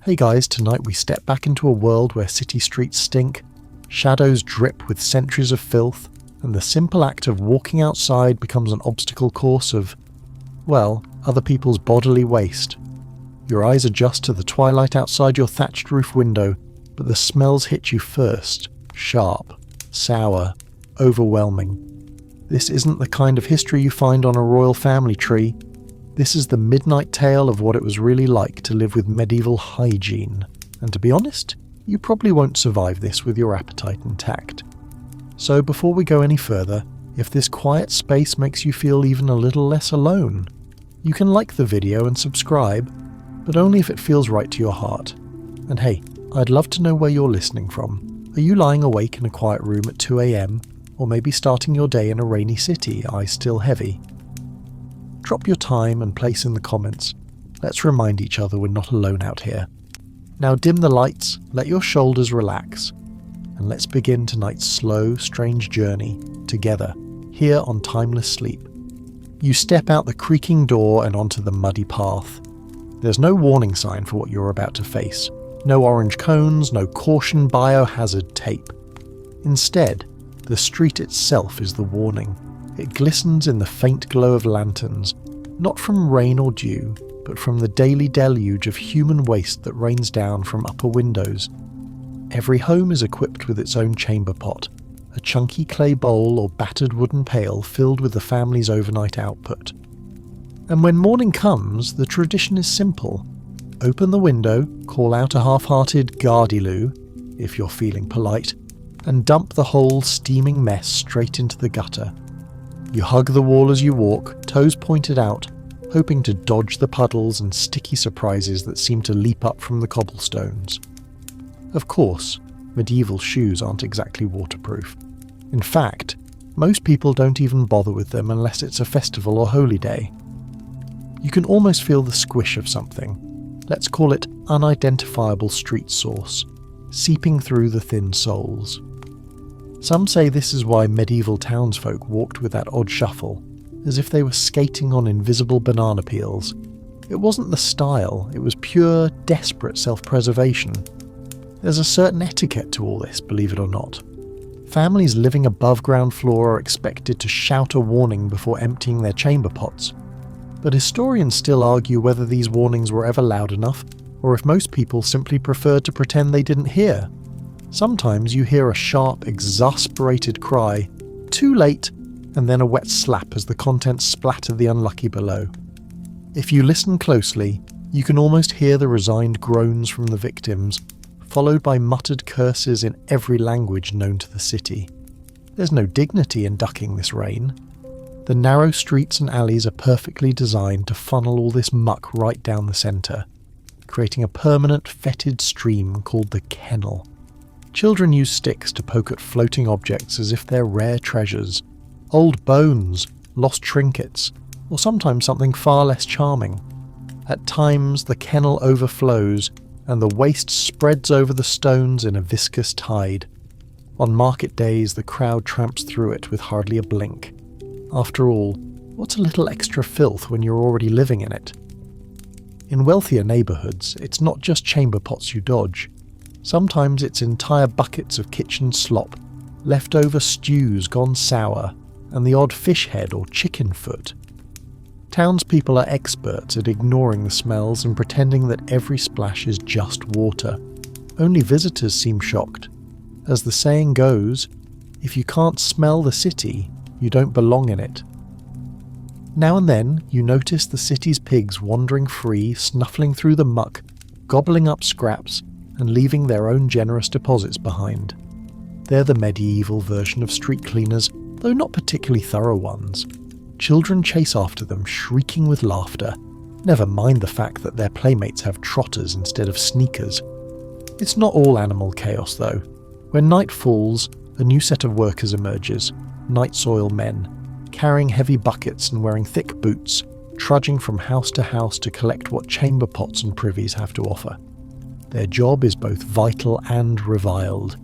Hey guys, tonight we step back into a world where city streets stink, shadows drip with centuries of filth, and the simple act of walking outside becomes an obstacle course of, well, other people's bodily waste. Your eyes adjust to the twilight outside your thatched roof window, but the smells hit you first, sharp, sour, overwhelming. This isn't the kind of history you find on a royal family tree. This is the midnight tale of what it was really like to live with medieval hygiene. And to be honest, you probably won't survive this with your appetite intact. So before we go any further, if this quiet space makes you feel even a little less alone, you can like the video and subscribe, but only if it feels right to your heart. And hey, I'd love to know where you're listening from. Are you lying awake in a quiet room at 2 AM, or maybe starting your day in a rainy city, eyes still heavy? Drop your time and place in the comments. Let's remind each other we're not alone out here. Now dim the lights, let your shoulders relax, and let's begin tonight's slow, strange journey together, here on Timeless Sleep. You step out the creaking door and onto the muddy path. There's no warning sign for what you're about to face. No orange cones, no caution biohazard tape. Instead, the street itself is the warning. It glistens in the faint glow of lanterns, not from rain or dew, but from the daily deluge of human waste that rains down from upper windows. Every home is equipped with its own chamber pot, a chunky clay bowl or battered wooden pail filled with the family's overnight output. And when morning comes, the tradition is simple. Open the window, call out a half-hearted "Gardyloo," if you're feeling polite, and dump the whole steaming mess straight into the gutter. You hug the wall as you walk, toes pointed out, hoping to dodge the puddles and sticky surprises that seem to leap up from the cobblestones. Of course, medieval shoes aren't exactly waterproof. In fact, most people don't even bother with them unless it's a festival or holy day. You can almost feel the squish of something, let's call it unidentifiable street sauce, seeping through the thin soles. Some say this is why medieval townsfolk walked with that odd shuffle, as if they were skating on invisible banana peels. It wasn't the style, it was pure, desperate self-preservation. There's a certain etiquette to all this, believe it or not. Families living above ground floor are expected to shout a warning before emptying their chamber pots. But historians still argue whether these warnings were ever loud enough, or if most people simply preferred to pretend they didn't hear. Sometimes you hear a sharp, exasperated cry, "Too late," and then a wet slap as the contents splatter the unlucky below. If you listen closely, you can almost hear the resigned groans from the victims, followed by muttered curses in every language known to the city. There's no dignity in ducking this rain. The narrow streets and alleys are perfectly designed to funnel all this muck right down the centre, creating a permanent fetid stream called the kennel. Children use sticks to poke at floating objects as if they're rare treasures, old bones, lost trinkets, or sometimes something far less charming. At times the kennel overflows and the waste spreads over the stones in a viscous tide. On market days the crowd tramps through it with hardly a blink. After all, what's a little extra filth when you're already living in it? In wealthier neighbourhoods, it's not just chamber pots you dodge. Sometimes it's entire buckets of kitchen slop, leftover stews gone sour, and the odd fish head or chicken foot. Townspeople are experts at ignoring the smells and pretending that every splash is just water. Only visitors seem shocked. As the saying goes, if you can't smell the city, you don't belong in it. Now and then, you notice the city's pigs wandering free, snuffling through the muck, gobbling up scraps, and leaving their own generous deposits behind. They're the medieval version of street cleaners, though not particularly thorough ones. Children chase after them, shrieking with laughter. Never mind the fact that their playmates have trotters instead of sneakers. It's not all animal chaos, though. When night falls, a new set of workers emerges, night soil men, carrying heavy buckets and wearing thick boots, trudging from house to house to collect what chamber pots and privies have to offer. Their job is both vital and reviled.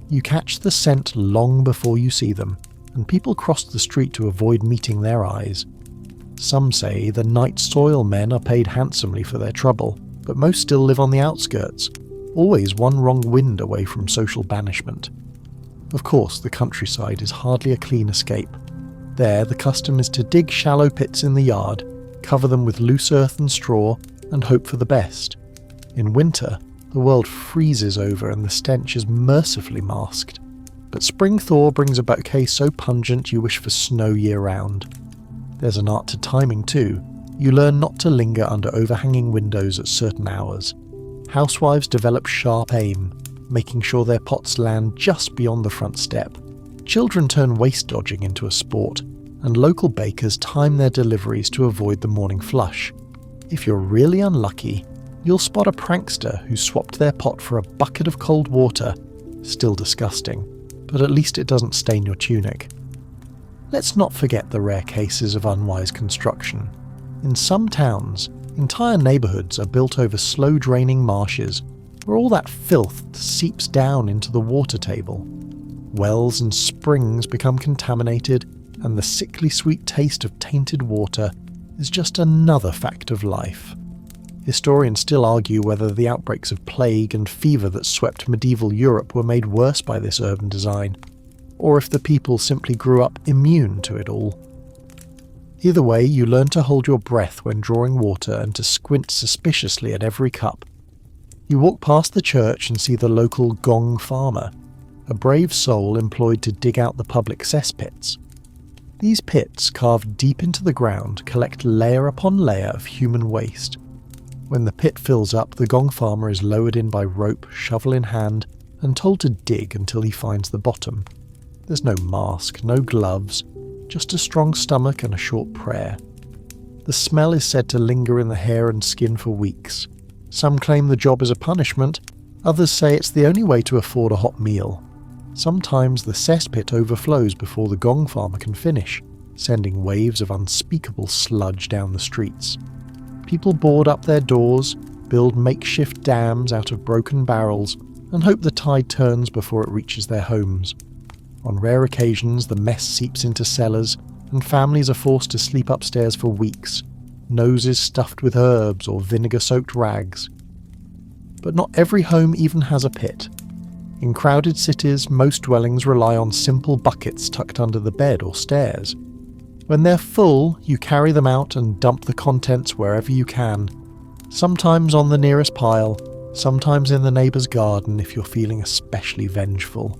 You catch the scent long before you see them, and people cross the street to avoid meeting their eyes. Some say the night soil men are paid handsomely for their trouble, but most still live on the outskirts, always one wrong wind away from social banishment. Of course, the countryside is hardly a clean escape. There, the custom is to dig shallow pits in the yard, cover them with loose earth and straw, and hope for the best. In winter, the world freezes over and the stench is mercifully masked. But spring thaw brings a bouquet so pungent you wish for snow year-round. There's an art to timing too. You learn not to linger under overhanging windows at certain hours. Housewives develop sharp aim, making sure their pots land just beyond the front step. Children turn waste dodging into a sport, and local bakers time their deliveries to avoid the morning flush. If you're really unlucky, you'll spot a prankster who swapped their pot for a bucket of cold water. Still disgusting, but at least it doesn't stain your tunic. Let's not forget the rare cases of unwise construction. In some towns, entire neighbourhoods are built over slow-draining marshes, where all that filth seeps down into the water table. Wells and springs become contaminated, and the sickly sweet taste of tainted water is just another fact of life. Historians still argue whether the outbreaks of plague and fever that swept medieval Europe were made worse by this urban design, or if the people simply grew up immune to it all. Either way, you learn to hold your breath when drawing water and to squint suspiciously at every cup. You walk past the church and see the local gong farmer, a brave soul employed to dig out the public cesspits. These pits, carved deep into the ground, collect layer upon layer of human waste. When the pit fills up, the gong farmer is lowered in by rope, shovel in hand, and told to dig until he finds the bottom. There's no mask, no gloves, just a strong stomach and a short prayer. The smell is said to linger in the hair and skin for weeks. Some claim the job is a punishment, others say it's the only way to afford a hot meal. Sometimes the cesspit overflows before the gong farmer can finish, sending waves of unspeakable sludge down the streets. People board up their doors, build makeshift dams out of broken barrels, and hope the tide turns before it reaches their homes. On rare occasions, the mess seeps into cellars, and families are forced to sleep upstairs for weeks, noses stuffed with herbs or vinegar-soaked rags. But not every home even has a pit. In crowded cities, most dwellings rely on simple buckets tucked under the bed or stairs. When they're full, you carry them out and dump the contents wherever you can, sometimes on the nearest pile, sometimes in the neighbour's garden if you're feeling especially vengeful.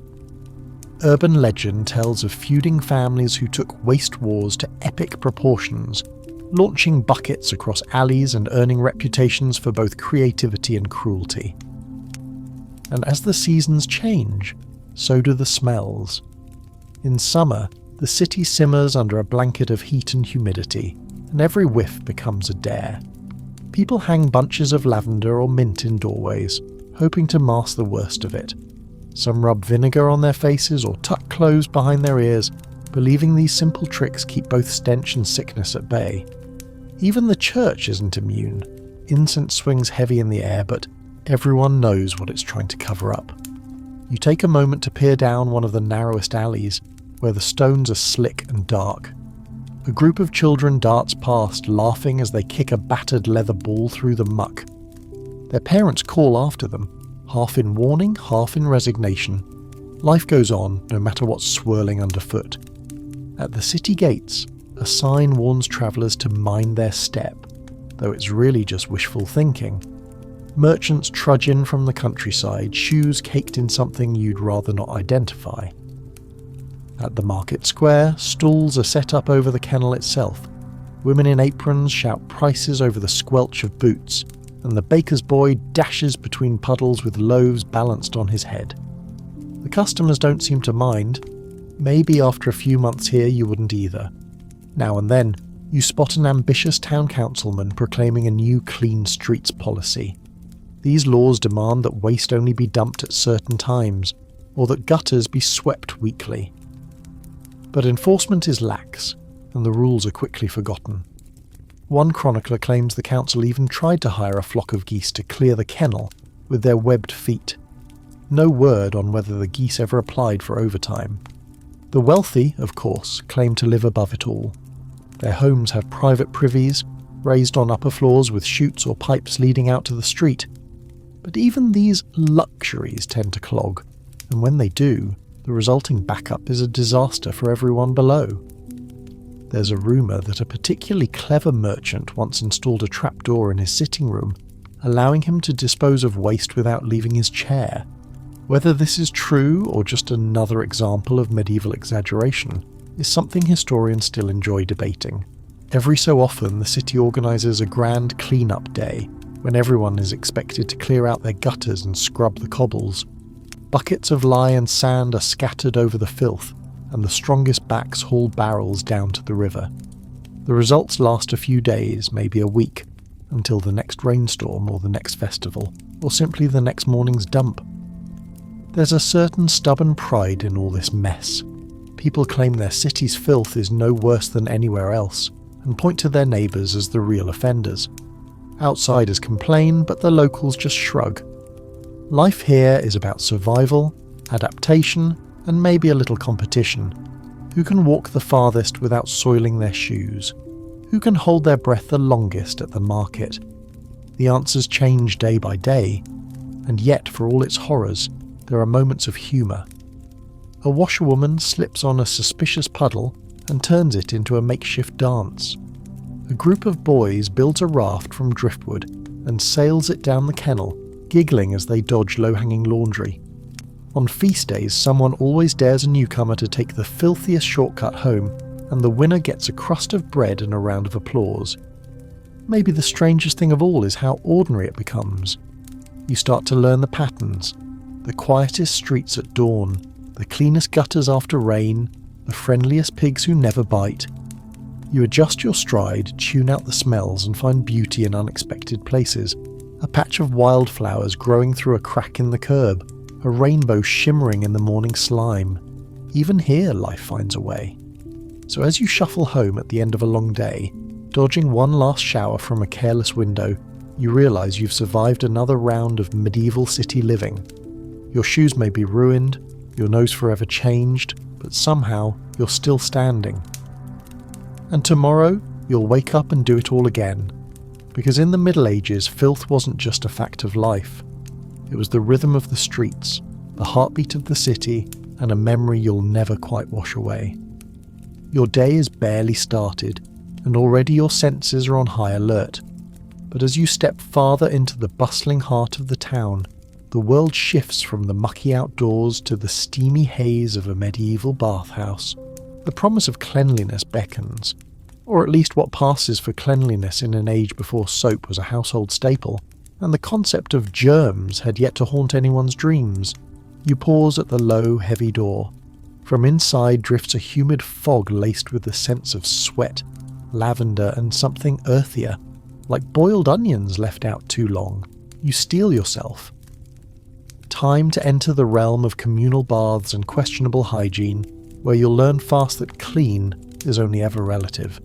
Urban legend tells of feuding families who took waste wars to epic proportions, launching buckets across alleys and earning reputations for both creativity and cruelty. And as the seasons change, so do the smells. In summer, the city simmers under a blanket of heat and humidity, and every whiff becomes a dare. People hang bunches of lavender or mint in doorways, hoping to mask the worst of it. Some rub vinegar on their faces or tuck clothes behind their ears, believing these simple tricks keep both stench and sickness at bay. Even the church isn't immune. Incense swings heavy in the air, but everyone knows what it's trying to cover up. You take a moment to peer down one of the narrowest alleys, where the stones are slick and dark. A group of children darts past, laughing as they kick a battered leather ball through the muck. Their parents call after them, half in warning, half in resignation. Life goes on, no matter what's swirling underfoot. At the city gates, a sign warns travellers to mind their step, though it's really just wishful thinking. Merchants trudge in from the countryside, shoes caked in something you'd rather not identify. At the market square, stalls are set up over the kennel itself. Women in aprons shout prices over the squelch of boots, and the baker's boy dashes between puddles with loaves balanced on his head. The customers don't seem to mind. Maybe after a few months here you wouldn't either. Now and then, you spot an ambitious town councilman proclaiming a new clean streets policy. These laws demand that waste only be dumped at certain times, or that gutters be swept weekly. But enforcement is lax, and the rules are quickly forgotten. One chronicler claims the council even tried to hire a flock of geese to clear the kennel with their webbed feet. No word on whether the geese ever applied for overtime. The wealthy, of course, claim to live above it all. Their homes have private privies, raised on upper floors with chutes or pipes leading out to the street. But even these luxuries tend to clog, and when they do, the resulting backup is a disaster for everyone below. There's a rumour that a particularly clever merchant once installed a trapdoor in his sitting room, allowing him to dispose of waste without leaving his chair. Whether this is true or just another example of medieval exaggeration is something historians still enjoy debating. Every so often, the city organises a grand clean-up day when everyone is expected to clear out their gutters and scrub the cobbles. Buckets of lye and sand are scattered over the filth, and the strongest backs haul barrels down to the river. The results last a few days, maybe a week, until the next rainstorm or the next festival, or simply the next morning's dump. There's a certain stubborn pride in all this mess. People claim their city's filth is no worse than anywhere else, and point to their neighbours as the real offenders. Outsiders complain, but the locals just shrug. Life here is about survival, adaptation, and maybe a little competition. Who can walk the farthest without soiling their shoes? Who can hold their breath the longest at the market? The answers change day by day, and yet for all its horrors, there are moments of humour. A washerwoman slips on a suspicious puddle and turns it into a makeshift dance. A group of boys builds a raft from driftwood and sails it down the kennel, giggling as they dodge low-hanging laundry. On feast days, someone always dares a newcomer to take the filthiest shortcut home, and the winner gets a crust of bread and a round of applause. Maybe the strangest thing of all is how ordinary it becomes. You start to learn the patterns. The quietest streets at dawn, the cleanest gutters after rain, the friendliest pigs who never bite. You adjust your stride, tune out the smells, and find beauty in unexpected places. A patch of wildflowers growing through a crack in the curb, a rainbow shimmering in the morning slime. Even here life finds a way. So as you shuffle home at the end of a long day, dodging one last shower from a careless window, you realise you've survived another round of medieval city living. Your shoes may be ruined, your nose forever changed, but somehow you're still standing. And tomorrow, you'll wake up and do it all again. Because in the Middle Ages, filth wasn't just a fact of life. It was the rhythm of the streets, the heartbeat of the city, and a memory you'll never quite wash away. Your day is barely started, and already your senses are on high alert. But as you step farther into the bustling heart of the town, the world shifts from the mucky outdoors to the steamy haze of a medieval bathhouse. The promise of cleanliness beckons, or at least what passes for cleanliness in an age before soap was a household staple, and the concept of germs had yet to haunt anyone's dreams. You pause at the low, heavy door. From inside drifts a humid fog laced with the scents of sweat, lavender, and something earthier, like boiled onions left out too long. You steel yourself. Time to enter the realm of communal baths and questionable hygiene, where you'll learn fast that clean is only ever relative.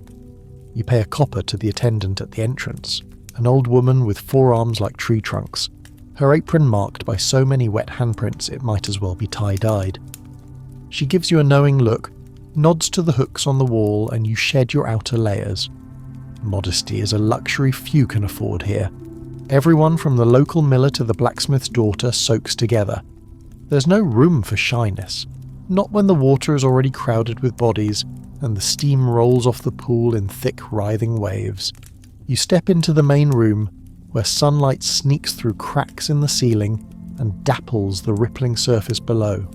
You pay a copper to the attendant at the entrance, an old woman with forearms like tree trunks, her apron marked by so many wet handprints it might as well be tie-dyed. She gives you a knowing look, nods to the hooks on the wall, and you shed your outer layers. Modesty is a luxury few can afford here. Everyone from the local miller to the blacksmith's daughter soaks together. There's no room for shyness, not when the water is already crowded with bodies and the steam rolls off the pool in thick, writhing waves. You step into the main room, where sunlight sneaks through cracks in the ceiling and dapples the rippling surface below.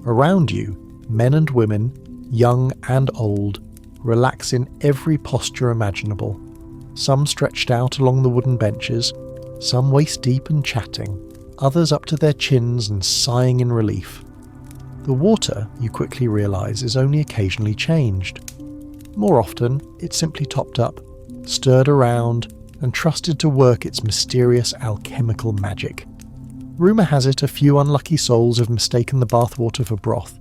Around you, men and women, young and old, relax in every posture imaginable. Some stretched out along the wooden benches, some waist-deep and chatting, others up to their chins and sighing in relief. The water, you quickly realise, is only occasionally changed. More often, it's simply topped up, stirred around, and trusted to work its mysterious alchemical magic. Rumour has it a few unlucky souls have mistaken the bathwater for broth.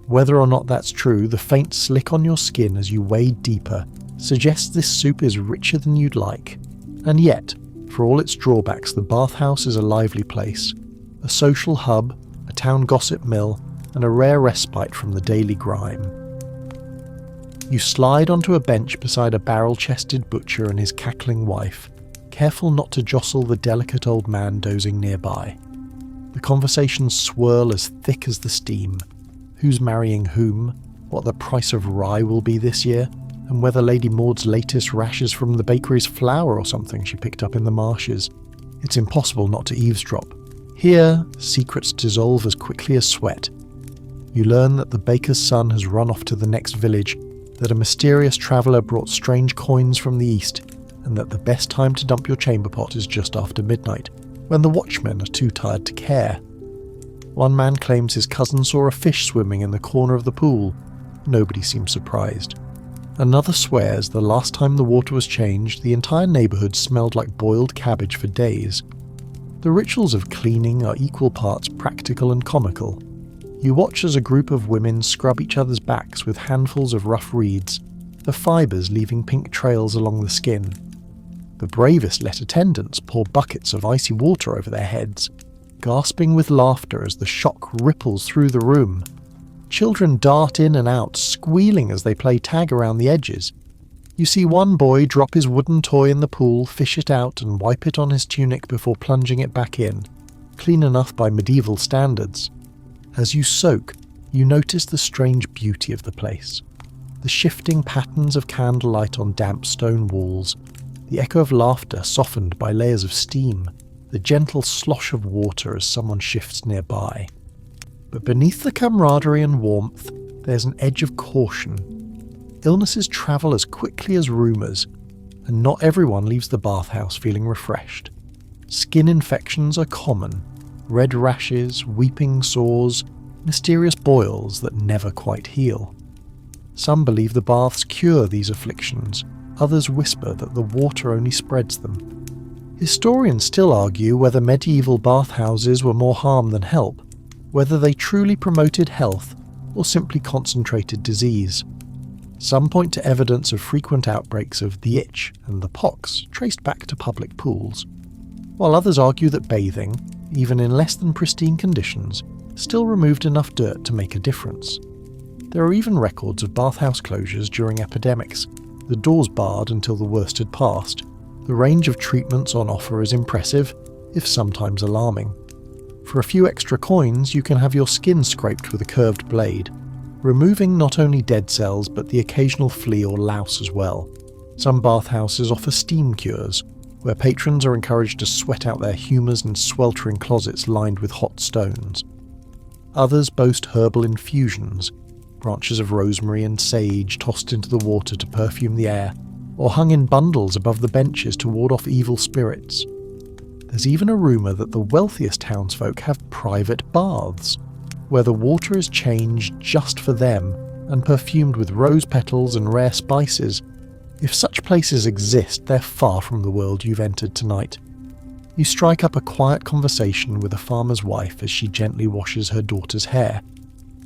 Whether or not that's true, the faint slick on your skin as you wade deeper suggests this soup is richer than you'd like. And yet, for all its drawbacks, the bathhouse is a lively place, a social hub, a town gossip mill, and a rare respite from the daily grime. You slide onto a bench beside a barrel-chested butcher and his cackling wife, careful not to jostle the delicate old man dozing nearby. The conversations swirl as thick as the steam. Who's marrying whom, what the price of rye will be this year, and whether Lady Maud's latest rash is from the bakery's flour or something she picked up in the marshes. It's impossible not to eavesdrop. Here, secrets dissolve as quickly as sweat. You learn that the baker's son has run off to the next village, that a mysterious traveller brought strange coins from the east, and that the best time to dump your chamber pot is just after midnight, when the watchmen are too tired to care. One man claims his cousin saw a fish swimming in the corner of the pool. Nobody seems surprised. Another swears the last time the water was changed, the entire neighbourhood smelled like boiled cabbage for days. The rituals of cleaning are equal parts practical and comical. You watch as a group of women scrub each other's backs with handfuls of rough reeds, the fibres leaving pink trails along the skin. The bravest let attendants pour buckets of icy water over their heads, gasping with laughter as the shock ripples through the room. Children dart in and out, squealing as they play tag around the edges. You see one boy drop his wooden toy in the pool, fish it out and wipe it on his tunic before plunging it back in, clean enough by medieval standards. As you soak, you notice the strange beauty of the place. The shifting patterns of candlelight on damp stone walls, the echo of laughter softened by layers of steam, the gentle slosh of water as someone shifts nearby. But beneath the camaraderie and warmth, there's an edge of caution. Illnesses travel as quickly as rumours, and not everyone leaves the bathhouse feeling refreshed. Skin infections are common. Red rashes, weeping sores, mysterious boils that never quite heal. Some believe the baths cure these afflictions, others whisper that the water only spreads them. Historians still argue whether medieval bathhouses were more harm than help, whether they truly promoted health or simply concentrated disease. Some point to evidence of frequent outbreaks of the itch and the pox traced back to public pools, while others argue that bathing, even in less than pristine conditions, still removed enough dirt to make a difference. There are even records of bathhouse closures during epidemics, the doors barred until the worst had passed. The range of treatments on offer is impressive, if sometimes alarming. For a few extra coins, you can have your skin scraped with a curved blade, removing not only dead cells but the occasional flea or louse as well. Some bathhouses offer steam cures, where patrons are encouraged to sweat out their humours in sweltering closets lined with hot stones. Others boast herbal infusions, branches of rosemary and sage tossed into the water to perfume the air, or hung in bundles above the benches to ward off evil spirits. There's even a rumour that the wealthiest townsfolk have private baths, where the water is changed just for them and perfumed with rose petals and rare spices. If such places exist, they're far from the world you've entered tonight. You strike up a quiet conversation with a farmer's wife as she gently washes her daughter's hair.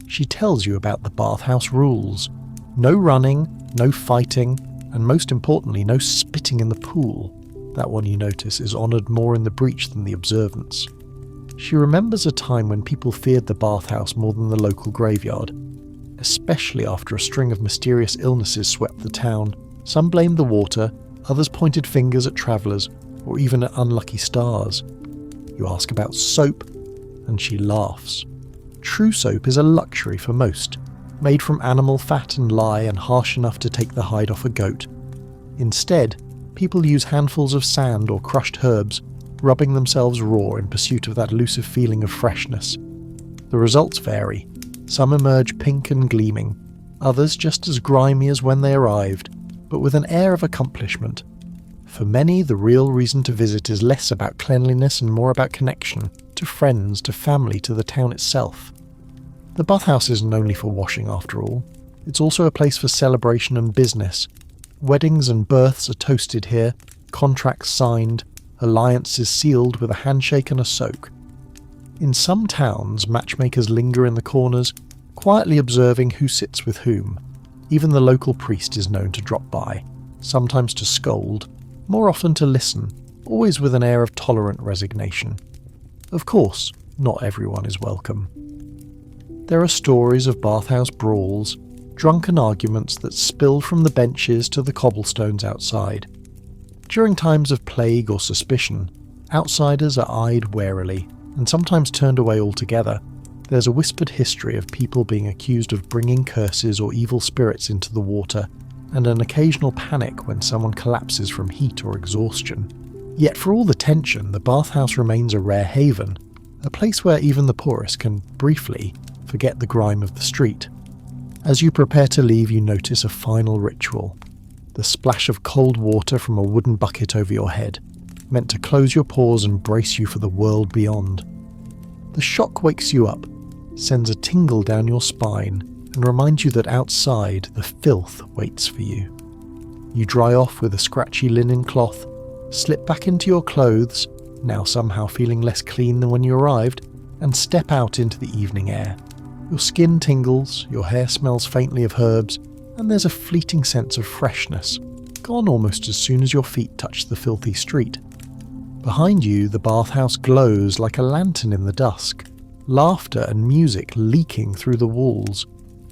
She tells you about the bathhouse rules. No running, no fighting, and most importantly, no spitting in the pool. That one, you notice, is honoured more in the breach than the observance. She remembers a time when people feared the bathhouse more than the local graveyard, especially after a string of mysterious illnesses swept the town. Some blamed the water, others pointed fingers at travellers, or even at unlucky stars. You ask about soap, and she laughs. True soap is a luxury for most, made from animal fat and lye and harsh enough to take the hide off a goat. Instead, people use handfuls of sand or crushed herbs, rubbing themselves raw in pursuit of that elusive feeling of freshness. The results vary. Some emerge pink and gleaming, others just as grimy as when they arrived, but with an air of accomplishment. For many, the real reason to visit is less about cleanliness and more about connection, to friends, to family, to the town itself. The bathhouse isn't only for washing after all, it's also a place for celebration and business. Weddings and births are toasted here, contracts signed, alliances sealed with a handshake and a soak. In some towns, matchmakers linger in the corners, quietly observing who sits with whom. Even the local priest is known to drop by, sometimes to scold, more often to listen, always with an air of tolerant resignation. Of course, not everyone is welcome. There are stories of bathhouse brawls, drunken arguments that spill from the benches to the cobblestones outside. During times of plague or suspicion, outsiders are eyed warily, and sometimes turned away altogether. There's a whispered history of people being accused of bringing curses or evil spirits into the water, and an occasional panic when someone collapses from heat or exhaustion. Yet for all the tension, the bathhouse remains a rare haven, a place where even the poorest can, briefly, forget the grime of the street. As you prepare to leave, you notice a final ritual. The splash of cold water from a wooden bucket over your head, meant to close your pores and brace you for the world beyond. The shock wakes you up, sends a tingle down your spine, and reminds you that outside the filth waits for you. You dry off with a scratchy linen cloth, slip back into your clothes, now somehow feeling less clean than when you arrived, and step out into the evening air. Your skin tingles, your hair smells faintly of herbs, and there's a fleeting sense of freshness, gone almost as soon as your feet touch the filthy street. Behind you, the bathhouse glows like a lantern in the dusk, laughter and music leaking through the walls.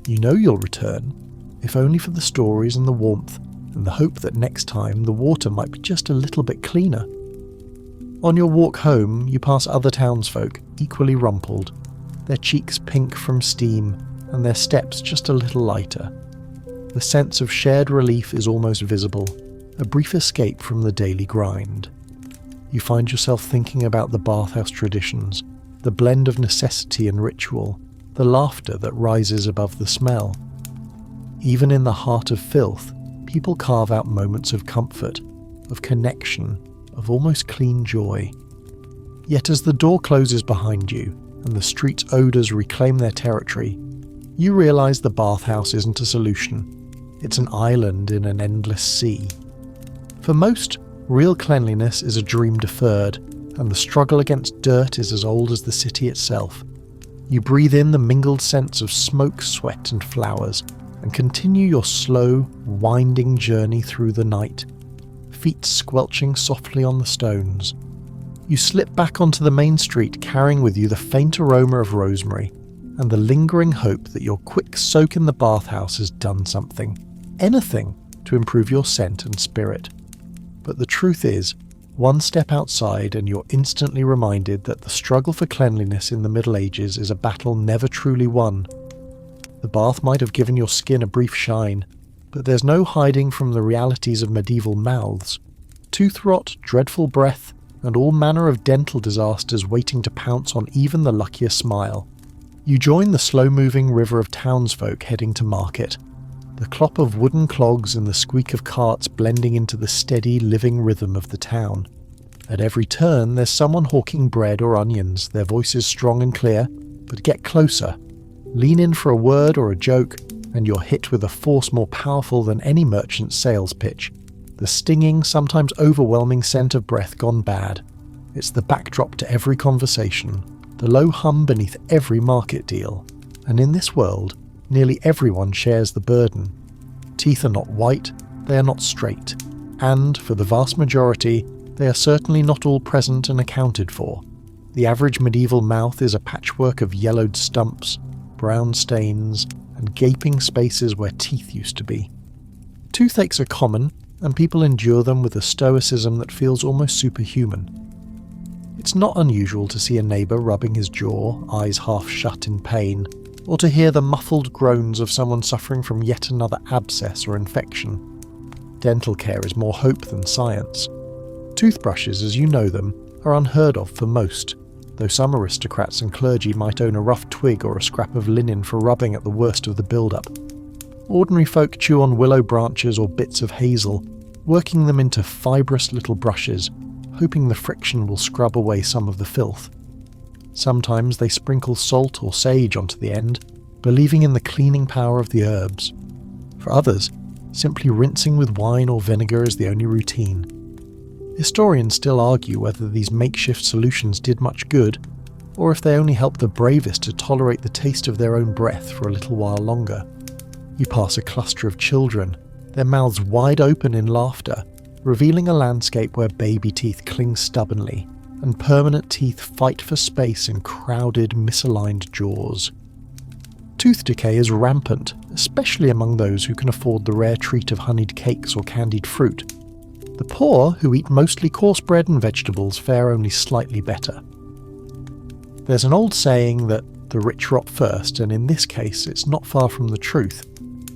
You know you'll return, if only for the stories and the warmth, and the hope that next time the water might be just a little bit cleaner. On your walk home, you pass other townsfolk, equally rumpled, their cheeks pink from steam, and their steps just a little lighter. The sense of shared relief is almost visible, a brief escape from the daily grind. You find yourself thinking about the bathhouse traditions, the blend of necessity and ritual, the laughter that rises above the smell. Even in the heart of filth, people carve out moments of comfort, of connection, of almost clean joy. Yet as the door closes behind you, and the street's odours reclaim their territory, you realise the bathhouse isn't a solution. It's an island in an endless sea. For most, real cleanliness is a dream deferred, and the struggle against dirt is as old as the city itself. You breathe in the mingled scents of smoke, sweat and flowers, and continue your slow, winding journey through the night, feet squelching softly on the stones. You slip back onto the main street carrying with you the faint aroma of rosemary, and the lingering hope that your quick soak in the bathhouse has done something, anything, to improve your scent and spirit. But the truth is, one step outside and you're instantly reminded that the struggle for cleanliness in the Middle Ages is a battle never truly won. The bath might have given your skin a brief shine, but there's no hiding from the realities of medieval mouths. Tooth rot, dreadful breath, and all manner of dental disasters waiting to pounce on even the luckiest smile. You join the slow-moving river of townsfolk heading to market, the clop of wooden clogs and the squeak of carts blending into the steady, living rhythm of the town. At every turn, there's someone hawking bread or onions, their voices strong and clear, but get closer. Lean in for a word or a joke, and you're hit with a force more powerful than any merchant's sales pitch. The stinging, sometimes overwhelming scent of breath gone bad. It's the backdrop to every conversation, the low hum beneath every market deal. And in this world, nearly everyone shares the burden. Teeth are not white, they are not straight. And, for the vast majority, they are certainly not all present and accounted for. The average medieval mouth is a patchwork of yellowed stumps, brown stains, and gaping spaces where teeth used to be. Toothaches are common, and people endure them with a stoicism that feels almost superhuman. It's not unusual to see a neighbour rubbing his jaw, eyes half shut in pain, or to hear the muffled groans of someone suffering from yet another abscess or infection. Dental care is more hope than science. Toothbrushes, as you know them, are unheard of for most, though some aristocrats and clergy might own a rough twig or a scrap of linen for rubbing at the worst of the build-up. Ordinary folk chew on willow branches or bits of hazel, working them into fibrous little brushes, hoping the friction will scrub away some of the filth. Sometimes they sprinkle salt or sage onto the end, believing in the cleaning power of the herbs. For others, simply rinsing with wine or vinegar is the only routine. Historians still argue whether these makeshift solutions did much good, or if they only helped the bravest to tolerate the taste of their own breath for a little while longer. You pass a cluster of children, their mouths wide open in laughter, revealing a landscape where baby teeth cling stubbornly, and permanent teeth fight for space in crowded, misaligned jaws. Tooth decay is rampant, especially among those who can afford the rare treat of honeyed cakes or candied fruit. The poor, who eat mostly coarse bread and vegetables, fare only slightly better. There's an old saying that the rich rot first, and in this case it's not far from the truth.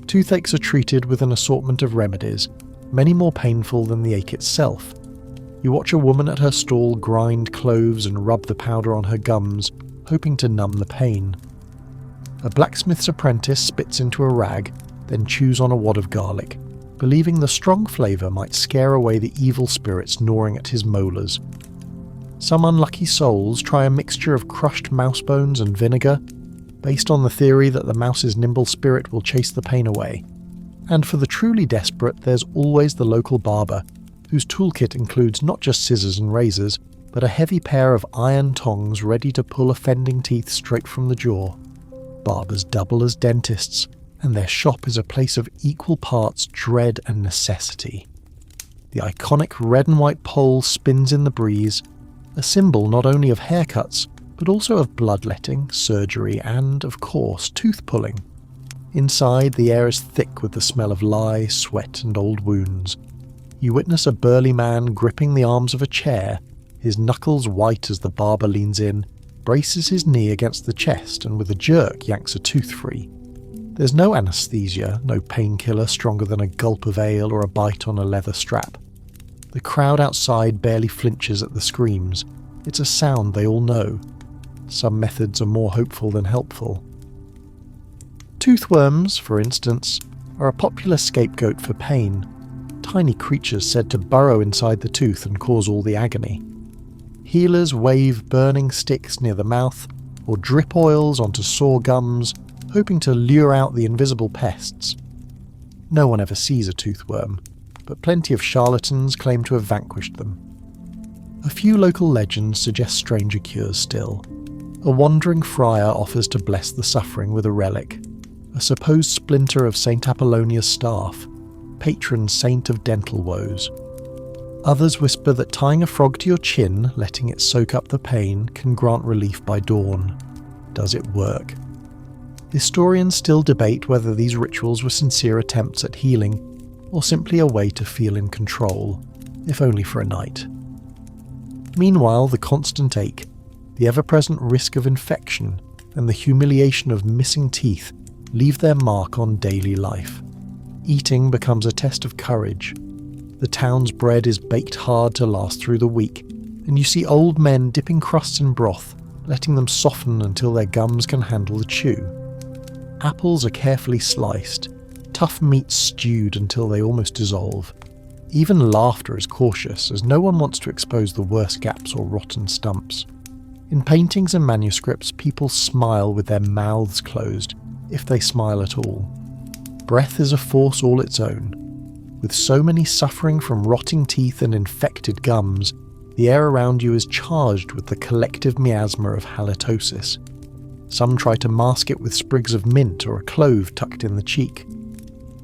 Toothaches are treated with an assortment of remedies, many more painful than the ache itself. You watch a woman at her stall grind cloves and rub the powder on her gums, hoping to numb the pain. A blacksmith's apprentice spits into a rag, then chews on a wad of garlic, believing the strong flavour might scare away the evil spirits gnawing at his molars. Some unlucky souls try a mixture of crushed mouse bones and vinegar, based on the theory that the mouse's nimble spirit will chase the pain away. And for the truly desperate, there's always the local barber, whose toolkit includes not just scissors and razors, but a heavy pair of iron tongs ready to pull offending teeth straight from the jaw. Barbers double as dentists, and their shop is a place of equal parts dread and necessity. The iconic red and white pole spins in the breeze, a symbol not only of haircuts, but also of bloodletting, surgery, and, of course, tooth-pulling. Inside, the air is thick with the smell of lye, sweat, and old wounds. You witness a burly man gripping the arms of a chair, his knuckles white as the barber leans in, braces his knee against the chest, and with a jerk yanks a tooth free. There's no anaesthesia, no painkiller stronger than a gulp of ale or a bite on a leather strap. The crowd outside barely flinches at the screams. It's a sound they all know. Some methods are more hopeful than helpful. Toothworms, for instance, are a popular scapegoat for pain. Tiny creatures said to burrow inside the tooth and cause all the agony. Healers wave burning sticks near the mouth, or drip oils onto sore gums, hoping to lure out the invisible pests. No one ever sees a toothworm, but plenty of charlatans claim to have vanquished them. A few local legends suggest stranger cures still. A wandering friar offers to bless the suffering with a relic, a supposed splinter of St. Apollonia's staff, patron saint of dental woes. Others whisper that tying a frog to your chin, letting it soak up the pain, can grant relief by dawn. Does it work? Historians still debate whether these rituals were sincere attempts at healing, or simply a way to feel in control, if only for a night. Meanwhile, the constant ache, the ever-present risk of infection, and the humiliation of missing teeth leave their mark on daily life. Eating becomes a test of courage. The town's bread is baked hard to last through the week, and you see old men dipping crusts in broth, letting them soften until their gums can handle the chew. Apples are carefully sliced, tough meats stewed until they almost dissolve. Even laughter is cautious, as no one wants to expose the worst gaps or rotten stumps. In paintings and manuscripts, people smile with their mouths closed, if they smile at all. Breath is a force all its own. With so many suffering from rotting teeth and infected gums, the air around you is charged with the collective miasma of halitosis. Some try to mask it with sprigs of mint or a clove tucked in the cheek.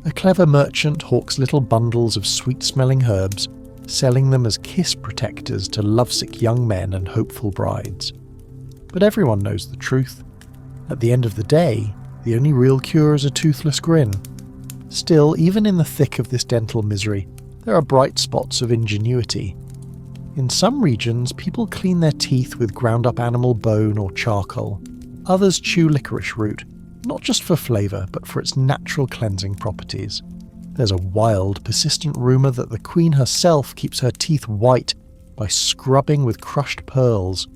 A clever merchant hawks little bundles of sweet-smelling herbs, selling them as kiss protectors to lovesick young men and hopeful brides. But everyone knows the truth. At the end of the day, the only real cure is a toothless grin. Still, even in the thick of this dental misery, there are bright spots of ingenuity. In some regions, people clean their teeth with ground-up animal bone or charcoal. Others chew licorice root, not just for flavour, but for its natural cleansing properties. There's a wild, persistent rumour that the Queen herself keeps her teeth white by scrubbing with crushed pearls.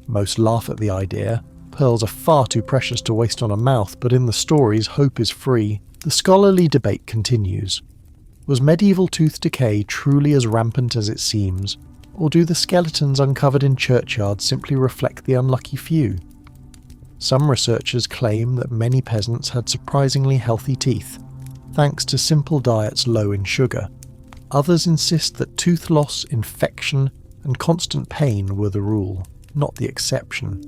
Most laugh at the idea. Pearls are far too precious to waste on a mouth, but in the stories, hope is free. The scholarly debate continues. Was medieval tooth decay truly as rampant as it seems, or do the skeletons uncovered in churchyards simply reflect the unlucky few? Some researchers claim that many peasants had surprisingly healthy teeth, thanks to simple diets low in sugar. Others insist that tooth loss, infection, and constant pain were the rule, not the exception.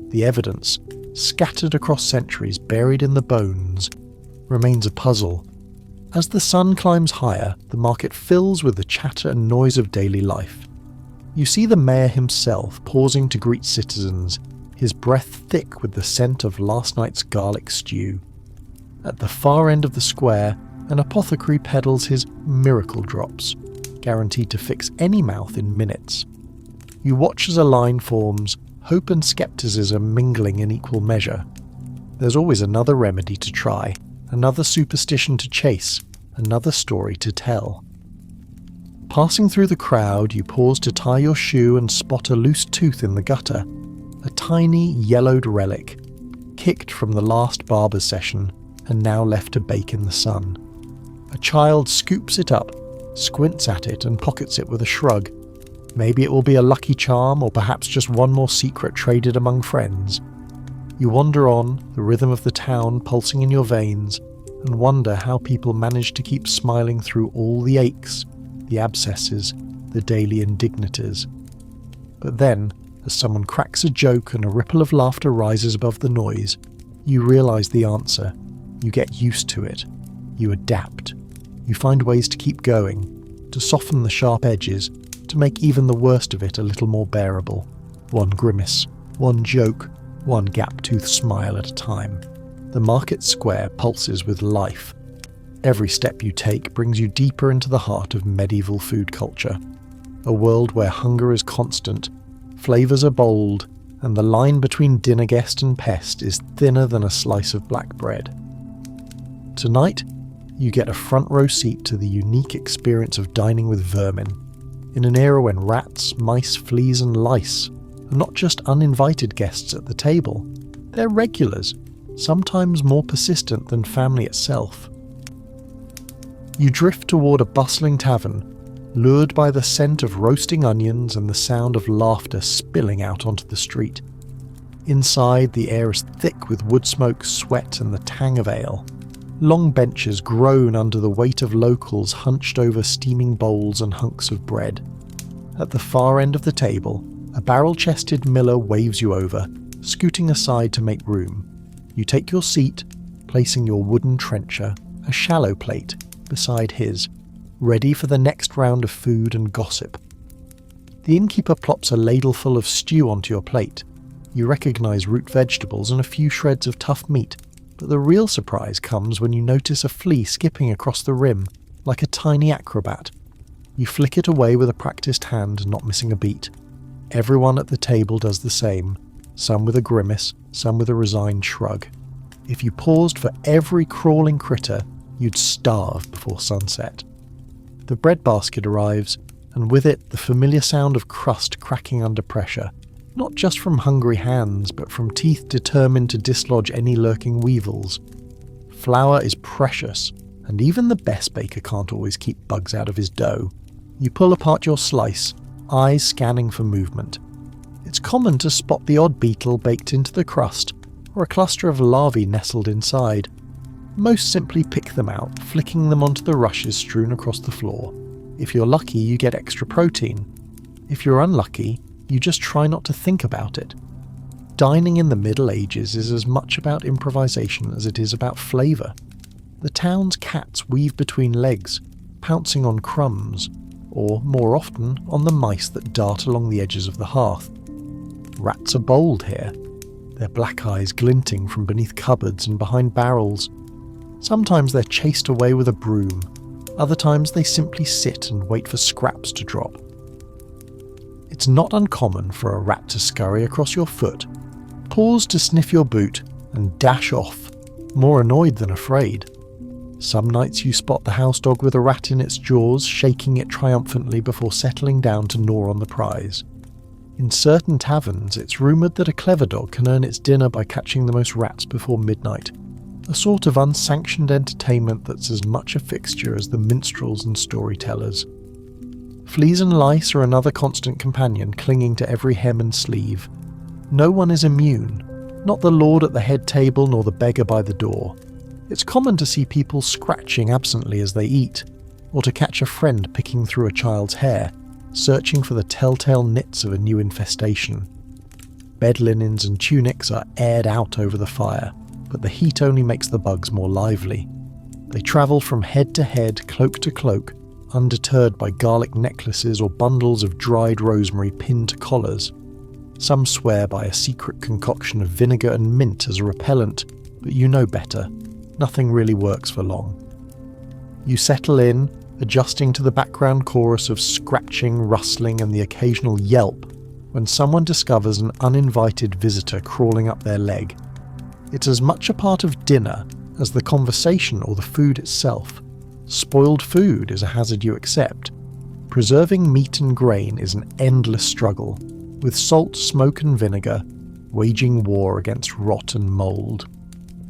The evidence, scattered across centuries buried in the bones, remains a puzzle. As the sun climbs higher, the market fills with the chatter and noise of daily life. You see the mayor himself pausing to greet citizens, his breath thick with the scent of last night's garlic stew. At the far end of the square, an apothecary peddles his miracle drops, guaranteed to fix any mouth in minutes. You watch as a line forms, hope and skepticism mingling in equal measure. There's always another remedy to try, another superstition to chase, another story to tell. Passing through the crowd, you pause to tie your shoe and spot a loose tooth in the gutter, a tiny yellowed relic, kicked from the last barber session and now left to bake in the sun. A child scoops it up, squints at it and pockets it with a shrug. Maybe it will be a lucky charm, or perhaps just one more secret traded among friends. You wander on, the rhythm of the town pulsing in your veins, and wonder how people manage to keep smiling through all the aches, the abscesses, the daily indignities. But then, as someone cracks a joke and a ripple of laughter rises above the noise, you realise the answer. You get used to it. You adapt. You find ways to keep going, to soften the sharp edges, to make even the worst of it a little more bearable. One grimace, one joke, one gap-toothed smile at a time. The market square pulses with life. Every step you take brings you deeper into the heart of medieval food culture. A world where hunger is constant, flavours are bold, and the line between dinner guest and pest is thinner than a slice of black bread. Tonight, you get a front row seat to the unique experience of dining with Vermin, in an era when rats, mice, fleas and lice are not just uninvited guests at the table, they're regulars, sometimes more persistent than family itself. You drift toward a bustling tavern, lured by the scent of roasting onions and the sound of laughter spilling out onto the street. Inside, the air is thick with wood smoke, sweat and the tang of ale. Long benches groan under the weight of locals hunched over steaming bowls and hunks of bread. At the far end of the table, a barrel-chested miller waves you over, scooting aside to make room. You take your seat, placing your wooden trencher, a shallow plate, beside his, ready for the next round of food and gossip. The innkeeper plops a ladleful of stew onto your plate. You recognise root vegetables and a few shreds of tough meat, but the real surprise comes when you notice a flea skipping across the rim, like a tiny acrobat. You flick it away with a practised hand, not missing a beat. Everyone at the table does the same, some with a grimace, some with a resigned shrug. If you paused for every crawling critter, you'd starve before sunset. The bread basket arrives, and with it the familiar sound of crust cracking under pressure, not just from hungry hands, but from teeth determined to dislodge any lurking weevils. Flour is precious, and even the best baker can't always keep bugs out of his dough. You pull apart your slice, eyes scanning for movement. It's common to spot the odd beetle baked into the crust, or a cluster of larvae nestled inside. Most simply pick them out, flicking them onto the rushes strewn across the floor. If you're lucky, you get extra protein. If you're unlucky, you just try not to think about it. Dining in the Middle Ages is as much about improvisation as it is about flavour. The town's cats weave between legs, pouncing on crumbs, or, more often, on the mice that dart along the edges of the hearth. Rats are bold here, their black eyes glinting from beneath cupboards and behind barrels. Sometimes they're chased away with a broom, other times they simply sit and wait for scraps to drop. It's not uncommon for a rat to scurry across your foot, pause to sniff your boot, and dash off, more annoyed than afraid. Some nights you spot the house dog with a rat in its jaws, shaking it triumphantly before settling down to gnaw on the prize. In certain taverns, it's rumoured that a clever dog can earn its dinner by catching the most rats before midnight, a sort of unsanctioned entertainment that's as much a fixture as the minstrels and storytellers. Fleas and lice are another constant companion, clinging to every hem and sleeve. No one is immune, not the lord at the head table nor the beggar by the door. It's common to see people scratching absently as they eat, or to catch a friend picking through a child's hair, searching for the telltale nits of a new infestation. Bed linens and tunics are aired out over the fire, but the heat only makes the bugs more lively. They travel from head to head, cloak to cloak, undeterred by garlic necklaces or bundles of dried rosemary pinned to collars. Some swear by a secret concoction of vinegar and mint as a repellent, but you know better. Nothing really works for long. You settle in, adjusting to the background chorus of scratching, rustling, and the occasional yelp when someone discovers an uninvited visitor crawling up their leg. It's as much a part of dinner as the conversation or the food itself. Spoiled food is a hazard you accept. Preserving meat and grain is an endless struggle, with salt, smoke and vinegar waging war against rot and mould.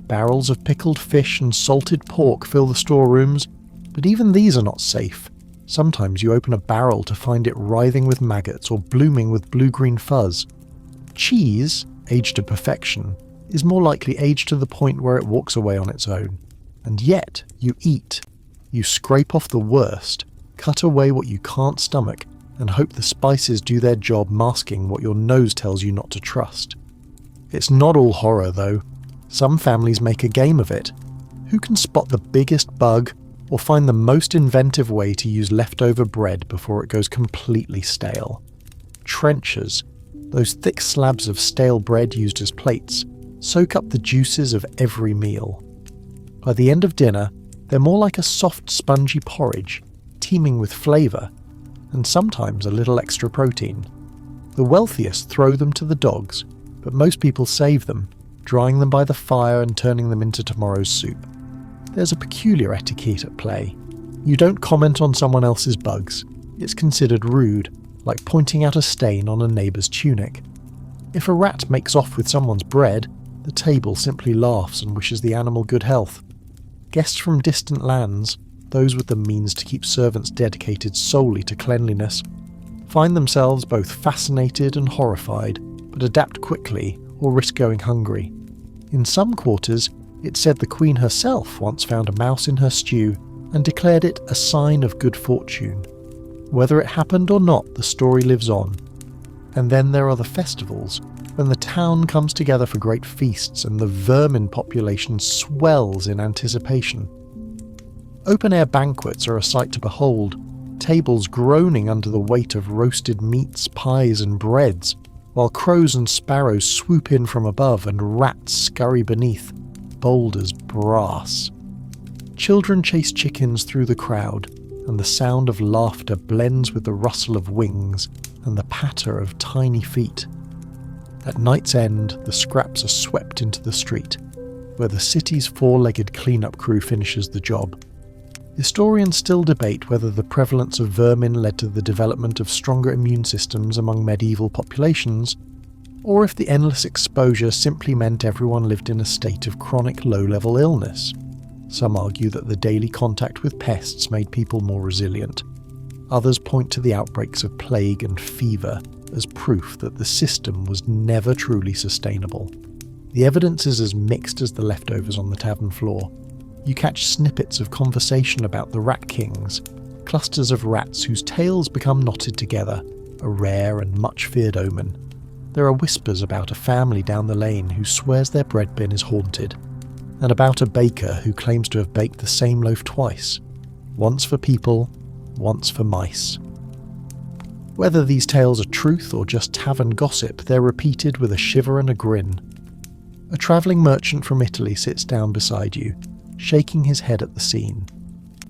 Barrels of pickled fish and salted pork fill the storerooms, but even these are not safe. Sometimes you open a barrel to find it writhing with maggots or blooming with blue-green fuzz. Cheese, aged to perfection, is more likely aged to the point where it walks away on its own. And yet, you eat. You scrape off the worst, cut away what you can't stomach, and hope the spices do their job masking what your nose tells you not to trust. It's not all horror, though. Some families make a game of it. Who can spot the biggest bug or find the most inventive way to use leftover bread before it goes completely stale? Trenchers, those thick slabs of stale bread used as plates, soak up the juices of every meal. By the end of dinner, they're more like a soft, spongy porridge, teeming with flavour, and sometimes a little extra protein. The wealthiest throw them to the dogs, but most people save them, drying them by the fire and turning them into tomorrow's soup. There's a peculiar etiquette at play. You don't comment on someone else's bugs. It's considered rude, like pointing out a stain on a neighbour's tunic. If a rat makes off with someone's bread, the table simply laughs and wishes the animal good health. Guests from distant lands, those with the means to keep servants dedicated solely to cleanliness, find themselves both fascinated and horrified, but adapt quickly or risk going hungry. In some quarters, it's said the Queen herself once found a mouse in her stew and declared it a sign of good fortune. Whether it happened or not, the story lives on. And then there are the festivals, when the town comes together for great feasts and the vermin population swells in anticipation. Open-air banquets are a sight to behold, tables groaning under the weight of roasted meats, pies and breads, while crows and sparrows swoop in from above and rats scurry beneath, bold as brass. Children chase chickens through the crowd, and the sound of laughter blends with the rustle of wings and the patter of tiny feet. At night's end, the scraps are swept into the street, where the city's four-legged clean-up crew finishes the job. Historians still debate whether the prevalence of vermin led to the development of stronger immune systems among medieval populations, or if the endless exposure simply meant everyone lived in a state of chronic low-level illness. Some argue that the daily contact with pests made people more resilient. Others point to the outbreaks of plague and fever as proof that the system was never truly sustainable. The evidence is as mixed as the leftovers on the tavern floor. You catch snippets of conversation about the rat kings, clusters of rats whose tails become knotted together, a rare and much feared omen. There are whispers about a family down the lane who swears their bread bin is haunted, and about a baker who claims to have baked the same loaf twice, once for people, once for mice. Whether these tales are truth or just tavern gossip, they're repeated with a shiver and a grin. A travelling merchant from Italy sits down beside you, shaking his head at the scene.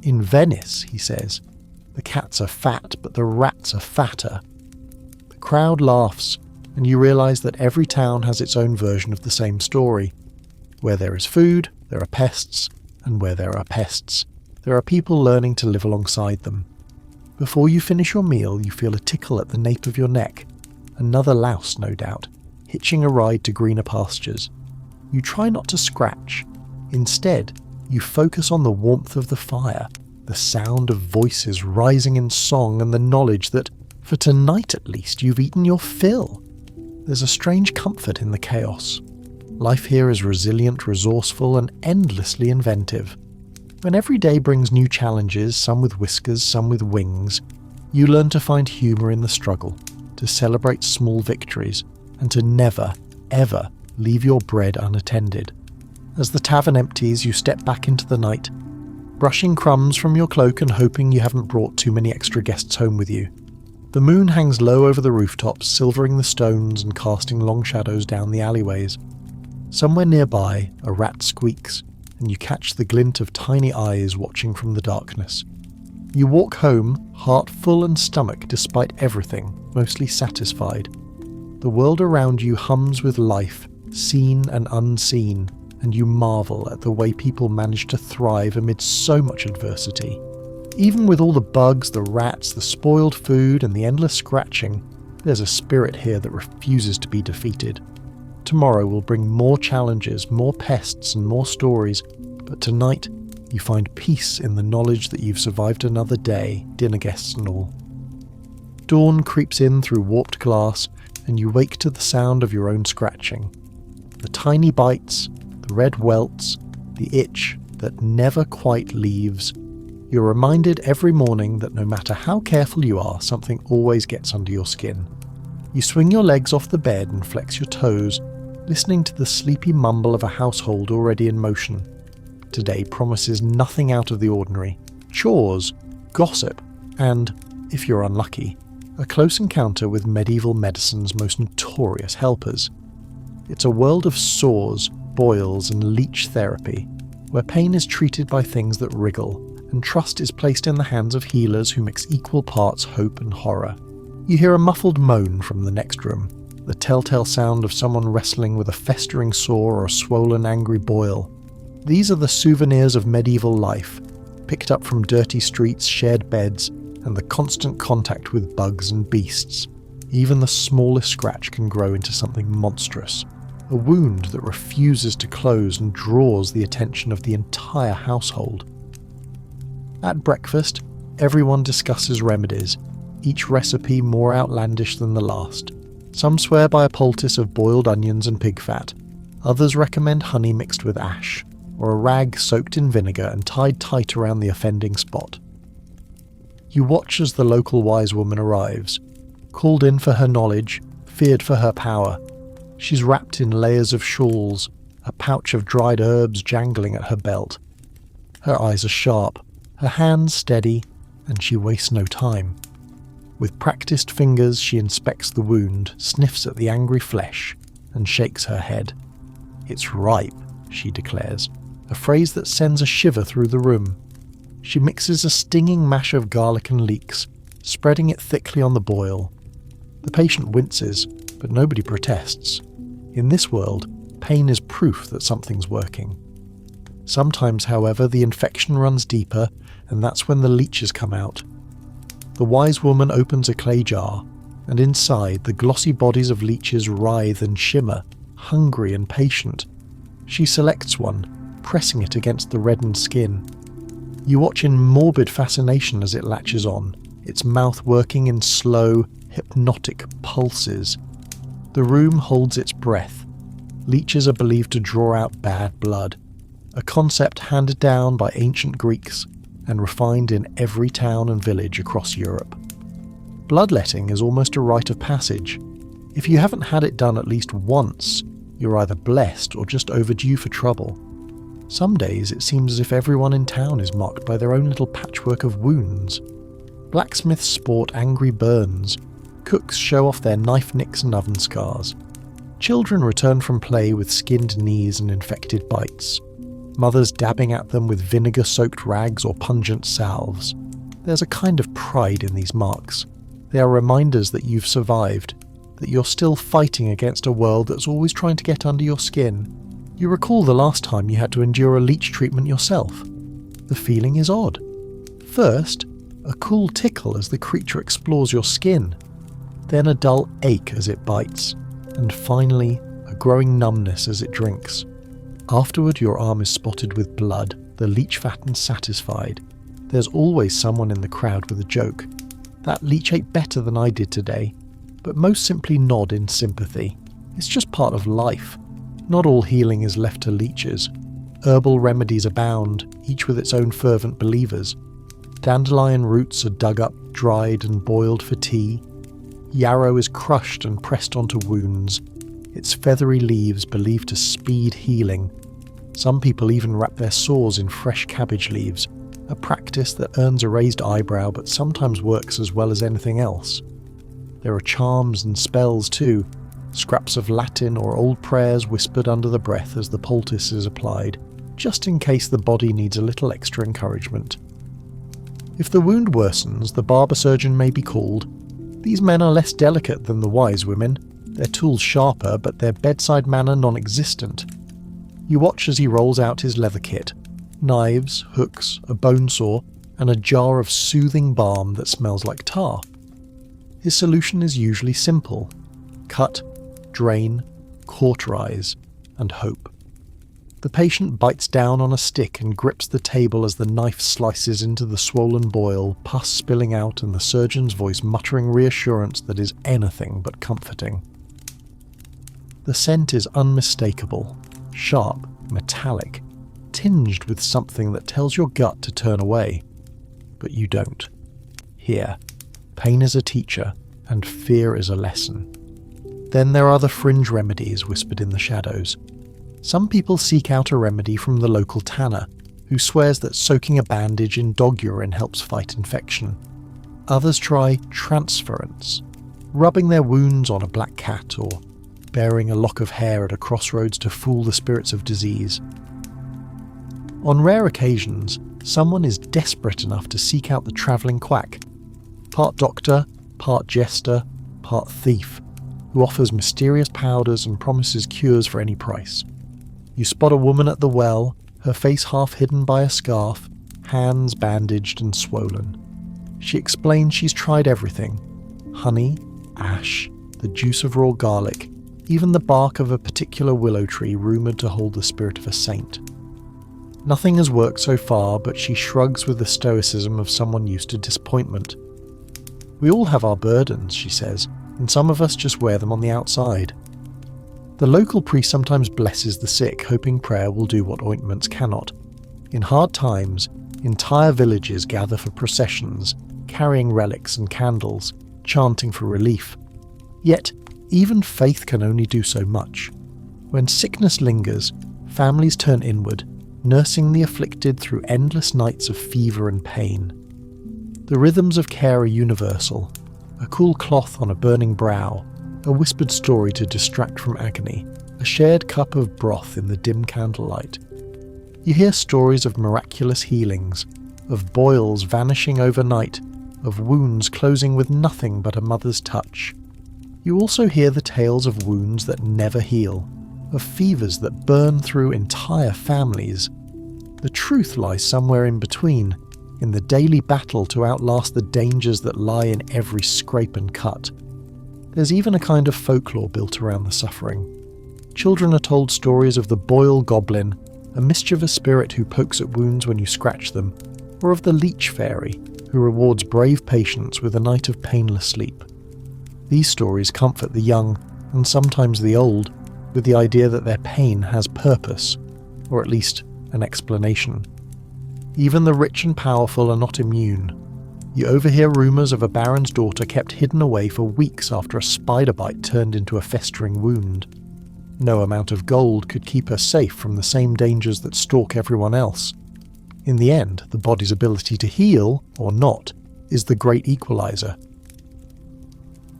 In Venice, he says, the cats are fat, but the rats are fatter. The crowd laughs, and you realise that every town has its own version of the same story. Where there is food, there are pests, and where there are pests, there are people learning to live alongside them. Before you finish your meal, you feel a tickle at the nape of your neck. Another louse, no doubt, hitching a ride to greener pastures. You try not to scratch. Instead, you focus on the warmth of the fire, the sound of voices rising in song, and the knowledge that, for tonight at least, you've eaten your fill. There's a strange comfort in the chaos. Life here is resilient, resourceful, and endlessly inventive. When every day brings new challenges, some with whiskers, some with wings, you learn to find humour in the struggle, to celebrate small victories, and to never, ever leave your bread unattended. As the tavern empties, you step back into the night, brushing crumbs from your cloak and hoping you haven't brought too many extra guests home with you. The moon hangs low over the rooftops, silvering the stones and casting long shadows down the alleyways. Somewhere nearby, a rat squeaks, and you catch the glint of tiny eyes watching from the darkness. You walk home, heart full and stomach despite everything, mostly satisfied. The world around you hums with life, seen and unseen, and you marvel at the way people manage to thrive amid so much adversity. Even with all the bugs, the rats, the spoiled food, and the endless scratching, there's a spirit here that refuses to be defeated. Tomorrow will bring more challenges, more pests, and more stories, but tonight you find peace in the knowledge that you've survived another day, dinner guests and all. Dawn creeps in through warped glass, and you wake to the sound of your own scratching. The tiny bites, the red welts, the itch that never quite leaves. You're reminded every morning that no matter how careful you are, something always gets under your skin. You swing your legs off the bed and flex your toes, listening to the sleepy mumble of a household already in motion. Today promises nothing out of the ordinary. Chores, gossip, and, if you're unlucky, a close encounter with medieval medicine's most notorious helpers. It's a world of sores, boils, and leech therapy, where pain is treated by things that wriggle, and trust is placed in the hands of healers who mix equal parts hope and horror. You hear a muffled moan from the next room, the telltale sound of someone wrestling with a festering sore or a swollen angry boil. These are the souvenirs of medieval life, picked up from dirty streets, shared beds, and the constant contact with bugs and beasts. Even the smallest scratch can grow into something monstrous, a wound that refuses to close and draws the attention of the entire household. At breakfast, everyone discusses remedies, each recipe more outlandish than the last. Some swear by a poultice of boiled onions and pig fat. Others recommend honey mixed with ash, or a rag soaked in vinegar and tied tight around the offending spot. You watch as the local wise woman arrives, called in for her knowledge, feared for her power. She's wrapped in layers of shawls, a pouch of dried herbs jangling at her belt. Her eyes are sharp, her hands steady, and she wastes no time. With practiced fingers, she inspects the wound, sniffs at the angry flesh, and shakes her head. "It's ripe," she declares, a phrase that sends a shiver through the room. She mixes a stinging mash of garlic and leeks, spreading it thickly on the boil. The patient winces, but nobody protests. In this world, pain is proof that something's working. Sometimes, however, the infection runs deeper, and that's when the leeches come out. The wise woman opens a clay jar, and inside the glossy bodies of leeches writhe and shimmer, hungry and patient. She selects one, pressing it against the reddened skin. You watch in morbid fascination as it latches on, its mouth working in slow, hypnotic pulses. The room holds its breath. Leeches are believed to draw out bad blood, a concept handed down by ancient Greeks and refined in every town and village across Europe. Bloodletting is almost a rite of passage. If you haven't had it done at least once, you're either blessed or just overdue for trouble. Some days it seems as if everyone in town is marked by their own little patchwork of wounds. Blacksmiths sport angry burns. Cooks show off their knife nicks and oven scars. Children return from play with skinned knees and infected bites. Mothers dabbing at them with vinegar-soaked rags or pungent salves. There's a kind of pride in these marks. They are reminders that you've survived, that you're still fighting against a world that's always trying to get under your skin. You recall the last time you had to endure a leech treatment yourself. The feeling is odd. First, a cool tickle as the creature explores your skin. Then a dull ache as it bites. And finally, a growing numbness as it drinks. Afterward, your arm is spotted with blood, the leech fat and satisfied. There's always someone in the crowd with a joke. "That leech ate better than I did today," but most simply nod in sympathy. It's just part of life. Not all healing is left to leeches. Herbal remedies abound, each with its own fervent believers. Dandelion roots are dug up, dried and boiled for tea. Yarrow is crushed and pressed onto wounds, its feathery leaves believed to speed healing. Some people even wrap their sores in fresh cabbage leaves, a practice that earns a raised eyebrow but sometimes works as well as anything else. There are charms and spells too, scraps of Latin or old prayers whispered under the breath as the poultice is applied, just in case the body needs a little extra encouragement. If the wound worsens, the barber surgeon may be called. These men are less delicate than the wise women, their tools sharper but their bedside manner non-existent. You watch as he rolls out his leather kit, knives, hooks, a bone saw, and a jar of soothing balm that smells like tar. His solution is usually simple: cut, drain, cauterize, and hope. The patient bites down on a stick and grips the table as the knife slices into the swollen boil, pus spilling out and the surgeon's voice muttering reassurance that is anything but comforting. The scent is unmistakable, sharp, metallic, tinged with something that tells your gut to turn away. But you don't. Here, pain is a teacher, and fear is a lesson. Then there are the fringe remedies whispered in the shadows. Some people seek out a remedy from the local tanner, who swears that soaking a bandage in dog urine helps fight infection. Others try transference, rubbing their wounds on a black cat or bearing a lock of hair at a crossroads to fool the spirits of disease. On rare occasions, someone is desperate enough to seek out the travelling quack, part doctor, part jester, part thief, who offers mysterious powders and promises cures for any price. You spot a woman at the well, her face half hidden by a scarf, hands bandaged and swollen. She explains she's tried everything: honey, ash, the juice of raw garlic, even the bark of a particular willow tree rumoured to hold the spirit of a saint. Nothing has worked so far, but she shrugs with the stoicism of someone used to disappointment. We all have our burdens, she says, and some of us just wear them on the outside. The local priest sometimes blesses the sick, hoping prayer will do what ointments cannot. In hard times, entire villages gather for processions, carrying relics and candles, chanting for relief. Yet, even faith can only do so much. When sickness lingers, families turn inward, nursing the afflicted through endless nights of fever and pain. The rhythms of care are universal: a cool cloth on a burning brow, a whispered story to distract from agony, a shared cup of broth in the dim candlelight. You hear stories of miraculous healings, of boils vanishing overnight, of wounds closing with nothing but a mother's touch. You also hear the tales of wounds that never heal, of fevers that burn through entire families. The truth lies somewhere in between, in the daily battle to outlast the dangers that lie in every scrape and cut. There's even a kind of folklore built around the suffering. Children are told stories of the boil goblin, a mischievous spirit who pokes at wounds when you scratch them, or of the leech fairy, who rewards brave patients with a night of painless sleep. These stories comfort the young, and sometimes the old, with the idea that their pain has purpose, or at least an explanation. Even the rich and powerful are not immune. You overhear rumours of a baron's daughter kept hidden away for weeks after a spider bite turned into a festering wound. No amount of gold could keep her safe from the same dangers that stalk everyone else. In the end, the body's ability to heal, or not, is the great equalizer.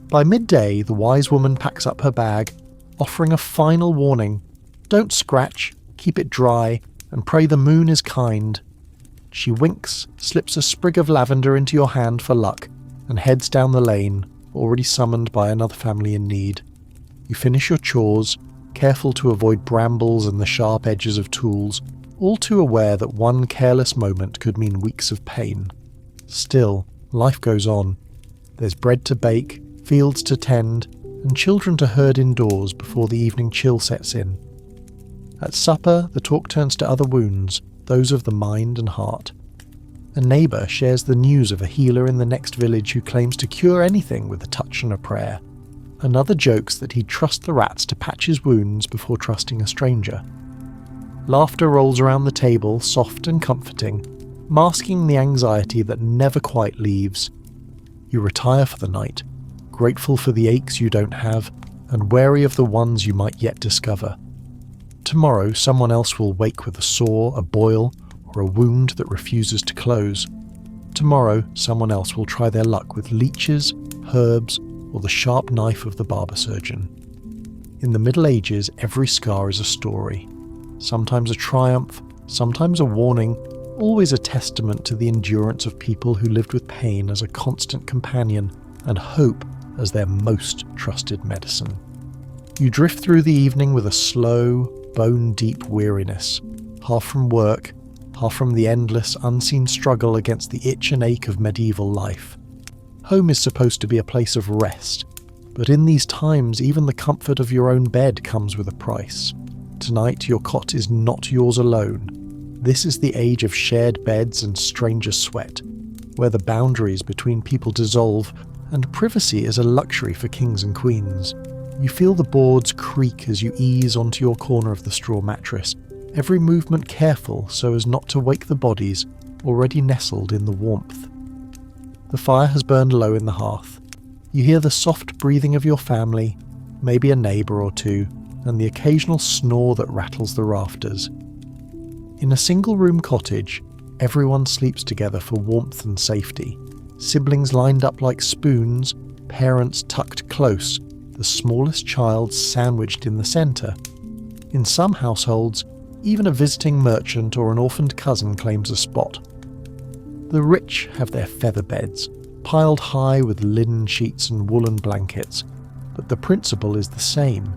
By midday, the wise woman packs up her bag, offering a final warning: don't scratch, keep it dry, and pray the moon is kind. She winks, slips a sprig of lavender into your hand for luck, and heads down the lane, already summoned by another family in need. You finish your chores, careful to avoid brambles and the sharp edges of tools, all too aware that one careless moment could mean weeks of pain. Still, life goes on. There's bread to bake, fields to tend, and children to herd indoors before the evening chill sets in. At supper, the talk turns to other wounds, those of the mind and heart. A neighbour shares the news of a healer in the next village who claims to cure anything with a touch and a prayer. Another jokes that he'd trust the rats to patch his wounds before trusting a stranger. Laughter rolls around the table, soft and comforting, masking the anxiety that never quite leaves. You retire for the night, grateful for the aches you don't have, and wary of the ones you might yet discover. Tomorrow, someone else will wake with a sore, a boil, or a wound that refuses to close. Tomorrow, someone else will try their luck with leeches, herbs, or the sharp knife of the barber surgeon. In the Middle Ages, every scar is a story. Sometimes a triumph, sometimes a warning, always a testament to the endurance of people who lived with pain as a constant companion and hope as their most trusted medicine. You drift through the evening with a slow, bone-deep weariness, half from work, half from the endless, unseen struggle against the itch and ache of medieval life. Home is supposed to be a place of rest, but in these times even the comfort of your own bed comes with a price. Tonight your cot is not yours alone. This is the age of shared beds and stranger sweat, where the boundaries between people dissolve and privacy is a luxury for kings and queens. You feel the boards creak as you ease onto your corner of the straw mattress, every movement careful so as not to wake the bodies already nestled in the warmth. The fire has burned low in the hearth. You hear the soft breathing of your family, maybe a neighbour or two, and the occasional snore that rattles the rafters. In a single-room cottage, everyone sleeps together for warmth and safety. Siblings lined up like spoons, parents tucked close, the smallest child sandwiched in the centre. In some households, even a visiting merchant or an orphaned cousin claims a spot. The rich have their feather beds, piled high with linen sheets and woolen blankets, but the principle is the same.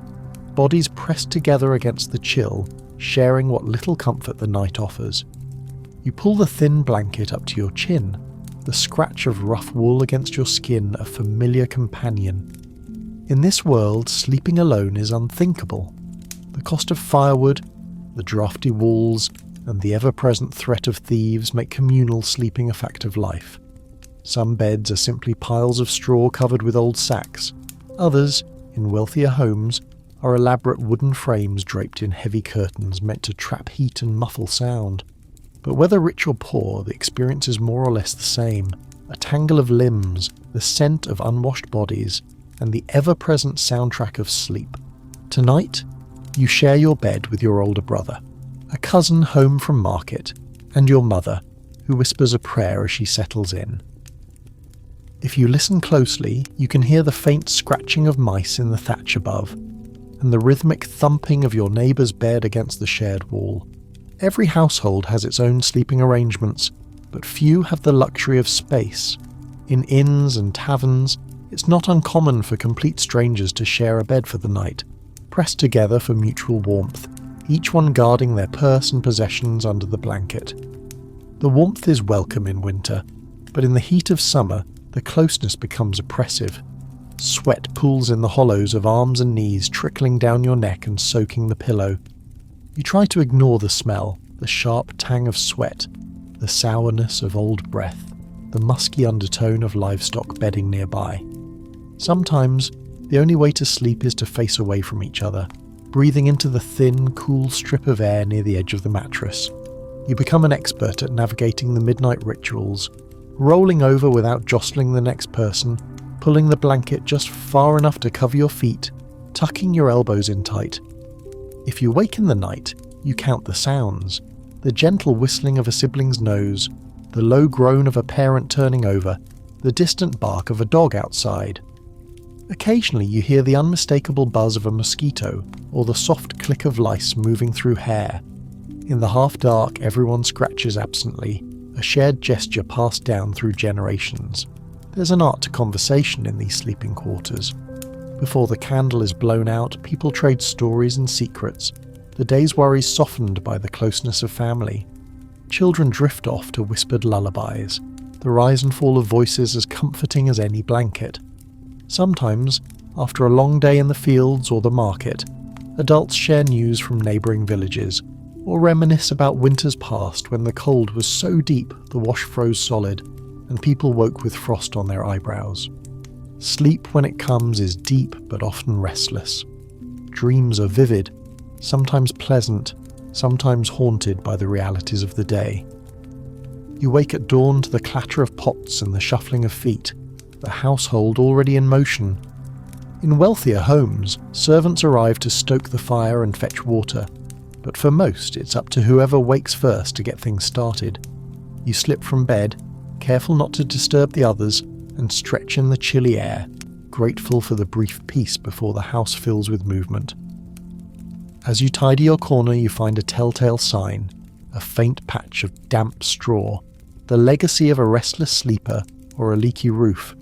Bodies pressed together against the chill, sharing what little comfort the night offers. You pull the thin blanket up to your chin, the scratch of rough wool against your skin a familiar companion. In this world, sleeping alone is unthinkable. The cost of firewood, the drafty walls, and the ever-present threat of thieves make communal sleeping a fact of life. Some beds are simply piles of straw covered with old sacks. Others, in wealthier homes, are elaborate wooden frames draped in heavy curtains meant to trap heat and muffle sound. But whether rich or poor, the experience is more or less the same. A tangle of limbs, the scent of unwashed bodies, and the ever-present soundtrack of sleep. Tonight, you share your bed with your older brother, a cousin home from market, and your mother, who whispers a prayer as she settles in. If you listen closely, you can hear the faint scratching of mice in the thatch above, and the rhythmic thumping of your neighbour's bed against the shared wall. Every household has its own sleeping arrangements, but few have the luxury of space. In inns and taverns, it's not uncommon for complete strangers to share a bed for the night, pressed together for mutual warmth, each one guarding their purse and possessions under the blanket. The warmth is welcome in winter, but in the heat of summer, the closeness becomes oppressive. Sweat pools in the hollows of arms and knees, trickling down your neck and soaking the pillow. You try to ignore the smell, the sharp tang of sweat, the sourness of old breath, the musky undertone of livestock bedding nearby. Sometimes, the only way to sleep is to face away from each other, breathing into the thin, cool strip of air near the edge of the mattress. You become an expert at navigating the midnight rituals, rolling over without jostling the next person, pulling the blanket just far enough to cover your feet, tucking your elbows in tight. If you wake in the night, you count the sounds, the gentle whistling of a sibling's nose, the low groan of a parent turning over, the distant bark of a dog outside. Occasionally you hear the unmistakable buzz of a mosquito or the soft click of lice moving through hair. In the half-dark, everyone scratches absently, a shared gesture passed down through generations. There's an art to conversation in these sleeping quarters. Before the candle is blown out, people trade stories and secrets, the day's worries softened by the closeness of family. Children drift off to whispered lullabies, the rise and fall of voices as comforting as any blanket. Sometimes, after a long day in the fields or the market, adults share news from neighbouring villages, or reminisce about winters past when the cold was so deep the wash froze solid, and people woke with frost on their eyebrows. Sleep when it comes is deep but often restless. Dreams are vivid, sometimes pleasant, sometimes haunted by the realities of the day. You wake at dawn to the clatter of pots and the shuffling of feet, the household already in motion. In wealthier homes, servants arrive to stoke the fire and fetch water, but for most it's up to whoever wakes first to get things started. You slip from bed, careful not to disturb the others, and stretch in the chilly air, grateful for the brief peace before the house fills with movement. As you tidy your corner, you find a telltale sign, a faint patch of damp straw, the legacy of a restless sleeper or a leaky roof.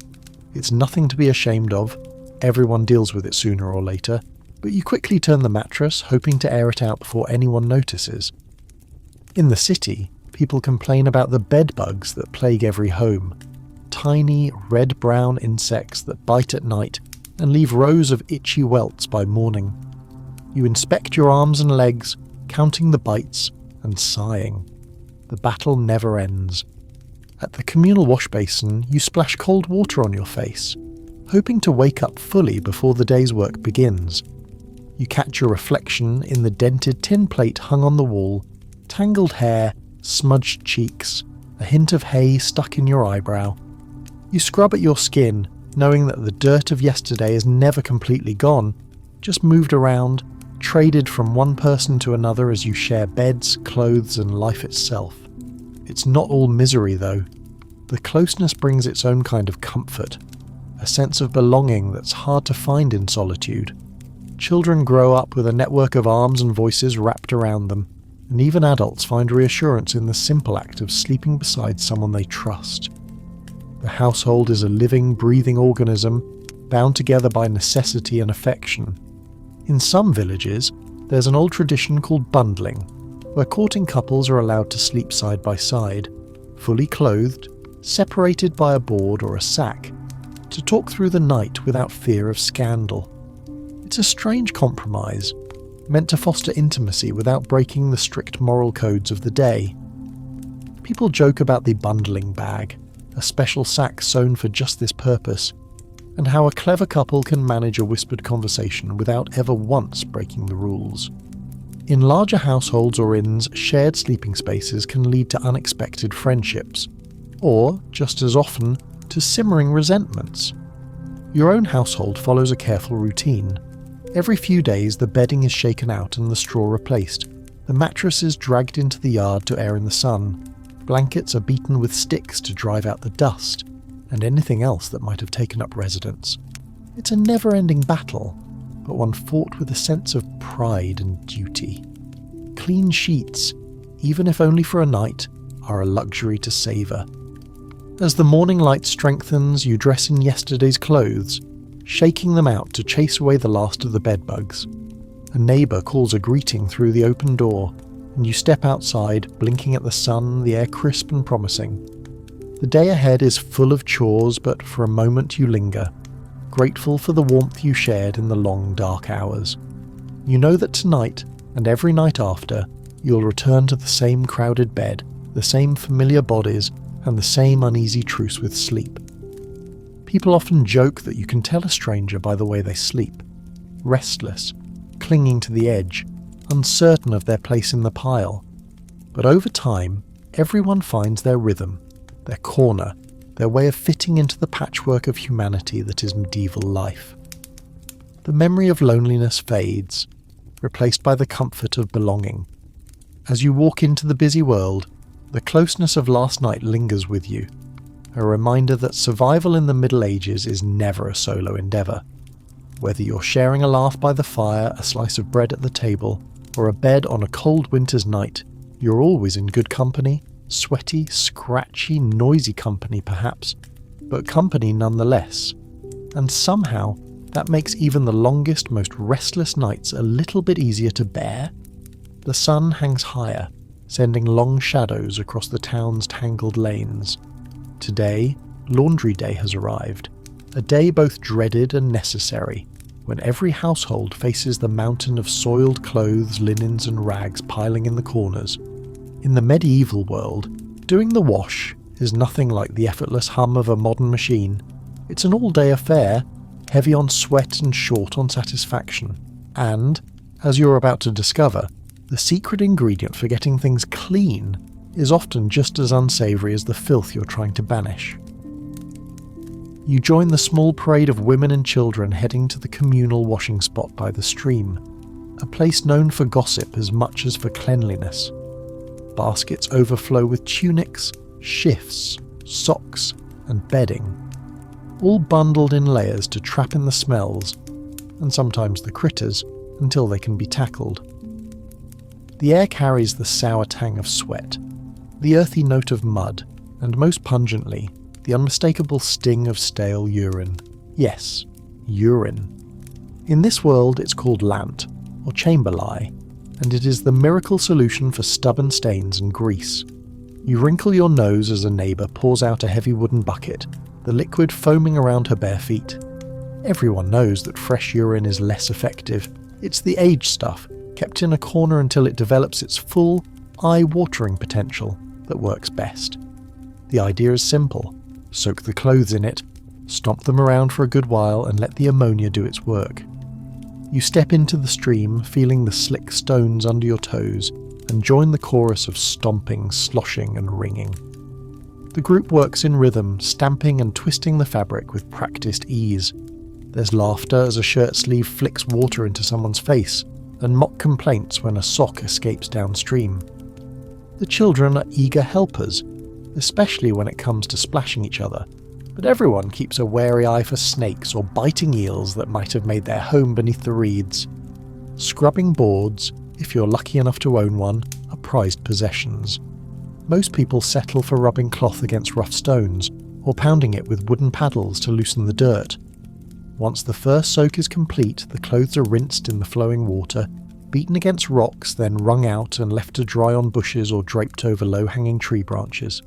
It's nothing to be ashamed of, everyone deals with it sooner or later, but you quickly turn the mattress, hoping to air it out before anyone notices. In the city, people complain about the bed bugs that plague every home. Tiny, red-brown insects that bite at night and leave rows of itchy welts by morning. You inspect your arms and legs, counting the bites and sighing. The battle never ends. At the communal wash basin, you splash cold water on your face, hoping to wake up fully before the day's work begins. You catch your reflection in the dented tin plate hung on the wall, tangled hair, smudged cheeks, a hint of hay stuck in your eyebrow. You scrub at your skin, knowing that the dirt of yesterday is never completely gone, just moved around, traded from one person to another as you share beds, clothes, and life itself. It's not all misery, though. The closeness brings its own kind of comfort, a sense of belonging that's hard to find in solitude. Children grow up with a network of arms and voices wrapped around them, and even adults find reassurance in the simple act of sleeping beside someone they trust. The household is a living, breathing organism, bound together by necessity and affection. In some villages, there's an old tradition called bundling, where courting couples are allowed to sleep side by side, fully clothed, separated by a board or a sack, to talk through the night without fear of scandal. It's a strange compromise, meant to foster intimacy without breaking the strict moral codes of the day. People joke about the bundling bag, a special sack sewn for just this purpose, and how a clever couple can manage a whispered conversation without ever once breaking the rules. In larger households or inns, shared sleeping spaces can lead to unexpected friendships, or, just as often, to simmering resentments. Your own household follows a careful routine. Every few days the bedding is shaken out and the straw replaced, the mattress is dragged into the yard to air in the sun, blankets are beaten with sticks to drive out the dust, and anything else that might have taken up residence. It's a never-ending battle, but one fought with a sense of pride and duty. Clean sheets, even if only for a night, are a luxury to savour. As the morning light strengthens, you dress in yesterday's clothes, shaking them out to chase away the last of the bedbugs. A neighbour calls a greeting through the open door, and you step outside, blinking at the sun, the air crisp and promising. The day ahead is full of chores, but for a moment you linger, grateful for the warmth you shared in the long dark hours. You know that tonight, and every night after, you'll return to the same crowded bed, the same familiar bodies, and the same uneasy truce with sleep. People often joke that you can tell a stranger by the way they sleep. Restless, clinging to the edge, uncertain of their place in the pile. But over time, everyone finds their rhythm, their corner, their way of fitting into the patchwork of humanity that is medieval life. The memory of loneliness fades, replaced by the comfort of belonging. As you walk into the busy world, the closeness of last night lingers with you, a reminder that survival in the Middle Ages is never a solo endeavour. Whether you're sharing a laugh by the fire, a slice of bread at the table, or a bed on a cold winter's night, you're always in good company, sweaty, scratchy, noisy company perhaps, but company nonetheless. And somehow, that makes even the longest, most restless nights a little bit easier to bear. The sun hangs higher, sending long shadows across the town's tangled lanes. Today, laundry day has arrived, a day both dreaded and necessary, when every household faces the mountain of soiled clothes, linens and rags piling in the corners. In the medieval world, doing the wash is nothing like the effortless hum of a modern machine. It's an all-day affair, heavy on sweat and short on satisfaction. And, as you're about to discover, the secret ingredient for getting things clean is often just as unsavoury as the filth you're trying to banish. You join the small parade of women and children heading to the communal washing spot by the stream, a place known for gossip as much as for cleanliness. Baskets overflow with tunics, shifts, socks, and bedding. all bundled in layers to trap in the smells, and sometimes the critters, until they can be tackled. The air carries the sour tang of sweat, the earthy note of mud, and most pungently, the unmistakable sting of stale urine. Yes, urine. In this world it's called lant, or chamber lye, and it is the miracle solution for stubborn stains and grease. You wrinkle your nose as a neighbour pours out a heavy wooden bucket, the liquid foaming around her bare feet. Everyone knows that fresh urine is less effective. It's the aged stuff, kept in a corner until it develops its full, eye-watering potential, that works best. The idea is simple. Soak the clothes in it, stomp them around for a good while and let the ammonia do its work. You step into the stream, feeling the slick stones under your toes, and join the chorus of stomping, sloshing and wringing. The group works in rhythm, stamping and twisting the fabric with practiced ease. There's laughter as a shirt sleeve flicks water into someone's face, and mock complaints when a sock escapes downstream. The children are eager helpers, especially when it comes to splashing each other, but everyone keeps a wary eye for snakes or biting eels that might have made their home beneath the reeds. Scrubbing boards, if you're lucky enough to own one, are prized possessions. Most people settle for rubbing cloth against rough stones, or pounding it with wooden paddles to loosen the dirt. Once the first soak is complete, the clothes are rinsed in the flowing water, beaten against rocks, then wrung out and left to dry on bushes or draped over low-hanging tree branches.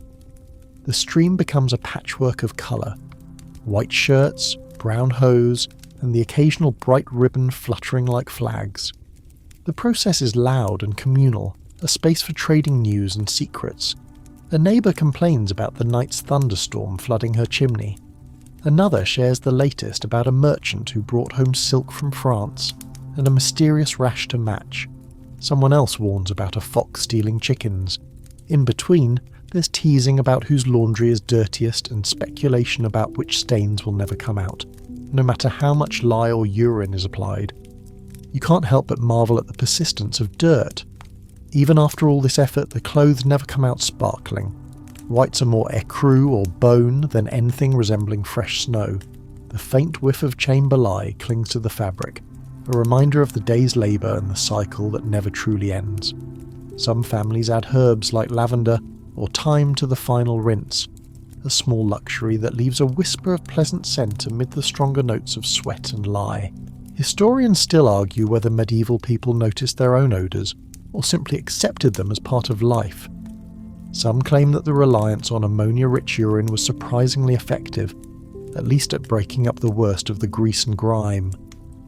The stream becomes a patchwork of colour. White shirts, brown hose, and the occasional bright ribbon fluttering like flags. The process is loud and communal, a space for trading news and secrets. A neighbour complains about the night's thunderstorm flooding her chimney. Another shares the latest about a merchant who brought home silk from France, and a mysterious rash to match. Someone else warns about a fox stealing chickens. In between, there's teasing about whose laundry is dirtiest and speculation about which stains will never come out, no matter how much lye or urine is applied. You can't help but marvel at the persistence of dirt. Even after all this effort, the clothes never come out sparkling. Whites are more ecru or bone than anything resembling fresh snow. The faint whiff of chamber lye clings to the fabric, a reminder of the day's labour and the cycle that never truly ends. Some families add herbs like lavender or thyme to the final rinse, a small luxury that leaves a whisper of pleasant scent amid the stronger notes of sweat and lye. Historians still argue whether medieval people noticed their own odours, or simply accepted them as part of life. Some claim that the reliance on ammonia-rich urine was surprisingly effective, at least at breaking up the worst of the grease and grime.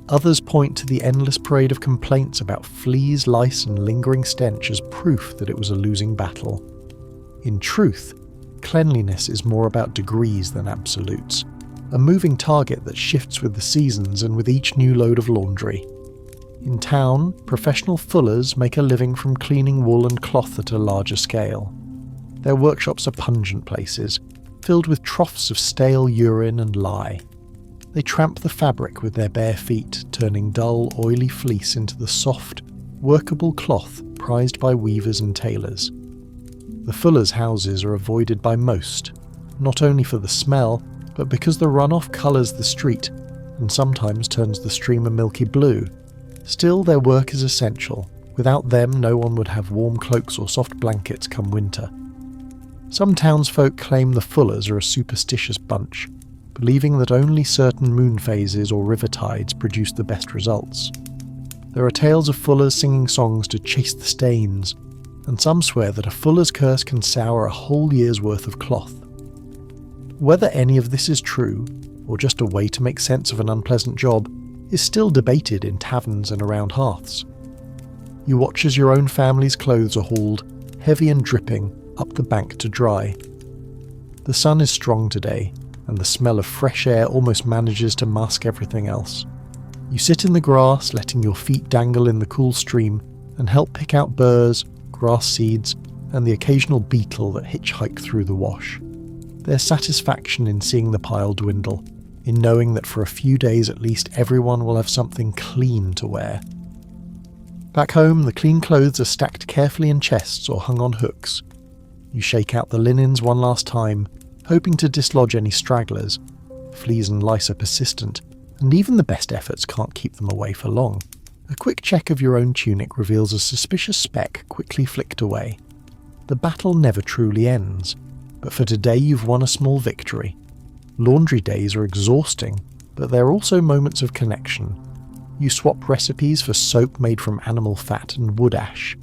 Others point to the endless parade of complaints about fleas, lice and lingering stench as proof that it was a losing battle. In truth, cleanliness is more about degrees than absolutes, a moving target that shifts with the seasons and with each new load of laundry. In town, professional fullers make a living from cleaning wool and cloth at a larger scale. Their workshops are pungent places, filled with troughs of stale urine and lye. They tramp the fabric with their bare feet, turning dull, oily fleece into the soft, workable cloth prized by weavers and tailors. The fullers' houses are avoided by most, not only for the smell, but because the runoff colours the street and sometimes turns the stream a milky blue. Still, their work is essential. Without them, no one would have warm cloaks or soft blankets come winter. Some townsfolk claim the fullers are a superstitious bunch, believing that only certain moon phases or river tides produce the best results. There are tales of fullers singing songs to chase the stains, and some swear that a fuller's curse can sour a whole year's worth of cloth. Whether any of this is true, or just a way to make sense of an unpleasant job, is still debated in taverns and around hearths. You watch as your own family's clothes are hauled, heavy and dripping, up the bank to dry. The sun is strong today, and the smell of fresh air almost manages to mask everything else. You sit in the grass, letting your feet dangle in the cool stream, and help pick out burrs, grass seeds, and the occasional beetle that hitchhike through the wash. There's satisfaction in seeing the pile dwindle, in knowing that for a few days at least everyone will have something clean to wear. Back home, the clean clothes are stacked carefully in chests or hung on hooks. You shake out the linens one last time, hoping to dislodge any stragglers. Fleas and lice are persistent, and even the best efforts can't keep them away for long. A quick check of your own tunic reveals a suspicious speck quickly flicked away. The battle never truly ends, but for today you've won a small victory. Laundry days are exhausting, but they're also moments of connection. You swap recipes for soap made from animal fat and wood ash.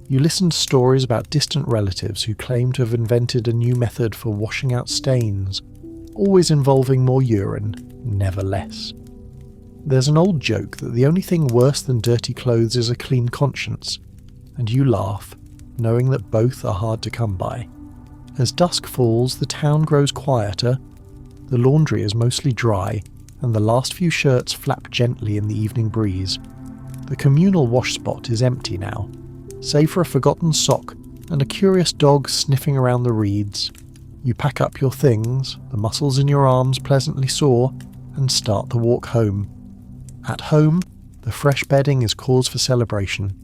You listen to stories about distant relatives who claim to have invented a new method for washing out stains, always involving more urine, never less. There's an old joke that the only thing worse than dirty clothes is a clean conscience, and you laugh, knowing that both are hard to come by. As dusk falls, the town grows quieter, the laundry is mostly dry, and the last few shirts flap gently in the evening breeze. The communal wash spot is empty now, save for a forgotten sock and a curious dog sniffing around the reeds. You pack up your things, the muscles in your arms pleasantly sore, and start the walk home. At home, the fresh bedding is cause for celebration.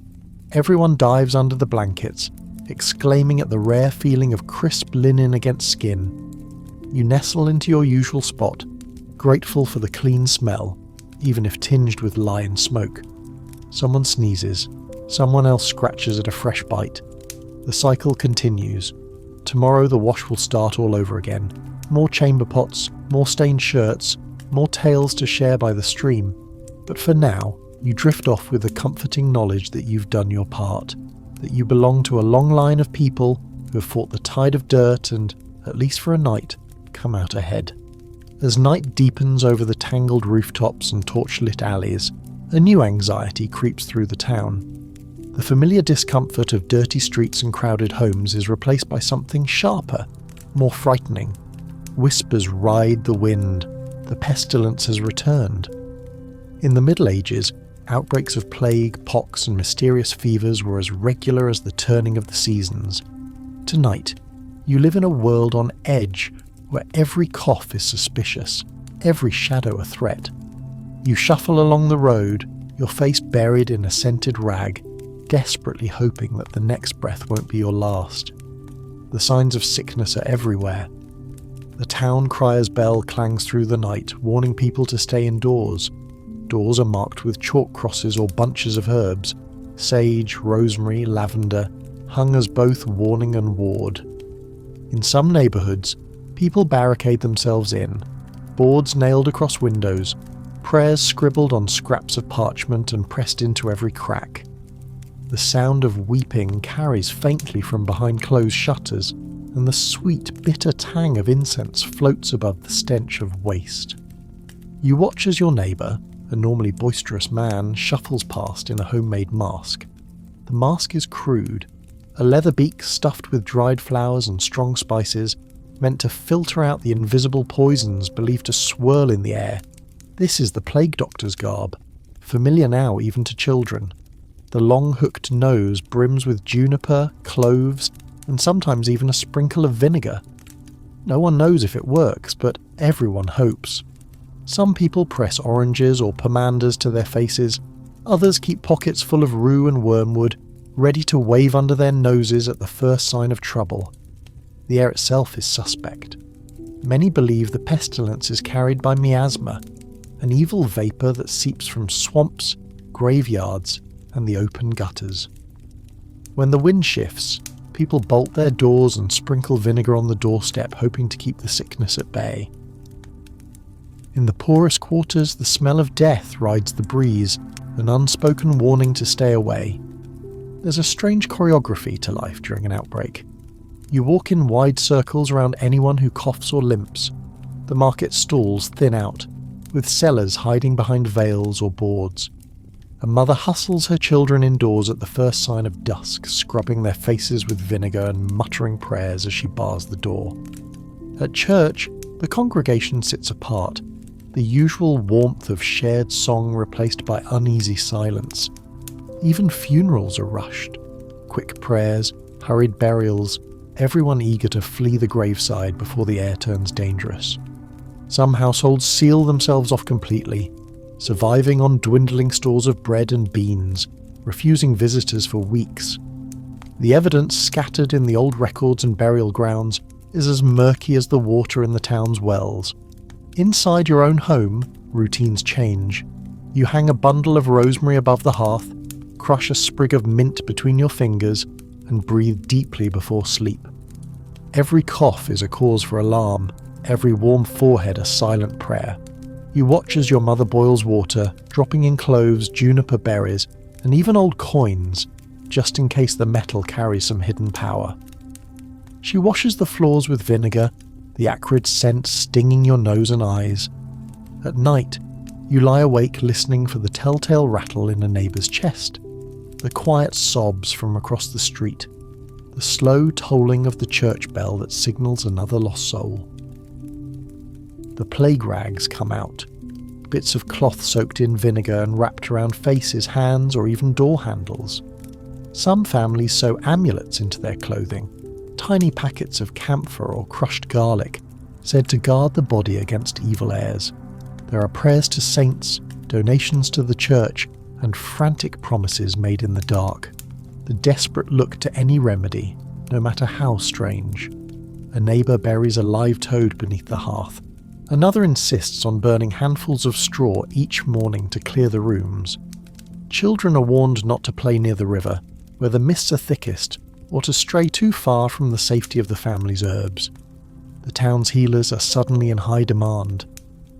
Everyone dives under the blankets, exclaiming at the rare feeling of crisp linen against skin. You nestle into your usual spot, grateful for the clean smell, even if tinged with lye and smoke. Someone sneezes, someone else scratches at a fresh bite. The cycle continues. Tomorrow the wash will start all over again. More chamber pots, more stained shirts, more tales to share by the stream. But for now, you drift off with the comforting knowledge that you've done your part, that you belong to a long line of people who have fought the tide of dirt and, at least for a night, come out ahead. As night deepens over the tangled rooftops and torch-lit alleys, a new anxiety creeps through the town. The familiar discomfort of dirty streets and crowded homes is replaced by something sharper, more frightening. Whispers ride the wind. The pestilence has returned. In the Middle Ages, outbreaks of plague, pox, and mysterious fevers were as regular as the turning of the seasons. Tonight, you live in a world on edge, where every cough is suspicious, every shadow a threat. You shuffle along the road, your face buried in a scented rag, desperately hoping that the next breath won't be your last. The signs of sickness are everywhere. The town crier's bell clangs through the night, warning people to stay indoors. Doors are marked with chalk crosses or bunches of herbs, sage, rosemary, lavender, hung as both warning and ward. In some neighbourhoods, people barricade themselves in, boards nailed across windows, prayers scribbled on scraps of parchment and pressed into every crack. The sound of weeping carries faintly from behind closed shutters, and the sweet, bitter tang of incense floats above the stench of waste. You watch as your neighbour, a normally boisterous man, shuffles past in a homemade mask. The mask is crude, a leather beak stuffed with dried flowers and strong spices, meant to filter out the invisible poisons believed to swirl in the air. This is the plague doctor's garb, familiar now even to children. The long hooked nose brims with juniper, cloves, and sometimes even a sprinkle of vinegar. No one knows if it works, but everyone hopes. Some people press oranges or pomanders to their faces, others keep pockets full of rue and wormwood, ready to wave under their noses at the first sign of trouble. The air itself is suspect. Many believe the pestilence is carried by miasma, an evil vapour that seeps from swamps, graveyards, and the open gutters. When the wind shifts, people bolt their doors and sprinkle vinegar on the doorstep, hoping to keep the sickness at bay. In the poorest quarters, the smell of death rides the breeze, an unspoken warning to stay away. There's a strange choreography to life during an outbreak. You walk in wide circles around anyone who coughs or limps. The market stalls thin out, with sellers hiding behind veils or boards. A mother hustles her children indoors at the first sign of dusk, scrubbing their faces with vinegar and muttering prayers as she bars the door. At church, the congregation sits apart, the usual warmth of shared song replaced by uneasy silence. Even funerals are rushed. Quick prayers, hurried burials, everyone eager to flee the graveside before the air turns dangerous. Some households seal themselves off completely, surviving on dwindling stores of bread and beans, refusing visitors for weeks. The evidence scattered in the old records and burial grounds is as murky as the water in the town's wells. Inside your own home, routines change. You hang a bundle of rosemary above the hearth, crush a sprig of mint between your fingers, and breathe deeply before sleep. Every cough is a cause for alarm, every warm forehead a silent prayer. You watch as your mother boils water, dropping in cloves, juniper berries, and even old coins, just in case the metal carries some hidden power. She washes the floors with vinegar, the acrid scent stinging your nose and eyes. At night, you lie awake listening for the telltale rattle in a neighbour's chest, the quiet sobs from across the street, the slow tolling of the church bell that signals another lost soul. The plague rags come out, bits of cloth soaked in vinegar and wrapped around faces, hands, or even door handles. Some families sew amulets into their clothing, tiny packets of camphor or crushed garlic, said to guard the body against evil airs. There are prayers to saints, donations to the church, and frantic promises made in the dark. The desperate look to any remedy, no matter how strange. A neighbour buries a live toad beneath the hearth. Another insists on burning handfuls of straw each morning to clear the rooms. Children are warned not to play near the river, where the mists are thickest, or to stray too far from the safety of the family's herbs. The town's healers are suddenly in high demand.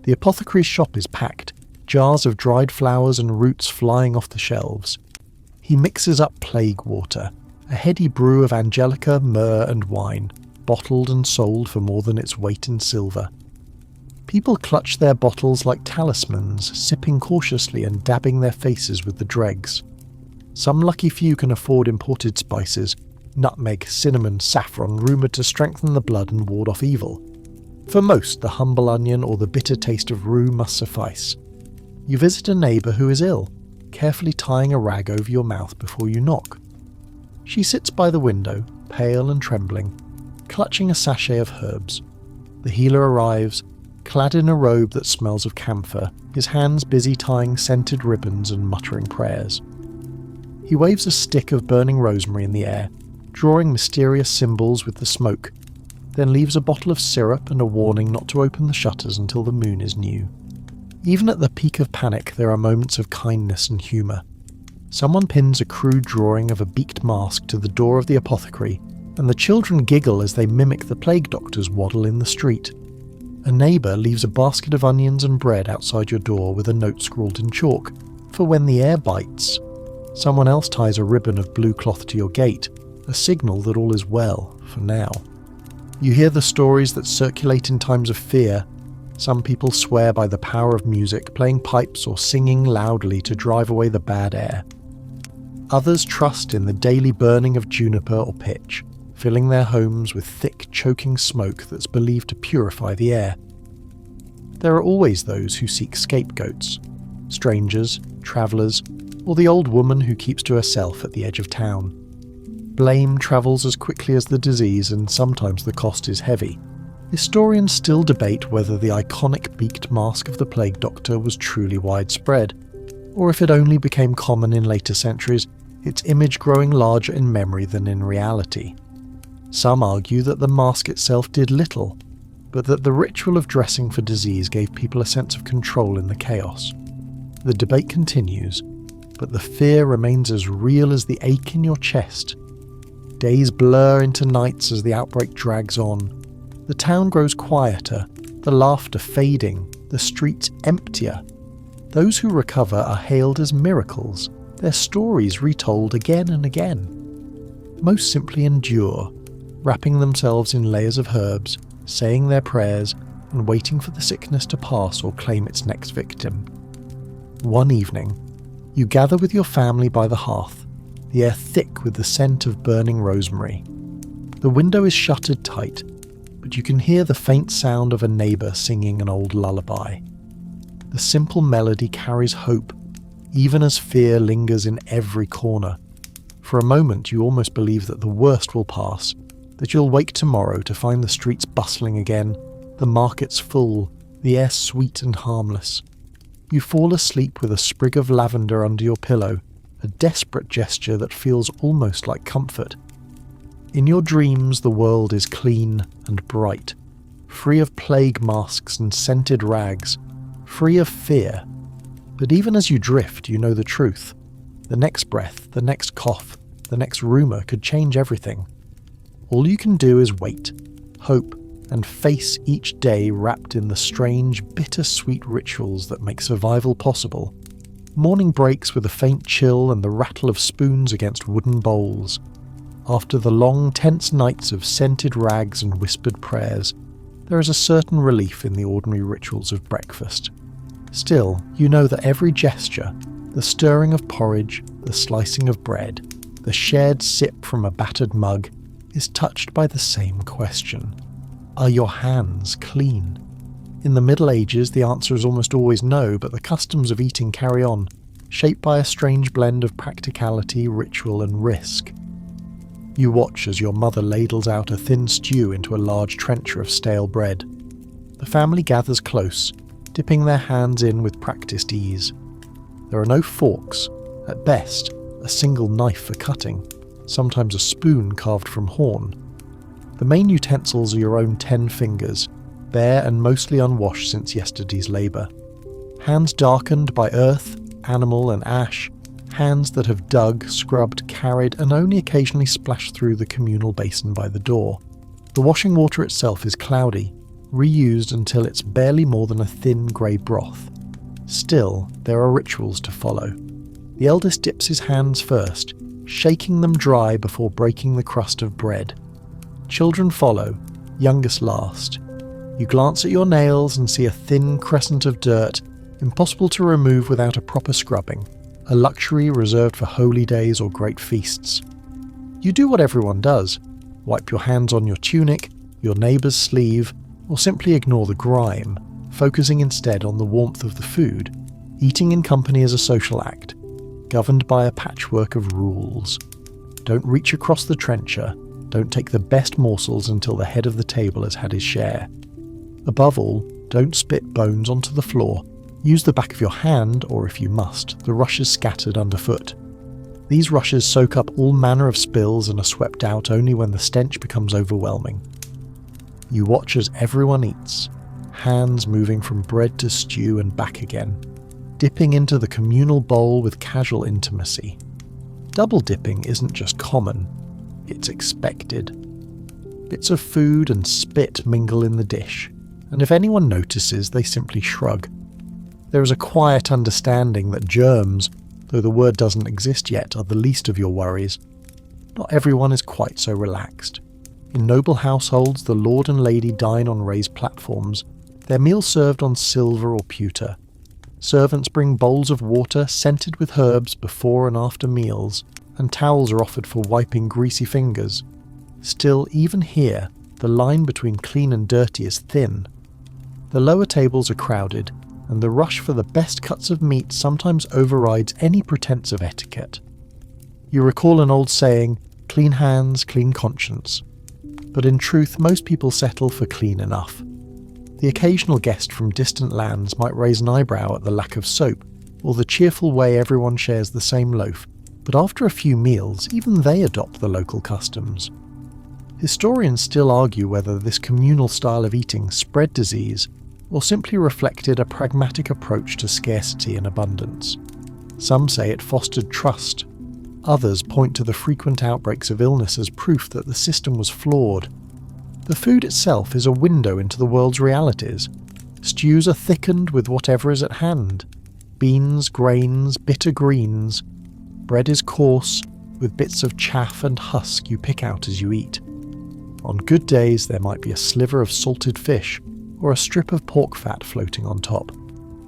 The apothecary's shop is packed, jars of dried flowers and roots flying off the shelves. He mixes up plague water, a heady brew of angelica, myrrh and wine, bottled and sold for more than its weight in silver. People clutch their bottles like talismans, sipping cautiously and dabbing their faces with the dregs. Some lucky few can afford imported spices, nutmeg, cinnamon, saffron, rumoured to strengthen the blood and ward off evil. For most, the humble onion or the bitter taste of rue must suffice. You visit a neighbour who is ill, carefully tying a rag over your mouth before you knock. She sits by the window, pale and trembling, clutching a sachet of herbs. The healer arrives, clad in a robe that smells of camphor, his hands busy tying scented ribbons and muttering prayers. He waves a stick of burning rosemary in the air, drawing mysterious symbols with the smoke, then leaves a bottle of syrup and a warning not to open the shutters until the moon is new. Even at the peak of panic, there are moments of kindness and humour. Someone pins a crude drawing of a beaked mask to the door of the apothecary, and the children giggle as they mimic the plague doctor's waddle in the street. A neighbour leaves a basket of onions and bread outside your door with a note scrawled in chalk, for when the air bites. Someone else ties a ribbon of blue cloth to your gate, a signal that all is well, for now. You hear the stories that circulate in times of fear. Some people swear by the power of music, playing pipes or singing loudly to drive away the bad air. Others trust in the daily burning of juniper or pitch, filling their homes with thick, choking smoke that's believed to purify the air. There are always those who seek scapegoats, strangers, travellers, or the old woman who keeps to herself at the edge of town. Blame travels as quickly as the disease, and sometimes the cost is heavy. Historians still debate whether the iconic beaked mask of the plague doctor was truly widespread, or if it only became common in later centuries, its image growing larger in memory than in reality. Some argue that the mask itself did little, but that the ritual of dressing for disease gave people a sense of control in the chaos. The debate continues, but the fear remains as real as the ache in your chest. Days blur into nights as the outbreak drags on. The town grows quieter, the laughter fading, the streets emptier. Those who recover are hailed as miracles, their stories retold again and again. Most simply endure, wrapping themselves in layers of herbs, saying their prayers, and waiting for the sickness to pass or claim its next victim. One evening, you gather with your family by the hearth, the air thick with the scent of burning rosemary. The window is shuttered tight, but you can hear the faint sound of a neighbour singing an old lullaby. The simple melody carries hope, even as fear lingers in every corner. For a moment you almost believe that the worst will pass, that you'll wake tomorrow to find the streets bustling again, the markets full, the air sweet and harmless. You fall asleep with a sprig of lavender under your pillow, a desperate gesture that feels almost like comfort. In your dreams the world is clean and bright, free of plague masks and scented rags, free of fear. But even as you drift, you know the truth. The next breath, the next cough, the next rumour could change everything. All you can do is wait, hope, and face each day wrapped in the strange, bittersweet rituals that make survival possible. Morning breaks with a faint chill and the rattle of spoons against wooden bowls. After the long, tense nights of scented rags and whispered prayers, there is a certain relief in the ordinary rituals of breakfast. Still, you know that every gesture, the stirring of porridge, the slicing of bread, the shared sip from a battered mug, is touched by the same question. Are your hands clean? In the Middle Ages, the answer is almost always no, but the customs of eating carry on, shaped by a strange blend of practicality, ritual, and risk. You watch as your mother ladles out a thin stew into a large trencher of stale bread. The family gathers close, dipping their hands in with practiced ease. There are no forks, at best, a single knife for cutting, sometimes a spoon carved from horn. The main utensils are your own 10 fingers, bare and mostly unwashed since yesterday's labour. Hands darkened by earth, animal and ash, hands that have dug, scrubbed, carried and only occasionally splashed through the communal basin by the door. The washing water itself is cloudy, reused until it's barely more than a thin grey broth. Still, there are rituals to follow. The eldest dips his hands first, shaking them dry before breaking the crust of bread. Children follow, youngest last. You glance at your nails and see a thin crescent of dirt, impossible to remove without a proper scrubbing, a luxury reserved for holy days or great feasts. You do what everyone does, wipe your hands on your tunic, your neighbour's sleeve, or simply ignore the grime, focusing instead on the warmth of the food. Eating in company is a social act, governed by a patchwork of rules. Don't reach across the trencher, don't take the best morsels until the head of the table has had his share. Above all, don't spit bones onto the floor. Use the back of your hand, or if you must, the rushes scattered underfoot. These rushes soak up all manner of spills and are swept out only when the stench becomes overwhelming. You watch as everyone eats, hands moving from bread to stew and back again, dipping into the communal bowl with casual intimacy. Double dipping isn't just common, it's expected. Bits of food and spit mingle in the dish, and if anyone notices, they simply shrug. There is a quiet understanding that germs, though the word doesn't exist yet, are the least of your worries. Not everyone is quite so relaxed. In noble households, the lord and lady dine on raised platforms, their meals served on silver or pewter. Servants bring bowls of water scented with herbs before and after meals, and towels are offered for wiping greasy fingers. Still, even here, the line between clean and dirty is thin. The lower tables are crowded, and the rush for the best cuts of meat sometimes overrides any pretense of etiquette. You recall an old saying, clean hands, clean conscience. But in truth, most people settle for clean enough. The occasional guest from distant lands might raise an eyebrow at the lack of soap, or the cheerful way everyone shares the same loaf, but after a few meals, even they adopt the local customs. Historians still argue whether this communal style of eating spread disease, or simply reflected a pragmatic approach to scarcity and abundance. Some say it fostered trust. Others point to the frequent outbreaks of illness as proof that the system was flawed. The food itself is a window into the world's realities. Stews are thickened with whatever is at hand. Beans, grains, bitter greens. Bread is coarse, with bits of chaff and husk you pick out as you eat. On good days there might be a sliver of salted fish, or a strip of pork fat floating on top.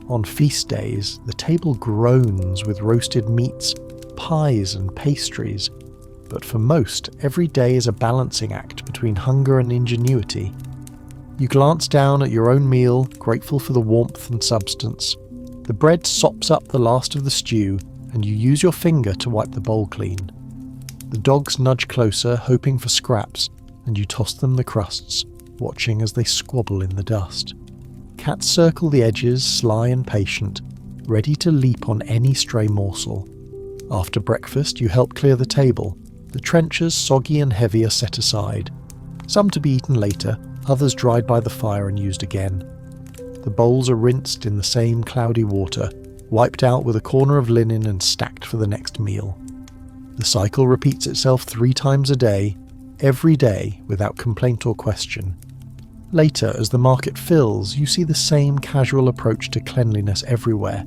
On feast days, the table groans with roasted meats, pies and pastries, but for most, every day is a balancing act between hunger and ingenuity. You glance down at your own meal, grateful for the warmth and substance. The bread sops up the last of the stew, and you use your finger to wipe the bowl clean. The dogs nudge closer, hoping for scraps, and you toss them the crusts, watching as they squabble in the dust. Cats circle the edges, sly and patient, ready to leap on any stray morsel. After breakfast, you help clear the table. The trenchers, soggy and heavy, are set aside. Some to be eaten later, others dried by the fire and used again. The bowls are rinsed in the same cloudy water, wiped out with a corner of linen and stacked for the next meal. The cycle repeats itself 3 times a day, every day without complaint or question. Later, as the market fills, you see the same casual approach to cleanliness everywhere.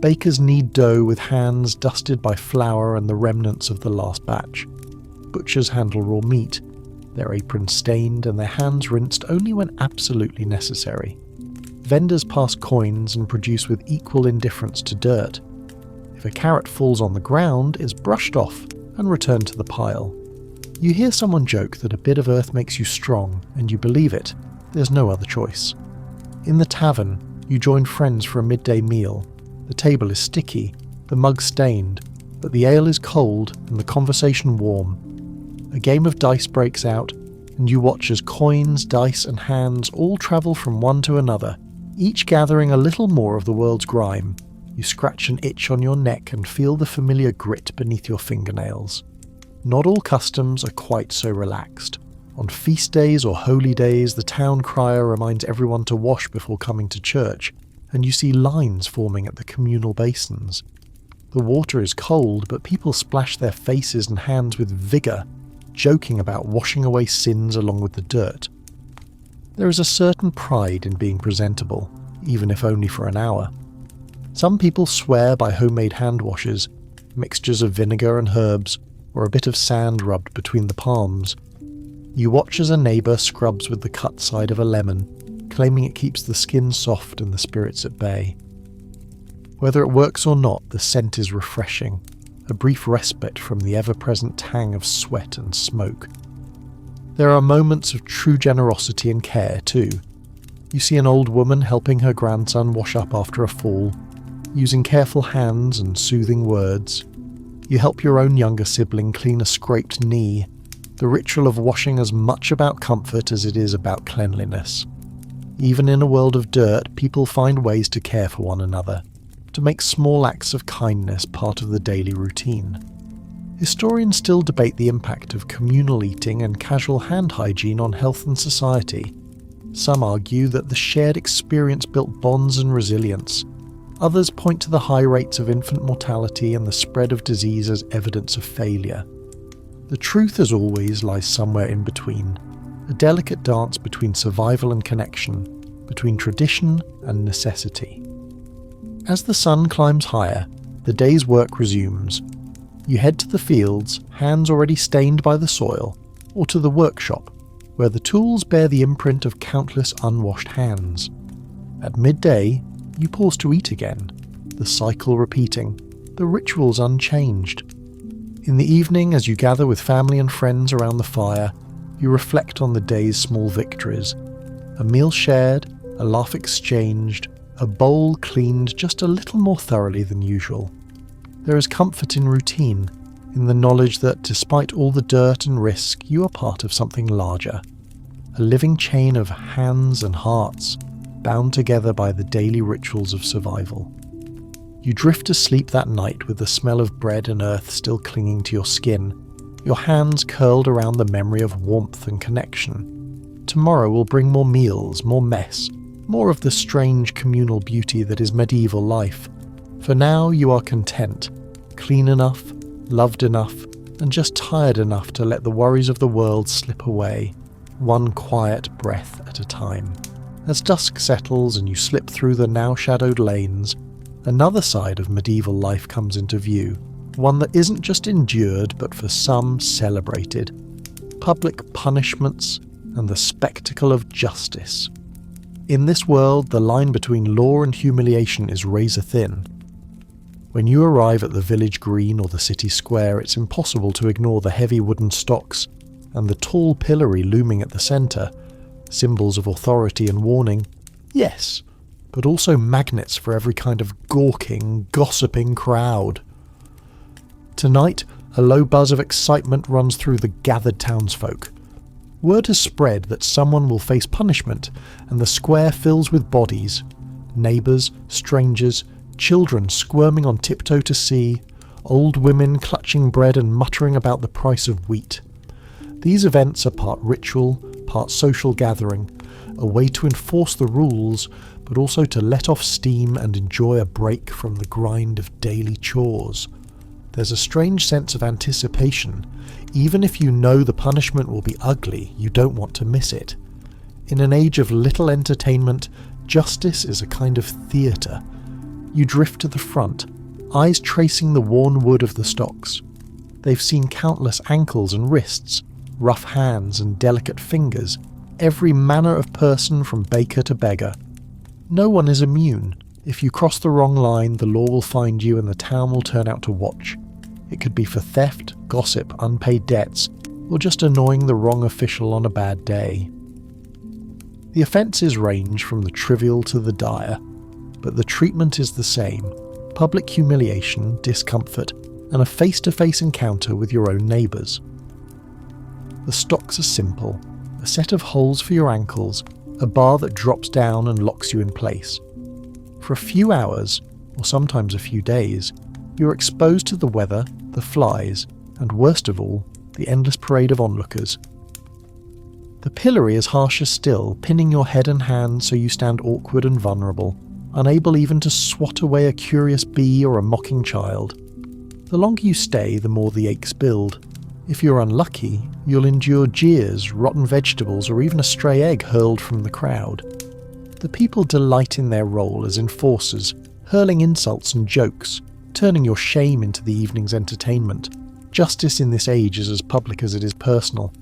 Bakers knead dough with hands dusted by flour and the remnants of the last batch. Butchers handle raw meat, their aprons stained and their hands rinsed only when absolutely necessary. Vendors pass coins and produce with equal indifference to dirt. If a carrot falls on the ground, it's brushed off and returned to the pile. You hear someone joke that a bit of earth makes you strong, and you believe it. There's no other choice. In the tavern, you join friends for a midday meal. The table is sticky, the mug stained, but the ale is cold and the conversation warm. A game of dice breaks out, and you watch as coins, dice and hands all travel from one to another, each gathering a little more of the world's grime. You scratch an itch on your neck and feel the familiar grit beneath your fingernails. Not all customs are quite so relaxed. On feast days or holy days, the town crier reminds everyone to wash before coming to church, and you see lines forming at the communal basins. The water is cold, but people splash their faces and hands with vigour, joking about washing away sins along with the dirt. There is a certain pride in being presentable, even if only for an hour. Some people swear by homemade hand washes, mixtures of vinegar and herbs, or a bit of sand rubbed between the palms. You watch as a neighbour scrubs with the cut side of a lemon, claiming it keeps the skin soft and the spirits at bay. Whether it works or not, the scent is refreshing, a brief respite from the ever-present tang of sweat and smoke. There are moments of true generosity and care, too. You see an old woman helping her grandson wash up after a fall, using careful hands and soothing words. You help your own younger sibling clean a scraped knee, the ritual of washing as much about comfort as it is about cleanliness. Even in a world of dirt, people find ways to care for one another, to make small acts of kindness part of the daily routine. Historians still debate the impact of communal eating and casual hand hygiene on health and society. Some argue that the shared experience built bonds and resilience. Others point to the high rates of infant mortality and the spread of disease as evidence of failure. The truth, as always, lies somewhere in between, a delicate dance between survival and connection, between tradition and necessity. As the sun climbs higher, the day's work resumes. You head to the fields, hands already stained by the soil, or to the workshop, where the tools bear the imprint of countless unwashed hands. At midday, you pause to eat again, the cycle repeating, the rituals unchanged. In the evening, as you gather with family and friends around the fire, you reflect on the day's small victories. A meal shared, a laugh exchanged, a bowl cleaned just a little more thoroughly than usual. There is comfort in routine, in the knowledge that despite all the dirt and risk, you are part of something larger. A living chain of hands and hearts, bound together by the daily rituals of survival. You drift to sleep that night with the smell of bread and earth still clinging to your skin, your hands curled around the memory of warmth and connection. Tomorrow will bring more meals, more mess, more of the strange communal beauty that is medieval life. For now you are content, clean enough, loved enough, and just tired enough to let the worries of the world slip away, one quiet breath at a time. As dusk settles and you slip through the now shadowed lanes, another side of medieval life comes into view, one that isn't just endured but for some celebrated. Public punishments and the spectacle of justice. In this world, the line between law and humiliation is razor thin. When you arrive at the village green or the city square, it's impossible to ignore the heavy wooden stocks and the tall pillory looming at the centre, symbols of authority and warning, yes, but also magnets for every kind of gawking, gossiping crowd. Tonight, a low buzz of excitement runs through the gathered townsfolk. Word has spread that someone will face punishment, and the square fills with bodies. Neighbours, strangers, children squirming on tiptoe to see, old women clutching bread and muttering about the price of wheat. These events are part ritual, part social gathering, a way to enforce the rules, but also to let off steam and enjoy a break from the grind of daily chores. There's a strange sense of anticipation. Even if you know the punishment will be ugly, you don't want to miss it. In an age of little entertainment, justice is a kind of theatre. You drift to the front, eyes tracing the worn wood of the stocks. They've seen countless ankles and wrists, rough hands and delicate fingers, every manner of person from baker to beggar. No one is immune. If you cross the wrong line, the law will find you and the town will turn out to watch. It could be for theft, gossip, unpaid debts, or just annoying the wrong official on a bad day. The offences range from the trivial to the dire, but the treatment is the same: public humiliation, discomfort, and a face-to-face encounter with your own neighbours. The stocks are simple: a set of holes for your ankles, a bar that drops down and locks you in place. For a few hours, or sometimes a few days, you're exposed to the weather, the flies, and worst of all, the endless parade of onlookers. The pillory is harsher still, pinning your head and hands so you stand awkward and vulnerable, unable even to swat away a curious bee or a mocking child. The longer you stay, the more the aches build. If you're unlucky, you'll endure jeers, rotten vegetables, or even a stray egg hurled from the crowd. The people delight in their role as enforcers, hurling insults and jokes, turning your shame into the evening's entertainment. Justice in this age is as public as it is personal.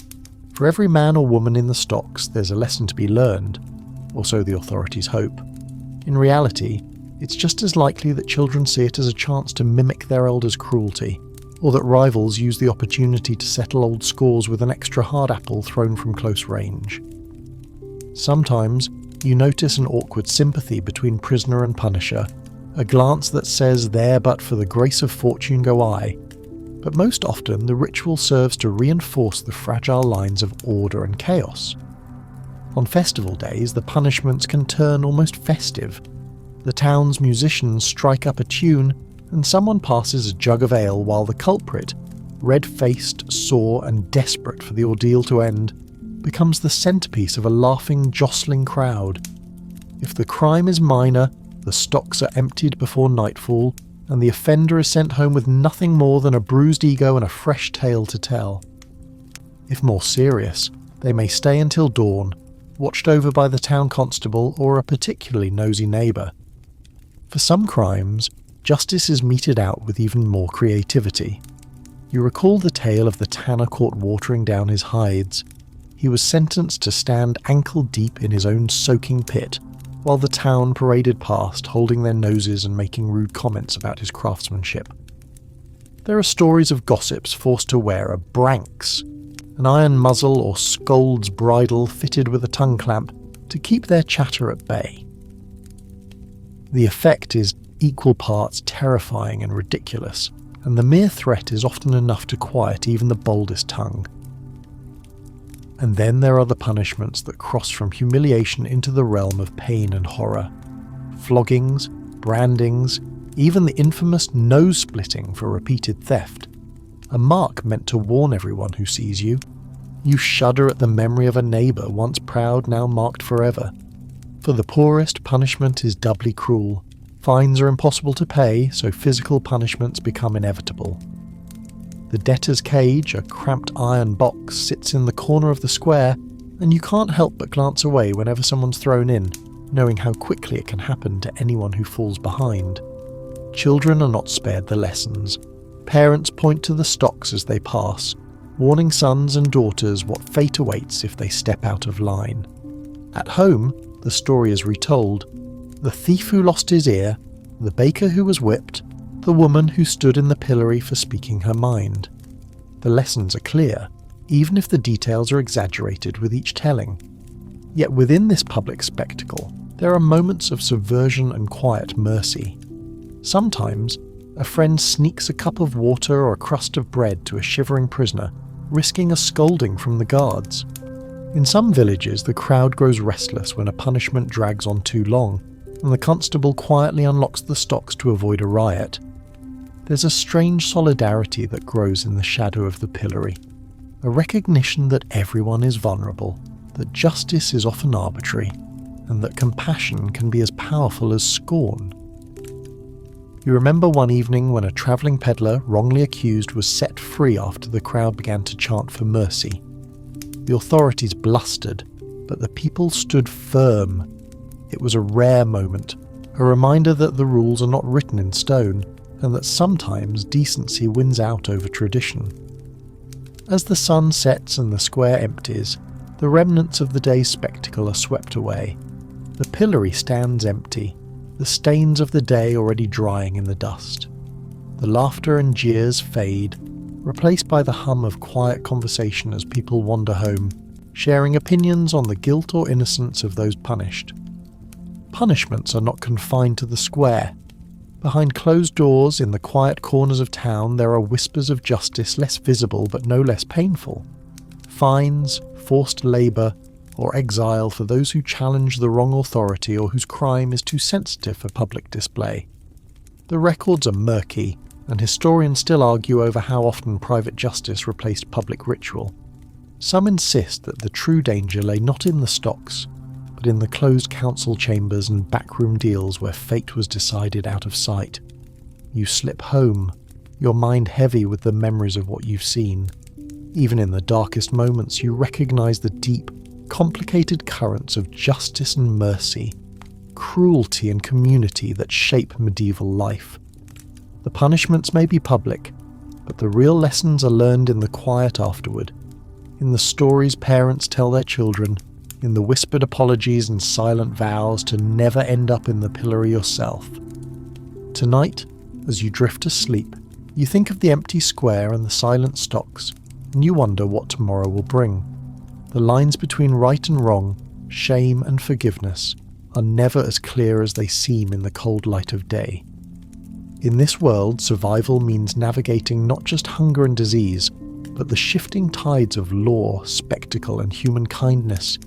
For every man or woman in the stocks, there's a lesson to be learned, or so the authorities hope. In reality, it's just as likely that children see it as a chance to mimic their elders' cruelty, or that rivals use the opportunity to settle old scores with an extra hard apple thrown from close range. Sometimes, you notice an awkward sympathy between prisoner and punisher, a glance that says, "There but for the grace of fortune go I." But most often the ritual serves to reinforce the fragile lines of order and chaos. On festival days, the punishments can turn almost festive. The town's musicians strike up a tune, and someone passes a jug of ale while the culprit, red-faced, sore and desperate for the ordeal to end, becomes the centerpiece of a laughing, jostling crowd. If the crime is minor, the stocks are emptied before nightfall, and the offender is sent home with nothing more than a bruised ego and a fresh tale to tell. If more serious, they may stay until dawn, watched over by the town constable or a particularly nosy neighbour. For some crimes, justice is meted out with even more creativity. You recall the tale of the tanner caught watering down his hides. He was sentenced to stand ankle-deep in his own soaking pit, while the town paraded past, holding their noses and making rude comments about his craftsmanship. There are stories of gossips forced to wear a branx, an iron muzzle or scold's bridle fitted with a tongue clamp to keep their chatter at bay. The effect is equal parts terrifying and ridiculous, and the mere threat is often enough to quiet even the boldest tongue. And then there are the punishments that cross from humiliation into the realm of pain and horror. Floggings, brandings, even the infamous nose-splitting for repeated theft. A mark meant to warn everyone who sees you. You shudder at the memory of a neighbour once proud, now marked forever. For the poorest, punishment is doubly cruel. Fines are impossible to pay, so physical punishments become inevitable. The debtor's cage, a cramped iron box, sits in the corner of the square, and you can't help but glance away whenever someone's thrown in, knowing how quickly it can happen to anyone who falls behind. Children are not spared the lessons. Parents point to the stocks as they pass, warning sons and daughters what fate awaits if they step out of line. At home, the story is retold: the thief who lost his ear, the baker who was whipped, the woman who stood in the pillory for speaking her mind. The lessons are clear, even if the details are exaggerated with each telling. Yet within this public spectacle, there are moments of subversion and quiet mercy. Sometimes, a friend sneaks a cup of water or a crust of bread to a shivering prisoner, risking a scolding from the guards. In some villages, the crowd grows restless when a punishment drags on too long, and the constable quietly unlocks the stocks to avoid a riot. There's a strange solidarity that grows in the shadow of the pillory, a recognition that everyone is vulnerable, that justice is often arbitrary, and that compassion can be as powerful as scorn. You remember one evening when a travelling peddler wrongly accused was set free after the crowd began to chant for mercy. The authorities blustered, but the people stood firm. It was a rare moment, a reminder that the rules are not written in stone, and that sometimes decency wins out over tradition. As the sun sets and the square empties, the remnants of the day's spectacle are swept away. The pillory stands empty, the stains of the day already drying in the dust. The laughter and jeers fade, replaced by the hum of quiet conversation as people wander home, sharing opinions on the guilt or innocence of those punished. Punishments are not confined to the square. Behind closed doors in the quiet corners of town there are whispers of justice less visible but no less painful. Fines, forced labour, or exile for those who challenge the wrong authority or whose crime is too sensitive for public display. The records are murky, and historians still argue over how often private justice replaced public ritual. Some insist that the true danger lay not in the stocks, but in the closed council chambers and backroom deals where fate was decided out of sight. You slip home, your mind heavy with the memories of what you've seen. Even in the darkest moments you recognise the deep, complicated currents of justice and mercy, cruelty and community that shape medieval life. The punishments may be public, but the real lessons are learned in the quiet afterward, in the stories parents tell their children, in the whispered apologies and silent vows to never end up in the pillory yourself. Tonight, as you drift to sleep, you think of the empty square and the silent stocks, and you wonder what tomorrow will bring. The lines between right and wrong, shame and forgiveness, are never as clear as they seem in the cold light of day. In this world, survival means navigating not just hunger and disease, but the shifting tides of law, spectacle and human kindness,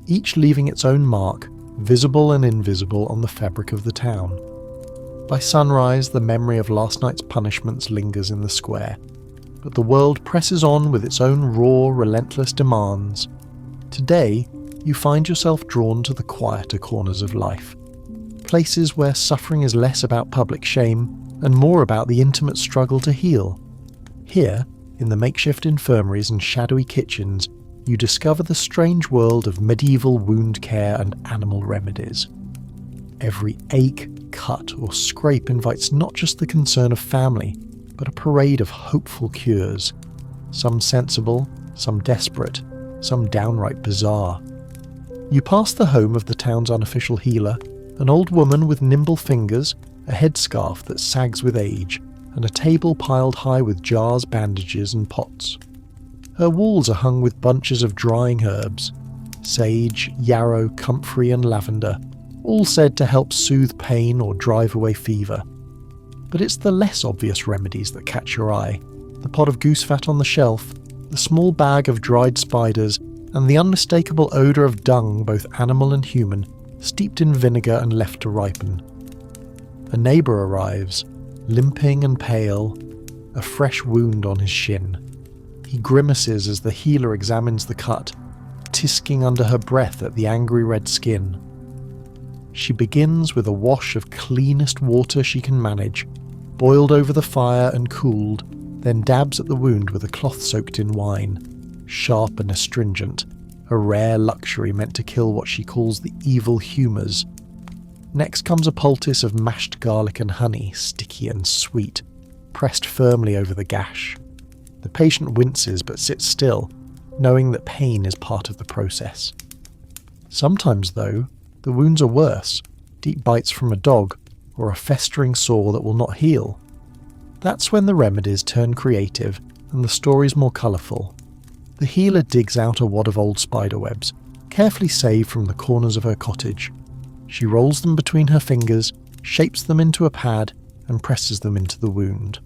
each leaving its own mark, visible and invisible, on the fabric of the town. By sunrise, the memory of last night's punishments lingers in the square, but the world presses on with its own raw, relentless demands. Today, you find yourself drawn to the quieter corners of life, places where suffering is less about public shame and more about the intimate struggle to heal. Here, in the makeshift infirmaries and shadowy kitchens, you discover the strange world of medieval wound care and animal remedies. Every ache, cut or scrape invites not just the concern of family, but a parade of hopeful cures, some sensible, some desperate, some downright bizarre. You pass the home of the town's unofficial healer, an old woman with nimble fingers, a headscarf that sags with age, and a table piled high with jars, bandages and pots. Her walls are hung with bunches of drying herbs, sage, yarrow, comfrey and lavender, all said to help soothe pain or drive away fever. But it's the less obvious remedies that catch your eye, the pot of goose fat on the shelf, the small bag of dried spiders, and the unmistakable odour of dung, both animal and human, steeped in vinegar and left to ripen. A neighbour arrives, limping and pale, a fresh wound on his shin. He grimaces as the healer examines the cut, tisking under her breath at the angry red skin. She begins with a wash of cleanest water she can manage, boiled over the fire and cooled, then dabs at the wound with a cloth soaked in wine, sharp and astringent, a rare luxury meant to kill what she calls the evil humours. Next comes a poultice of mashed garlic and honey, sticky and sweet, pressed firmly over the gash. The patient winces but sits still, knowing that pain is part of the process. Sometimes, though, the wounds are worse, deep bites from a dog, or a festering sore that will not heal. That's when the remedies turn creative and the stories more colourful. The healer digs out a wad of old spiderwebs, carefully saved from the corners of her cottage. She rolls them between her fingers, shapes them into a pad, and presses them into the wound.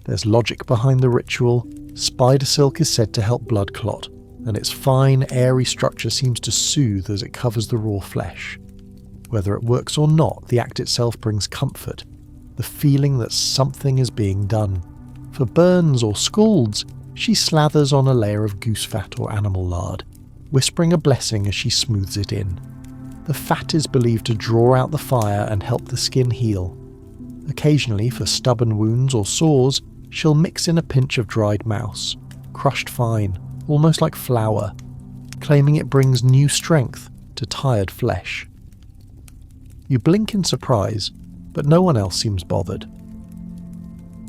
There's logic behind the ritual. Spider silk is said to help blood clot, and its fine, airy structure seems to soothe as it covers the raw flesh. Whether it works or not, the act itself brings comfort, the feeling that something is being done. For burns or scalds, she slathers on a layer of goose fat or animal lard, whispering a blessing as she smooths it in. The fat is believed to draw out the fire and help the skin heal. Occasionally, for stubborn wounds or sores, she'll mix in a pinch of dried mouse, crushed fine, almost like flour, claiming it brings new strength to tired flesh. You blink in surprise, but no one else seems bothered.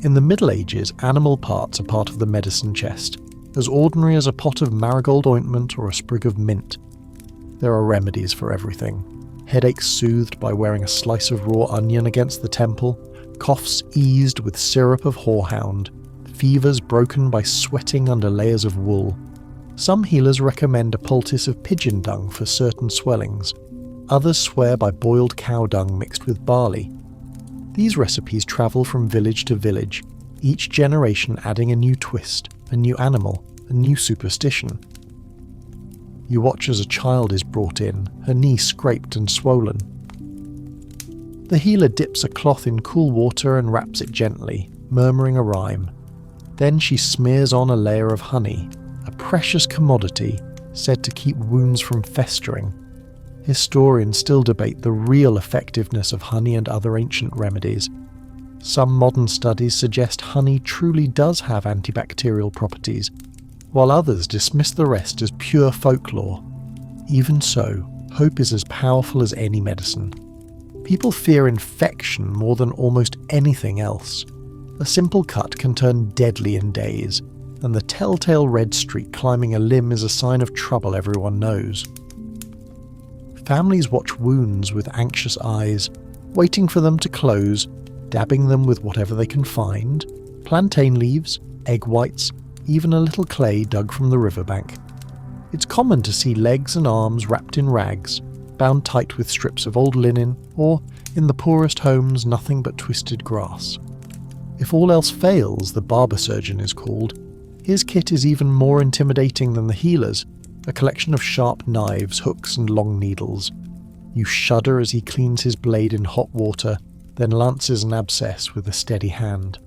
In the Middle Ages, animal parts are part of the medicine chest, as ordinary as a pot of marigold ointment or a sprig of mint. There are remedies for everything. Headaches soothed by wearing a slice of raw onion against the temple, coughs eased with syrup of horehound, fevers broken by sweating under layers of wool. Some healers recommend a poultice of pigeon dung for certain swellings. Others swear by boiled cow dung mixed with barley. These recipes travel from village to village, each generation adding a new twist, a new animal, a new superstition. You watch as a child is brought in, her knee scraped and swollen. The healer dips a cloth in cool water and wraps it gently, murmuring a rhyme. Then she smears on a layer of honey, a precious commodity said to keep wounds from festering. Historians still debate the real effectiveness of honey and other ancient remedies. Some modern studies suggest honey truly does have antibacterial properties, while others dismiss the rest as pure folklore. Even so, hope is as powerful as any medicine. People fear infection more than almost anything else. A simple cut can turn deadly in days, and the telltale red streak climbing a limb is a sign of trouble everyone knows. Families watch wounds with anxious eyes, waiting for them to close, dabbing them with whatever they can find, plantain leaves, egg whites, even a little clay dug from the riverbank. It's common to see legs and arms wrapped in rags, bound tight with strips of old linen, or, in the poorest homes, nothing but twisted grass. If all else fails, the barber surgeon is called. His kit is even more intimidating than the healer's, a collection of sharp knives, hooks and long needles. You shudder as he cleans his blade in hot water, then lances an abscess with a steady hand.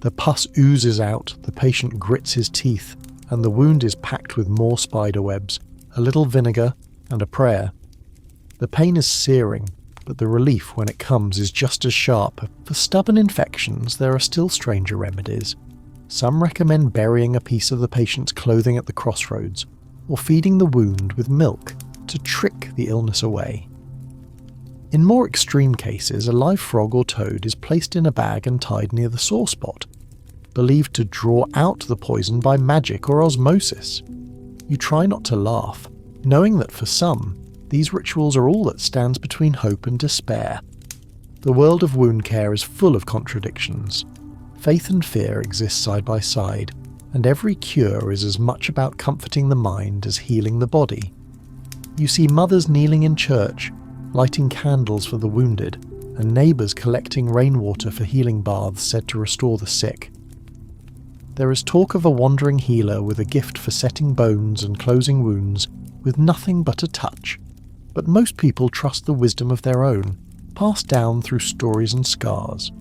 The pus oozes out, the patient grits his teeth, and the wound is packed with more spider webs, a little vinegar, and a prayer. The pain is searing, but the relief when it comes is just as sharp. For stubborn infections, there are still stranger remedies. Some recommend burying a piece of the patient's clothing at the crossroads, or feeding the wound with milk to trick the illness away. In more extreme cases, a live frog or toad is placed in a bag and tied near the sore spot, believed to draw out the poison by magic or osmosis. You try not to laugh, knowing that for some, these rituals are all that stands between hope and despair. The world of wound care is full of contradictions. Faith and fear exist side by side, and every cure is as much about comforting the mind as healing the body. You see mothers kneeling in church, lighting candles for the wounded, and neighbours collecting rainwater for healing baths said to restore the sick. There is talk of a wandering healer with a gift for setting bones and closing wounds with nothing but a touch, but most people trust the wisdom of their own, passed down through stories and scars.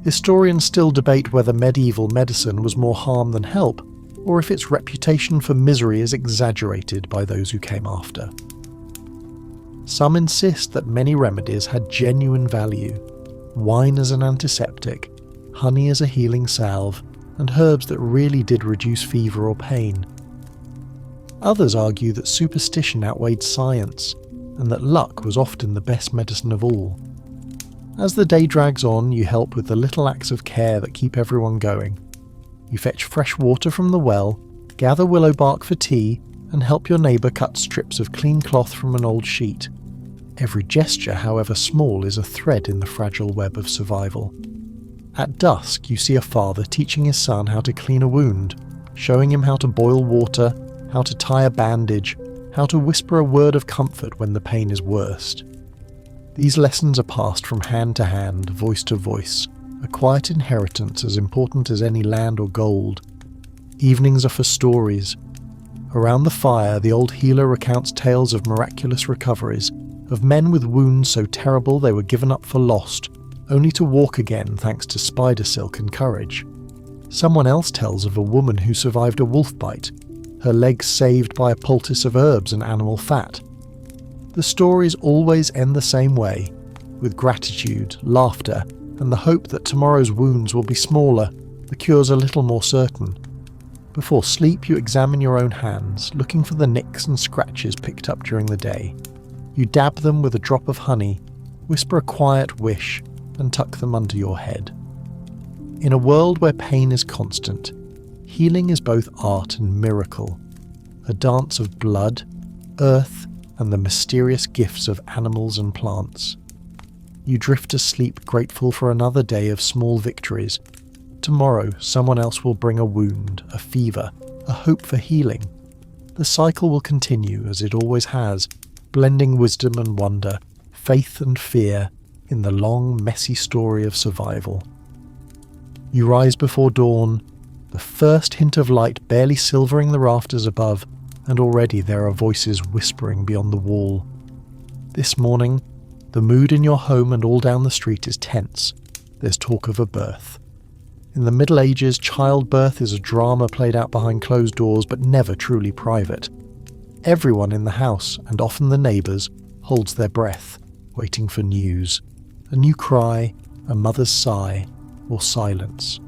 Historians still debate whether medieval medicine was more harm than help, or if its reputation for misery is exaggerated by those who came after. Some insist that many remedies had genuine value: wine as an antiseptic, honey as a healing salve, and herbs that really did reduce fever or pain. Others argue that superstition outweighed science, and that luck was often the best medicine of all. As the day drags on, you help with the little acts of care that keep everyone going. You fetch fresh water from the well, gather willow bark for tea, and help your neighbour cut strips of clean cloth from an old sheet. Every gesture, however small, is a thread in the fragile web of survival. At dusk, you see a father teaching his son how to clean a wound, showing him how to boil water, how to tie a bandage, how to whisper a word of comfort when the pain is worst. These lessons are passed from hand to hand, voice to voice, a quiet inheritance as important as any land or gold. Evenings are for stories. Around the fire, the old healer recounts tales of miraculous recoveries, of men with wounds so terrible they were given up for lost, only to walk again thanks to spider silk and courage. Someone else tells of a woman who survived a wolf bite. her legs saved by a poultice of herbs and animal fat. The stories always end the same way, with gratitude, laughter, and the hope that tomorrow's wounds will be smaller, the cures a little more certain. Before sleep, you examine your own hands, looking for the nicks and scratches picked up during the day. You dab them with a drop of honey, whisper a quiet wish, and tuck them under your head. In a world where pain is constant, healing is both art and miracle, a dance of blood, earth, and the mysterious gifts of animals and plants. You drift to sleep grateful for another day of small victories. Tomorrow, someone else will bring a wound, a fever, a hope for healing. The cycle will continue as it always has, blending wisdom and wonder, faith and fear, in the long, messy story of survival. You rise before dawn, the first hint of light barely silvering the rafters above, and already there are voices whispering beyond the wall. This morning, the mood in your home and all down the street is tense. There's talk of a birth. In the Middle Ages, childbirth is a drama played out behind closed doors but never truly private. Everyone in the house, and often the neighbours, holds their breath, waiting for news. A new cry, a mother's sigh, or silence.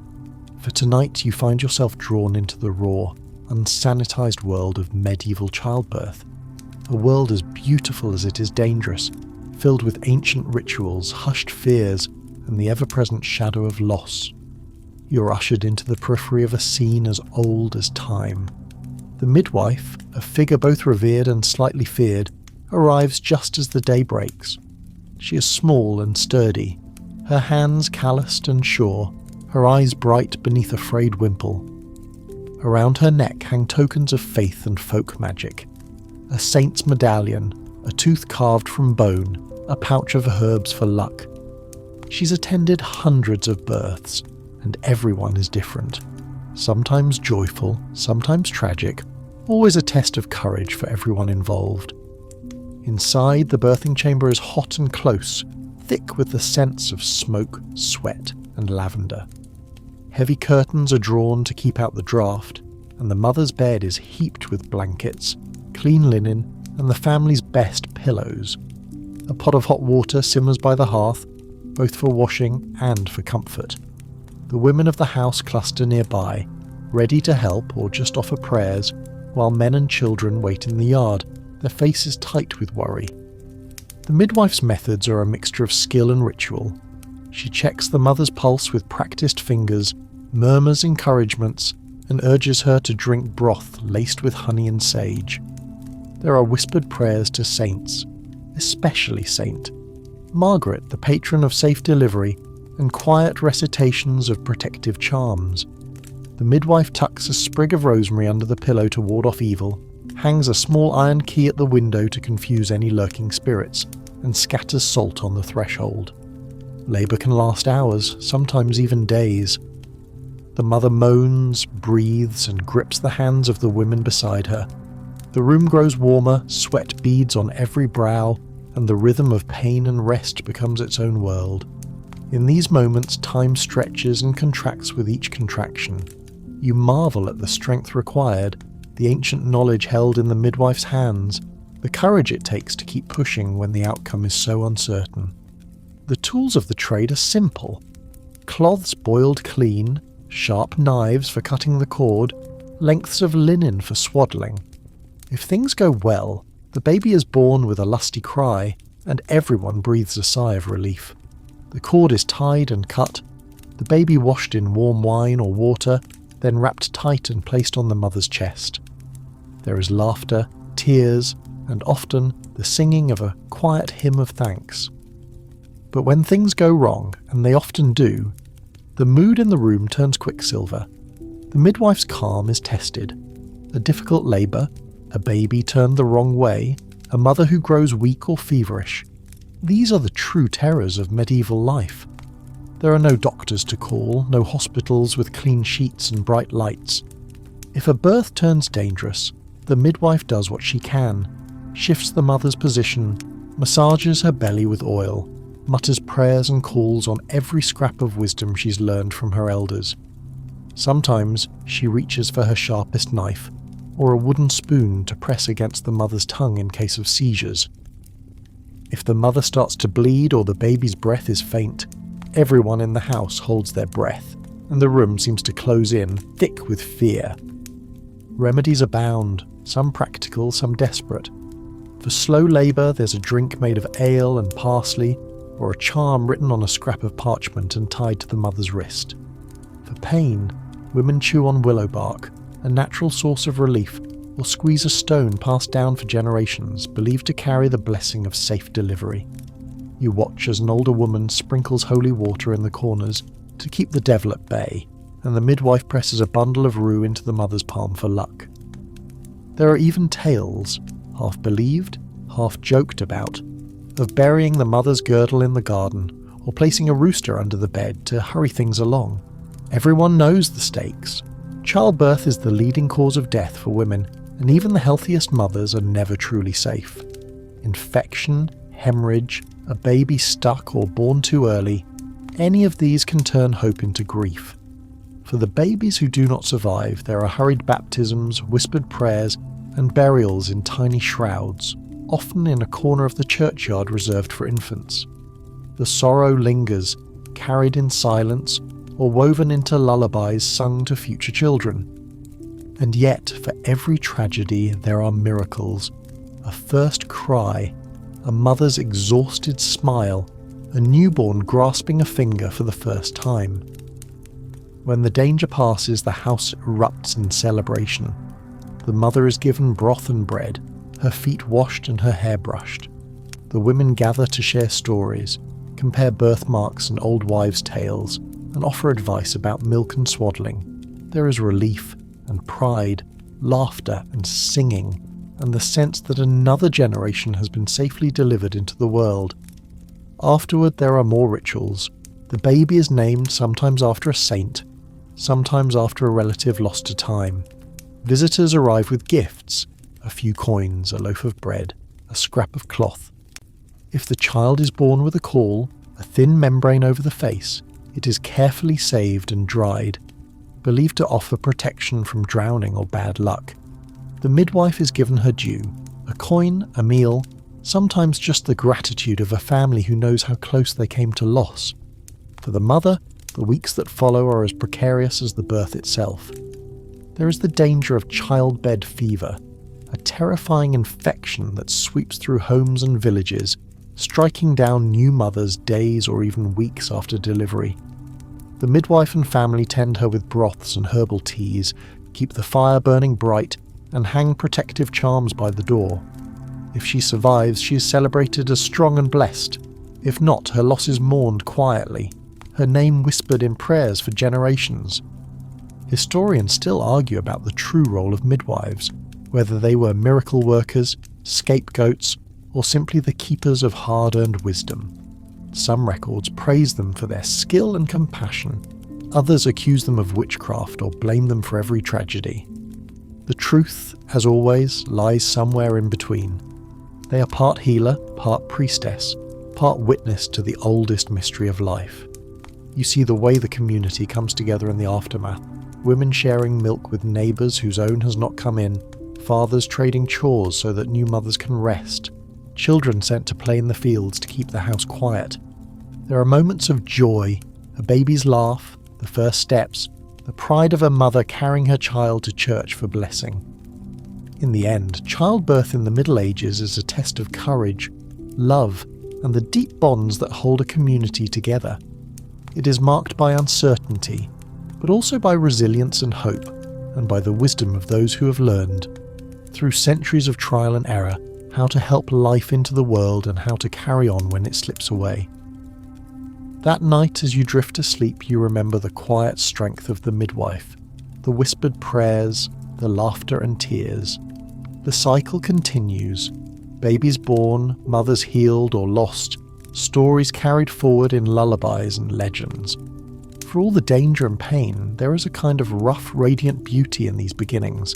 For tonight you find yourself drawn into the raw, unsanitized world of medieval childbirth. A world as beautiful as it is dangerous, filled with ancient rituals, hushed fears, and the ever-present shadow of loss. You're ushered into the periphery of a scene as old as time. The midwife, a figure both revered and slightly feared, arrives just as the day breaks. She is small and sturdy, her hands calloused and sure, her eyes bright beneath a frayed wimple. Around her neck hang tokens of faith and folk magic. A saint's medallion, a tooth carved from bone, a pouch of herbs for luck. She's attended hundreds of births, and everyone is different. Sometimes joyful, sometimes tragic, always a test of courage for everyone involved. Inside, the birthing chamber is hot and close, thick with the scents of smoke, sweat, and lavender. Heavy curtains are drawn to keep out the draught, and the mother's bed is heaped with blankets, clean linen, and the family's best pillows. A pot of hot water simmers by the hearth, both for washing and for comfort. The women of the house cluster nearby, ready to help or just offer prayers, while men and children wait in the yard, their faces tight with worry. The midwife's methods are a mixture of skill and ritual. She checks the mother's pulse with practiced fingers, murmurs encouragements, and urges her to drink broth laced with honey and sage. There are whispered prayers to saints, especially Saint Margaret, the patron of safe delivery, and quiet recitations of protective charms. The midwife tucks a sprig of rosemary under the pillow to ward off evil, hangs a small iron key at the window to confuse any lurking spirits, and scatters salt on the threshold. Labour can last hours, sometimes even days. The mother moans, breathes, and grips the hands of the women beside her. The room grows warmer, sweat beads on every brow, and the rhythm of pain and rest becomes its own world. In these moments, time stretches and contracts with each contraction. You marvel at the strength required, the ancient knowledge held in the midwife's hands, the courage it takes to keep pushing when the outcome is so uncertain. The tools of the trade are simple. Cloths boiled clean, sharp knives for cutting the cord, lengths of linen for swaddling. If things go well, the baby is born with a lusty cry, and everyone breathes a sigh of relief. The cord is tied and cut, the baby washed in warm wine or water, then wrapped tight and placed on the mother's chest. There is laughter, tears, and often the singing of a quiet hymn of thanks. But when things go wrong, and they often do, the mood in the room turns quicksilver. The midwife's calm is tested. A difficult labour, a baby turned the wrong way, a mother who grows weak or feverish. These are the true terrors of medieval life. There are no doctors to call, no hospitals with clean sheets and bright lights. If a birth turns dangerous, the midwife does what she can, shifts the mother's position, massages her belly with oil, mutters prayers and calls on every scrap of wisdom she's learned from her elders. Sometimes she reaches for her sharpest knife, or a wooden spoon to press against the mother's tongue in case of seizures. If the mother starts to bleed or the baby's breath is faint, everyone in the house holds their breath, and the room seems to close in, thick with fear. Remedies abound, some practical, some desperate. For slow labour, there's a drink made of ale and parsley, or a charm written on a scrap of parchment and tied to the mother's wrist. For pain, women chew on willow bark, a natural source of relief, or squeeze a stone passed down for generations, believed to carry the blessing of safe delivery. You watch as an older woman sprinkles holy water in the corners to keep the devil at bay, and the midwife presses a bundle of rue into the mother's palm for luck. There are even tales, half believed, half joked about, of burying the mother's girdle in the garden, or placing a rooster under the bed to hurry things along. Everyone knows the stakes. Childbirth is the leading cause of death for women, and even the healthiest mothers are never truly safe. Infection, hemorrhage, a baby stuck or born too early, any of these can turn hope into grief. For the babies who do not survive, there are hurried baptisms, whispered prayers, and burials in tiny shrouds, often in a corner of the churchyard reserved for infants. The sorrow lingers, carried in silence, or woven into lullabies sung to future children. And yet, for every tragedy, there are miracles. A first cry, a mother's exhausted smile, a newborn grasping a finger for the first time. When the danger passes, the house erupts in celebration. The mother is given broth and bread, her feet washed and her hair brushed. The women gather to share stories, compare birthmarks and old wives' tales, and offer advice about milk and swaddling. There is relief and pride, laughter and singing, and the sense that another generation has been safely delivered into the world. Afterward, there are more rituals. The baby is named sometimes after a saint, sometimes after a relative lost to time. Visitors arrive with gifts, a few coins, a loaf of bread, a scrap of cloth. If the child is born with a caul, a thin membrane over the face, it is carefully saved and dried, believed to offer protection from drowning or bad luck. The midwife is given her due, a coin, a meal, sometimes just the gratitude of a family who knows how close they came to loss. For the mother, the weeks that follow are as precarious as the birth itself. There is the danger of childbed fever, a terrifying infection that sweeps through homes and villages, striking down new mothers days or even weeks after delivery. The midwife and family tend her with broths and herbal teas, keep the fire burning bright, and hang protective charms by the door. If she survives, she is celebrated as strong and blessed. If not, her loss is mourned quietly, her name whispered in prayers for generations. Historians still argue about the true role of midwives, whether they were miracle workers, scapegoats, or simply the keepers of hard-earned wisdom. Some records praise them for their skill and compassion. Others accuse them of witchcraft or blame them for every tragedy. The truth, as always, lies somewhere in between. They are part healer, part priestess, part witness to the oldest mystery of life. You see the way the community comes together in the aftermath. Women sharing milk with neighbours whose own has not come in, fathers trading chores so that new mothers can rest, children sent to play in the fields to keep the house quiet. There are moments of joy, a baby's laugh, the first steps, the pride of a mother carrying her child to church for blessing. In the end, childbirth in the Middle Ages is a test of courage, love, and the deep bonds that hold a community together. It is marked by uncertainty, but also by resilience and hope, and by the wisdom of those who have learned, through centuries of trial and error, how to help life into the world and how to carry on when it slips away. That night, as you drift to sleep, you remember the quiet strength of the midwife, the whispered prayers, the laughter and tears. The cycle continues. Babies born, mothers healed or lost, stories carried forward in lullabies and legends. For all the danger and pain, there is a kind of rough, radiant beauty in these beginnings,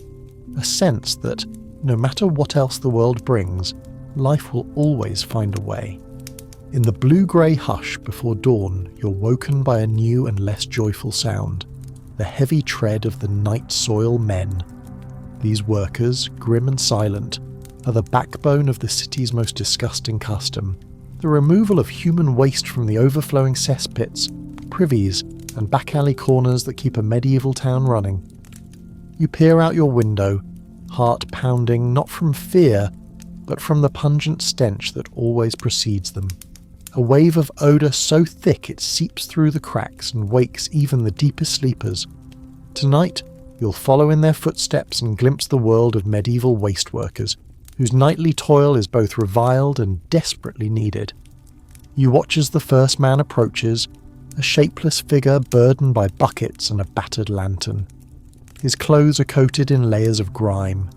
a sense that, no matter what else the world brings, life will always find a way. In the blue-grey hush before dawn, you're woken by a new and less joyful sound, the heavy tread of the night soil men. These workers, grim and silent, are the backbone of the city's most disgusting custom, the removal of human waste from the overflowing cesspits, privies, and back alley corners that keep a medieval town running. You peer out your window, heart pounding not from fear, but from the pungent stench that always precedes them. A wave of odour so thick it seeps through the cracks and wakes even the deepest sleepers. Tonight, you'll follow in their footsteps and glimpse the world of medieval waste workers, whose nightly toil is both reviled and desperately needed. You watch as the first man approaches, a shapeless figure burdened by buckets and a battered lantern. His clothes are coated in layers of grime,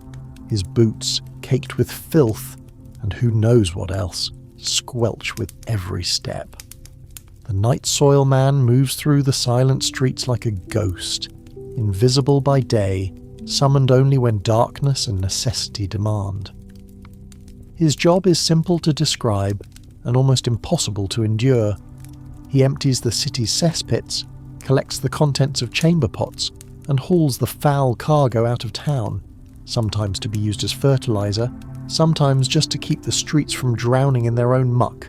his boots caked with filth, and who knows what else, squelch with every step. The night soil man moves through the silent streets like a ghost, invisible by day, summoned only when darkness and necessity demand. His job is simple to describe and almost impossible to endure. He empties the city's cesspits, collects the contents of chamber pots, and hauls the foul cargo out of town, sometimes to be used as fertilizer, sometimes just to keep the streets from drowning in their own muck.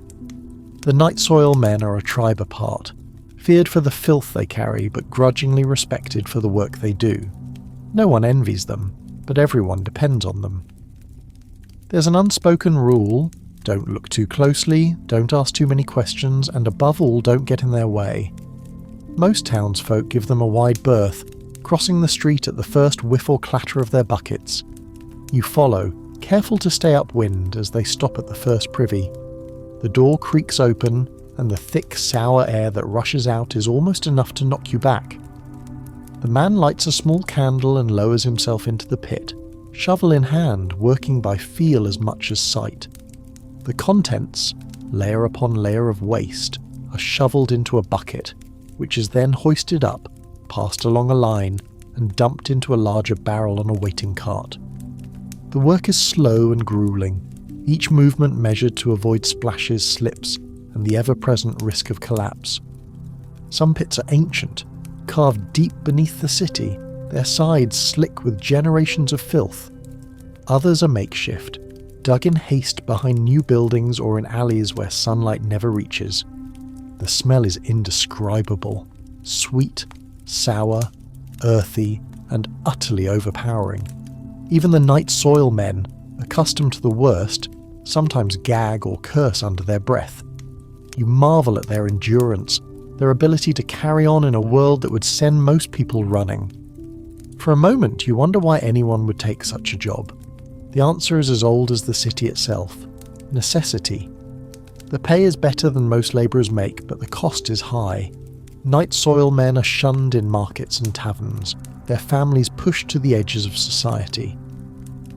The night soil men are a tribe apart, feared for the filth they carry but grudgingly respected for the work they do. No one envies them, but everyone depends on them. There's an unspoken rule: don't look too closely, don't ask too many questions, and above all, don't get in their way. Most townsfolk give them a wide berth, crossing the street at the first whiff or clatter of their buckets. You follow, careful to stay upwind as they stop at the first privy. The door creaks open, and the thick, sour air that rushes out is almost enough to knock you back. The man lights a small candle and lowers himself into the pit, shovel in hand, working by feel as much as sight. The contents, layer upon layer of waste, are shoveled into a bucket, which is then hoisted up, passed along a line, and dumped into a larger barrel on a waiting cart. The work is slow and grueling, each movement measured to avoid splashes, slips, and the ever-present risk of collapse. Some pits are ancient, carved deep beneath the city, their sides slick with generations of filth. Others are makeshift, dug in haste behind new buildings or in alleys where sunlight never reaches. The smell is indescribable, sweet, sour, earthy, and utterly overpowering. Even the night soil men, accustomed to the worst, sometimes gag or curse under their breath. You marvel at their endurance, their ability to carry on in a world that would send most people running. For a moment you wonder why anyone would take such a job. The answer is as old as the city itself: necessity. The pay is better than most labourers make, but the cost is high. Night soil men are shunned in markets and taverns, their families pushed to the edges of society.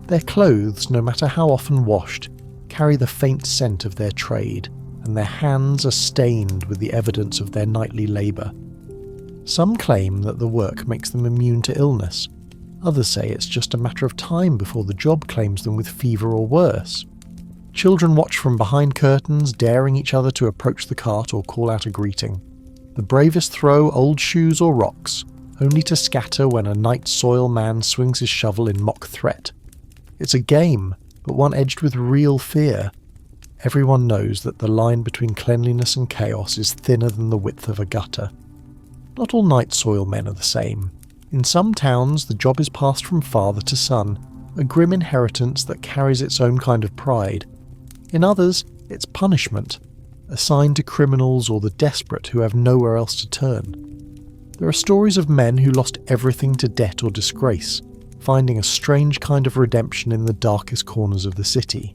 Their clothes, no matter how often washed, carry the faint scent of their trade, and their hands are stained with the evidence of their nightly labour. Some claim that the work makes them immune to illness. Others say it's just a matter of time before the job claims them with fever or worse. Children watch from behind curtains, daring each other to approach the cart or call out a greeting. The bravest throw old shoes or rocks, only to scatter when a night soil man swings his shovel in mock threat. It's a game, but one edged with real fear. Everyone knows that the line between cleanliness and chaos is thinner than the width of a gutter. Not all night soil men are the same. In some towns, the job is passed from father to son, a grim inheritance that carries its own kind of pride. In others, it's punishment, assigned to criminals or the desperate who have nowhere else to turn. There are stories of men who lost everything to debt or disgrace, finding a strange kind of redemption in the darkest corners of the city.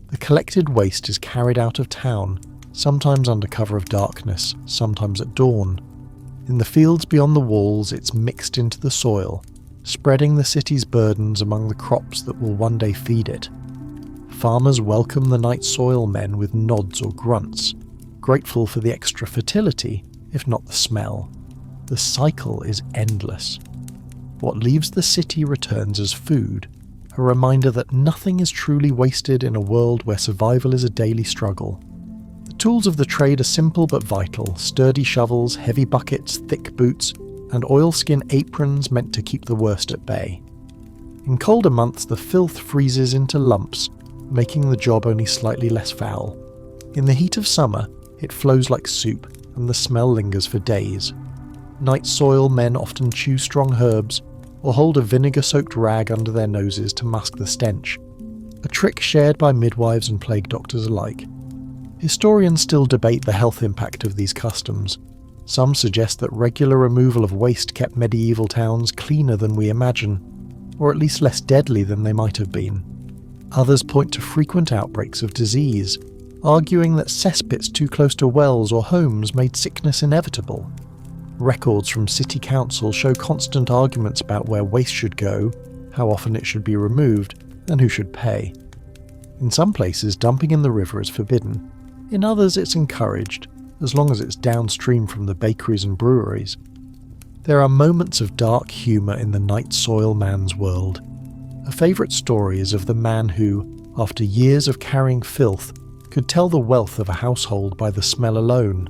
The collected waste is carried out of town, sometimes under cover of darkness, sometimes at dawn. In the fields beyond the walls, it's mixed into the soil, spreading the city's burdens among the crops that will one day feed it. Farmers welcome the night soil men with nods or grunts, grateful for the extra fertility, if not the smell. The cycle is endless. What leaves the city returns as food, a reminder that nothing is truly wasted in a world where survival is a daily struggle. The tools of the trade are simple but vital: sturdy shovels, heavy buckets, thick boots, and oilskin aprons meant to keep the worst at bay. In colder months, the filth freezes into lumps, making the job only slightly less foul. In the heat of summer, it flows like soup, and the smell lingers for days. Night soil men often chew strong herbs, or hold a vinegar-soaked rag under their noses to mask the stench, a trick shared by midwives and plague doctors alike. Historians still debate the health impact of these customs. Some suggest that regular removal of waste kept medieval towns cleaner than we imagine, or at least less deadly than they might have been. Others point to frequent outbreaks of disease, arguing that cesspits too close to wells or homes made sickness inevitable. Records from city council show constant arguments about where waste should go, how often it should be removed, and who should pay. In some places, dumping in the river is forbidden. In others, it's encouraged, as long as it's downstream from the bakeries and breweries. There are moments of dark humour in the night soil man's world. A favourite story is of the man who, after years of carrying filth, could tell the wealth of a household by the smell alone.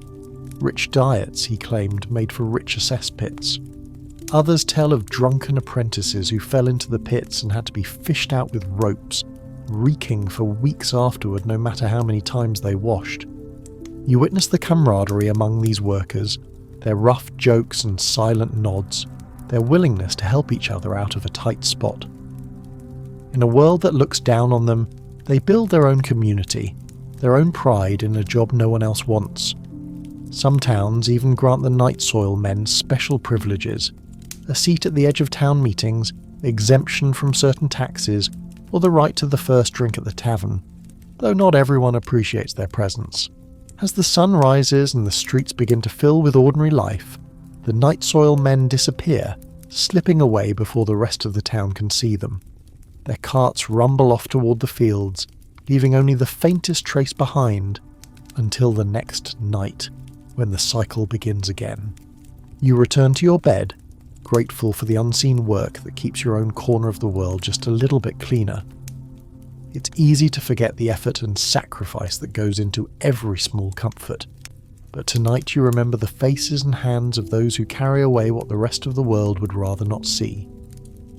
Rich diets, he claimed, made for richer cesspits. Others tell of drunken apprentices who fell into the pits and had to be fished out with ropes, reeking for weeks afterward no matter how many times they washed. You witness the camaraderie among these workers, their rough jokes and silent nods, their willingness to help each other out of a tight spot. In a world that looks down on them, they build their own community, their own pride in a job no one else wants. Some towns even grant the night soil men special privileges, a seat at the edge of town meetings, exemption from certain taxes, or the right to the first drink at the tavern, though not everyone appreciates their presence. As the sun rises and the streets begin to fill with ordinary life, the night soil men disappear, slipping away before the rest of the town can see them. Their carts rumble off toward the fields, leaving only the faintest trace behind, until the next night, when the cycle begins again. You return to your bed, grateful for the unseen work that keeps your own corner of the world just a little bit cleaner. It's easy to forget the effort and sacrifice that goes into every small comfort, but tonight you remember the faces and hands of those who carry away what the rest of the world would rather not see.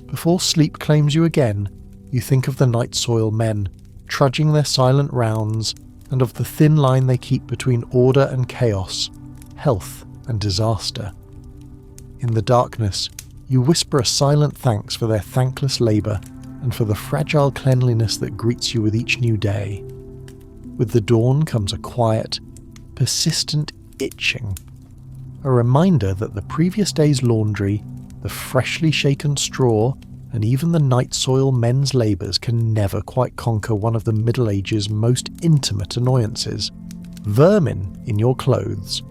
Before sleep claims you again, you think of the night soil men, trudging their silent rounds, and of the thin line they keep between order and chaos, health and disaster. In the darkness, you whisper a silent thanks for their thankless labour and for the fragile cleanliness that greets you with each new day. With the dawn comes a quiet, persistent itching, a reminder that the previous day's laundry, the freshly shaken straw, and even the night soil men's labours can never quite conquer one of the Middle Ages' most intimate annoyances: vermin in your clothes.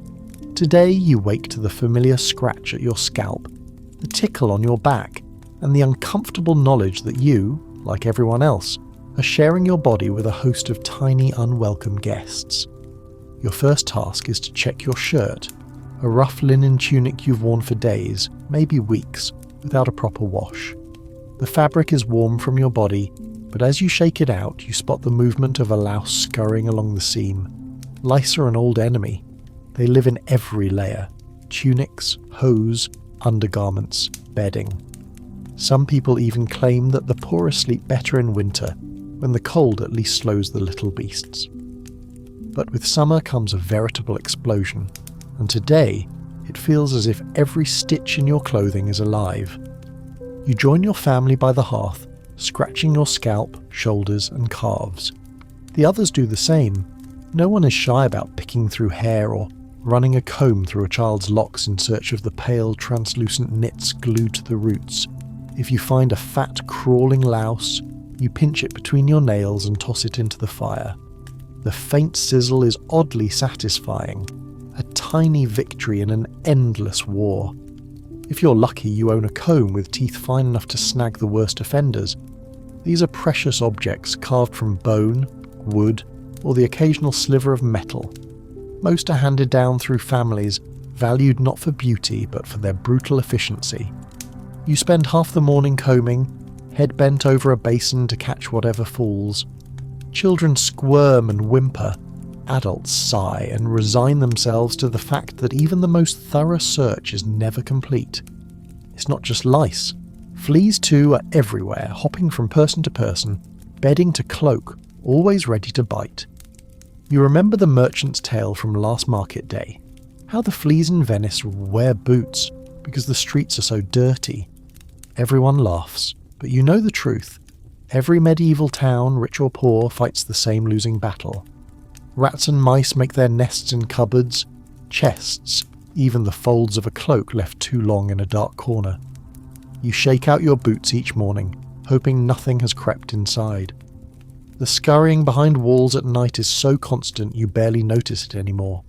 Today you wake to the familiar scratch at your scalp, the tickle on your back, and the uncomfortable knowledge that you, like everyone else, are sharing your body with a host of tiny unwelcome guests. Your first task is to check your shirt, a rough linen tunic you've worn for days, maybe weeks, without a proper wash. The fabric is warm from your body, but as you shake it out, you spot the movement of a louse scurrying along the seam. Lice are an old enemy. They live in every layer: tunics, hose, undergarments, bedding. Some people even claim that the poorest sleep better in winter, when the cold at least slows the little beasts. But with summer comes a veritable explosion, and today it feels as if every stitch in your clothing is alive. You join your family by the hearth, scratching your scalp, shoulders, and calves. The others do the same. No one is shy about picking through hair or running a comb through a child's locks in search of the pale, translucent knits glued to the roots. If you find a fat, crawling louse, you pinch it between your nails and toss it into the fire. The faint sizzle is oddly satisfying, a tiny victory in an endless war. If you're lucky, you own a comb with teeth fine enough to snag the worst offenders. These are precious objects carved from bone, wood, or the occasional sliver of metal. Most are handed down through families, valued not for beauty but for their brutal efficiency. You spend half the morning combing, head bent over a basin to catch whatever falls. Children squirm and whimper. Adults sigh and resign themselves to the fact that even the most thorough search is never complete. It's not just lice. Fleas too are everywhere, hopping from person to person, bedding to cloak, always ready to bite. You remember the merchant's tale from last market day, how the fleas in Venice wear boots because the streets are so dirty. Everyone laughs, but you know the truth. Every medieval town, rich or poor, fights the same losing battle. Rats and mice make their nests in cupboards, chests, even the folds of a cloak left too long in a dark corner. You shake out your boots each morning, hoping nothing has crept inside. The scurrying behind walls at night is so constant you barely notice it anymore.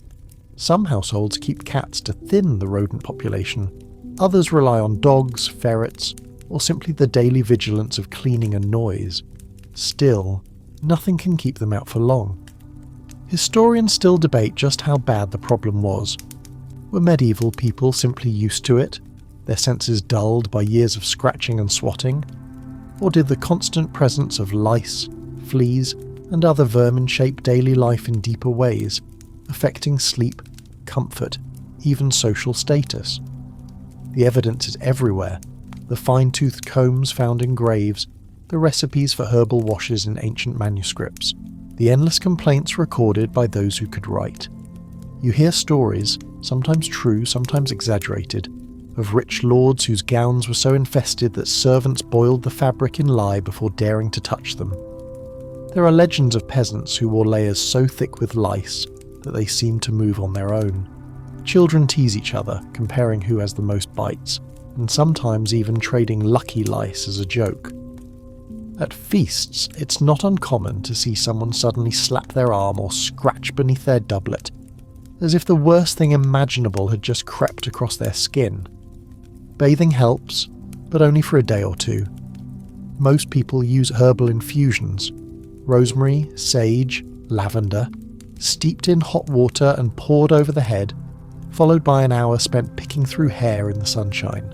Some households keep cats to thin the rodent population. Others rely on dogs, ferrets, or simply the daily vigilance of cleaning and noise. Still, nothing can keep them out for long. Historians still debate just how bad the problem was. Were medieval people simply used to it, their senses dulled by years of scratching and swatting? Or did the constant presence of lice, fleas, and other vermin shape daily life in deeper ways, affecting sleep, comfort, even social status? The evidence is everywhere. The fine-toothed combs found in graves, the recipes for herbal washes in ancient manuscripts, the endless complaints recorded by those who could write. You hear stories, sometimes true, sometimes exaggerated, of rich lords whose gowns were so infested that servants boiled the fabric in lye before daring to touch them. There are legends of peasants who wore layers so thick with lice that they seemed to move on their own. Children tease each other, comparing who has the most bites, and sometimes even trading lucky lice as a joke. At feasts, it's not uncommon to see someone suddenly slap their arm or scratch beneath their doublet, as if the worst thing imaginable had just crept across their skin. Bathing helps, but only for a day or two. Most people use herbal infusions, rosemary, sage, lavender, steeped in hot water and poured over the head, followed by an hour spent picking through hair in the sunshine.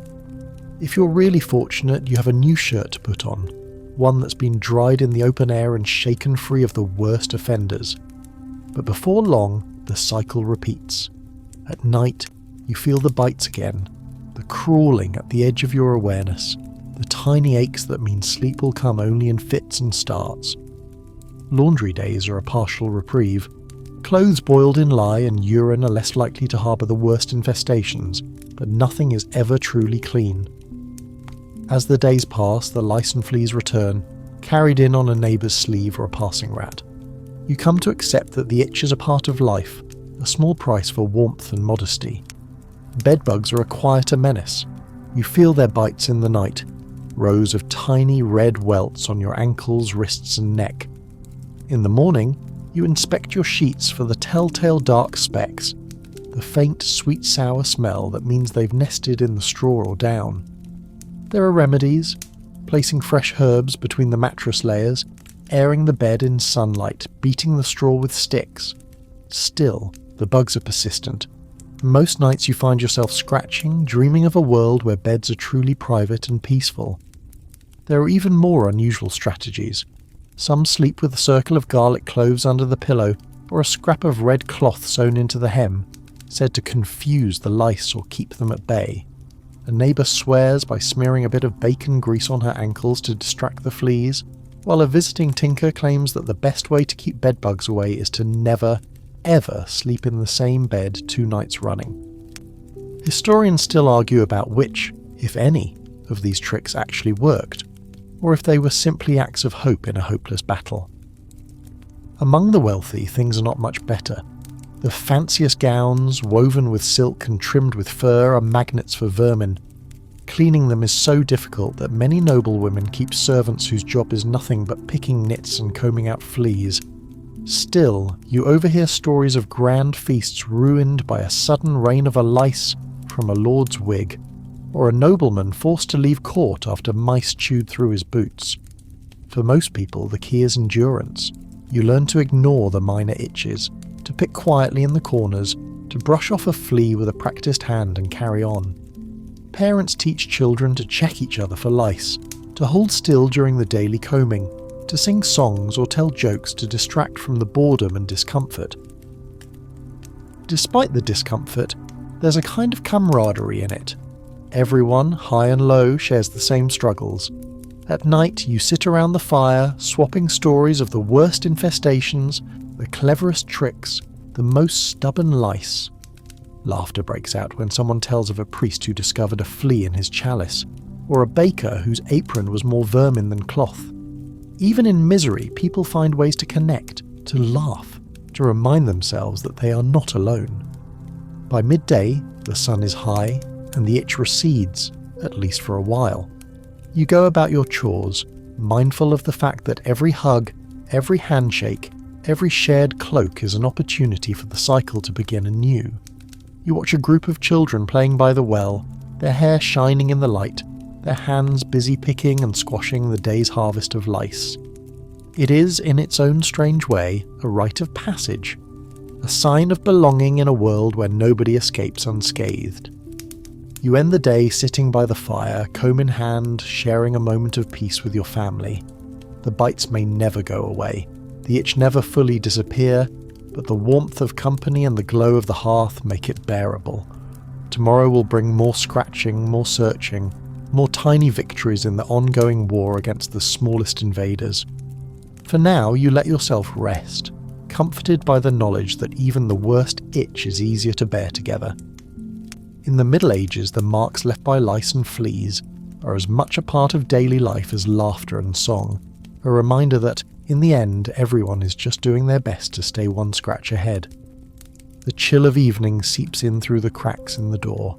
If you're really fortunate, you have a new shirt to put on, one that's been dried in the open air and shaken free of the worst offenders. But before long, the cycle repeats. At night, you feel the bites again, the crawling at the edge of your awareness, the tiny aches that mean sleep will come only in fits and starts. Laundry days are a partial reprieve. Clothes boiled in lye and urine are less likely to harbour the worst infestations, but nothing is ever truly clean. As the days pass, the lice and fleas return, carried in on a neighbour's sleeve or a passing rat. You come to accept that the itch is a part of life, a small price for warmth and modesty. Bedbugs are a quieter menace. You feel their bites in the night, rows of tiny red welts on your ankles, wrists and neck. In the morning, you inspect your sheets for the telltale dark specks, the faint sweet-sour smell that means they've nested in the straw or down. There are remedies, placing fresh herbs between the mattress layers, airing the bed in sunlight, beating the straw with sticks. Still, the bugs are persistent. Most nights you find yourself scratching, dreaming of a world where beds are truly private and peaceful. There are even more unusual strategies. Some sleep with a circle of garlic cloves under the pillow, or a scrap of red cloth sewn into the hem, said to confuse the lice or keep them at bay. A neighbour swears by smearing a bit of bacon grease on her ankles to distract the fleas, while a visiting tinker claims that the best way to keep bedbugs away is to never, ever sleep in the same bed 2 nights running. Historians still argue about which, if any, of these tricks actually worked, or if they were simply acts of hope in a hopeless battle. Among the wealthy, things are not much better. The fanciest gowns, woven with silk and trimmed with fur, are magnets for vermin. Cleaning them is so difficult that many noble women keep servants whose job is nothing but picking nits and combing out fleas. Still, you overhear stories of grand feasts ruined by a sudden rain of a lice from a lord's wig, or a nobleman forced to leave court after mice chewed through his boots. For most people, the key is endurance. You learn to ignore the minor itches, to pick quietly in the corners, to brush off a flea with a practiced hand and carry on. Parents teach children to check each other for lice, to hold still during the daily combing, to sing songs or tell jokes to distract from the boredom and discomfort. Despite the discomfort, there's a kind of camaraderie in it. Everyone, high and low, shares the same struggles. At night, you sit around the fire, swapping stories of the worst infestations, the cleverest tricks, the most stubborn lice. Laughter breaks out when someone tells of a priest who discovered a flea in his chalice, or a baker whose apron was more vermin than cloth. Even in misery, people find ways to connect, to laugh, to remind themselves that they are not alone. By midday, the sun is high, and the itch recedes, at least for a while. You go about your chores, mindful of the fact that every hug, every handshake, every shared cloak is an opportunity for the cycle to begin anew. You watch a group of children playing by the well, their hair shining in the light, their hands busy picking and squashing the day's harvest of lice. It is, in its own strange way, a rite of passage, a sign of belonging in a world where nobody escapes unscathed. You end the day sitting by the fire, comb in hand, sharing a moment of peace with your family. The bites may never go away, the itch never fully disappear, but the warmth of company and the glow of the hearth make it bearable. Tomorrow will bring more scratching, more searching, more tiny victories in the ongoing war against the smallest invaders. For now, you let yourself rest, comforted by the knowledge that even the worst itch is easier to bear together. In the Middle Ages, the marks left by lice and fleas are as much a part of daily life as laughter and song, a reminder that, in the end, everyone is just doing their best to stay one scratch ahead. The chill of evening seeps in through the cracks in the door,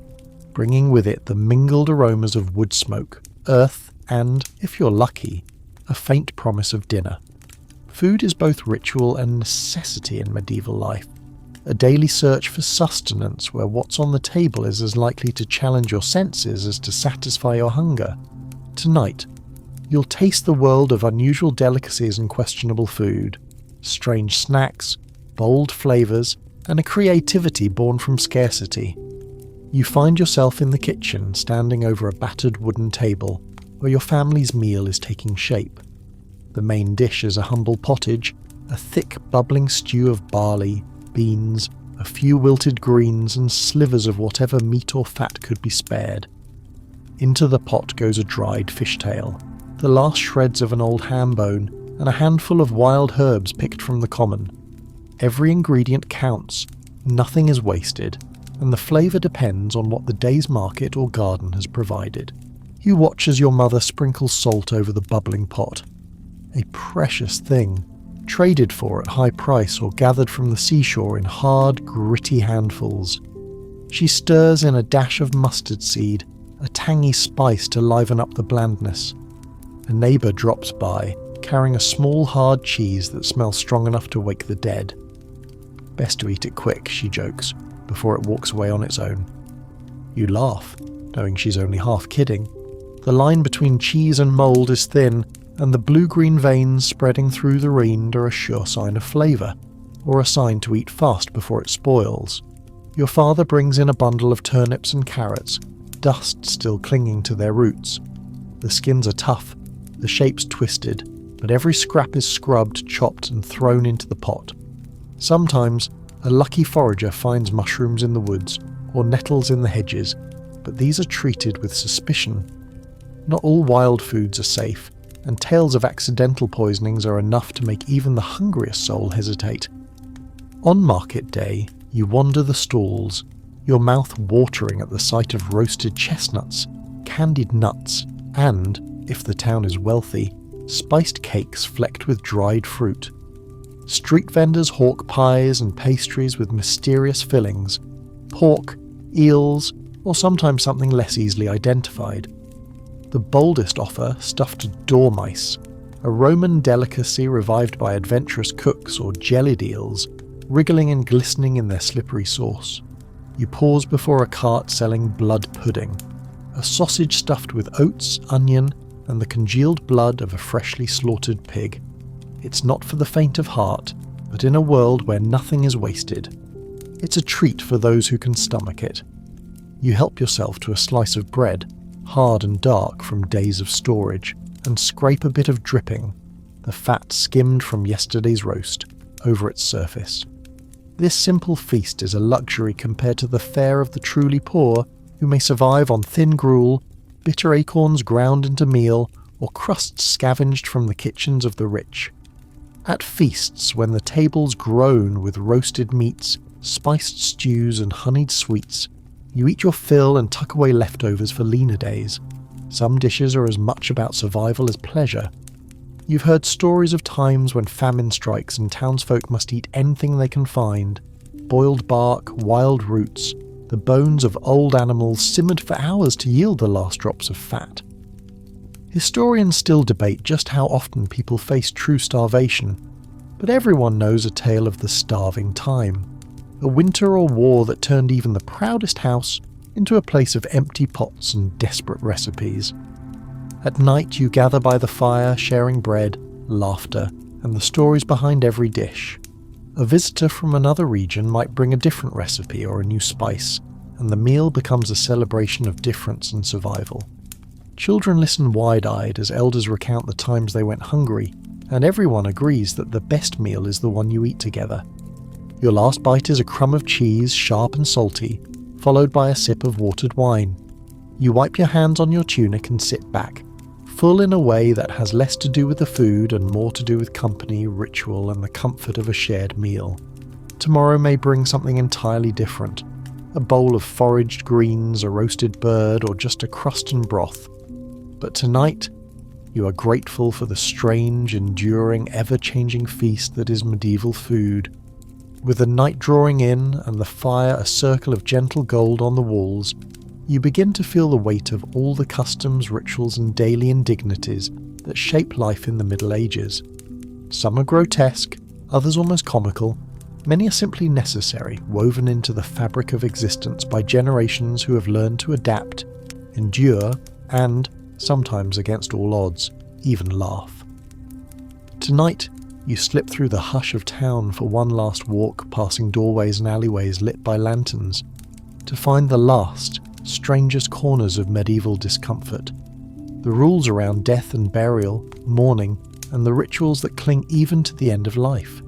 bringing with it the mingled aromas of wood smoke, earth, and, if you're lucky, a faint promise of dinner. Food is both ritual and necessity in medieval life, a daily search for sustenance where what's on the table is as likely to challenge your senses as to satisfy your hunger. Tonight, you'll taste the world of unusual delicacies and questionable food, strange snacks, bold flavours, and a creativity born from scarcity. You find yourself in the kitchen, standing over a battered wooden table, where your family's meal is taking shape. The main dish is a humble pottage, a thick, bubbling stew of barley, beans, a few wilted greens, and slivers of whatever meat or fat could be spared. Into the pot goes a dried fishtail, the last shreds of an old ham bone, and a handful of wild herbs picked from the common. Every ingredient counts, nothing is wasted, and the flavour depends on what the day's market or garden has provided. You watch as your mother sprinkles salt over the bubbling pot. A precious thing, traded for at high price or gathered from the seashore in hard, gritty handfuls. She stirs in a dash of mustard seed, a tangy spice to liven up the blandness. A neighbour drops by, carrying a small hard cheese that smells strong enough to wake the dead. Best to eat it quick, she jokes, before it walks away on its own. You laugh, knowing she's only half kidding. The line between cheese and mould is thin, and the blue-green veins spreading through the rind are a sure sign of flavour, or a sign to eat fast before it spoils. Your father brings in a bundle of turnips and carrots, dust still clinging to their roots. The skins are tough, the shapes twisted, but every scrap is scrubbed, chopped, and thrown into the pot. Sometimes, a lucky forager finds mushrooms in the woods, or nettles in the hedges, but these are treated with suspicion. Not all wild foods are safe, and tales of accidental poisonings are enough to make even the hungriest soul hesitate. On market day, you wander the stalls, your mouth watering at the sight of roasted chestnuts, candied nuts, and, if the town is wealthy, spiced cakes flecked with dried fruit. Street vendors hawk pies and pastries with mysterious fillings, pork, eels, or sometimes something less easily identified. The boldest offer stuffed dormice, a Roman delicacy revived by adventurous cooks, or jellied eels, wriggling and glistening in their slippery sauce. You pause before a cart selling blood pudding, a sausage stuffed with oats, onion, and the congealed blood of a freshly slaughtered pig. It's not for the faint of heart, but in a world where nothing is wasted, it's a treat for those who can stomach it. You help yourself to a slice of bread, hard and dark from days of storage, and scrape a bit of dripping, the fat skimmed from yesterday's roast, over its surface. This simple feast is a luxury compared to the fare of the truly poor, who may survive on thin gruel, bitter acorns ground into meal, or crusts scavenged from the kitchens of the rich. At feasts, when the tables groan with roasted meats, spiced stews and honeyed sweets, you eat your fill and tuck away leftovers for leaner days. Some dishes are as much about survival as pleasure. You've heard stories of times when famine strikes and townsfolk must eat anything they can find. Boiled bark, wild roots, the bones of old animals simmered for hours to yield the last drops of fat. Historians still debate just how often people face true starvation, but everyone knows a tale of the starving time. A winter or war that turned even the proudest house into a place of empty pots and desperate recipes. At night you gather by the fire, sharing bread, laughter, and the stories behind every dish. A visitor from another region might bring a different recipe or a new spice, and the meal becomes a celebration of difference and survival. Children listen wide-eyed as elders recount the times they went hungry, and everyone agrees that the best meal is the one you eat together. Your last bite is a crumb of cheese, sharp and salty, followed by a sip of watered wine. You wipe your hands on your tunic and sit back, full in a way that has less to do with the food and more to do with company, ritual, and the comfort of a shared meal. Tomorrow may bring something entirely different. A bowl of foraged greens, a roasted bird, or just a crust and broth. But tonight, you are grateful for the strange, enduring, ever-changing feast that is medieval food. With the night drawing in and the fire a circle of gentle gold on the walls, you begin to feel the weight of all the customs, rituals, and daily indignities that shape life in the Middle Ages. Some are grotesque, others almost comical. Many are simply necessary, woven into the fabric of existence by generations who have learned to adapt, endure, and, sometimes against all odds, even laugh. Tonight, you slip through the hush of town for one last walk, passing doorways and alleyways lit by lanterns, to find the last, strangest corners of medieval discomfort. The rules around death and burial, mourning, and the rituals that cling even to the end of life.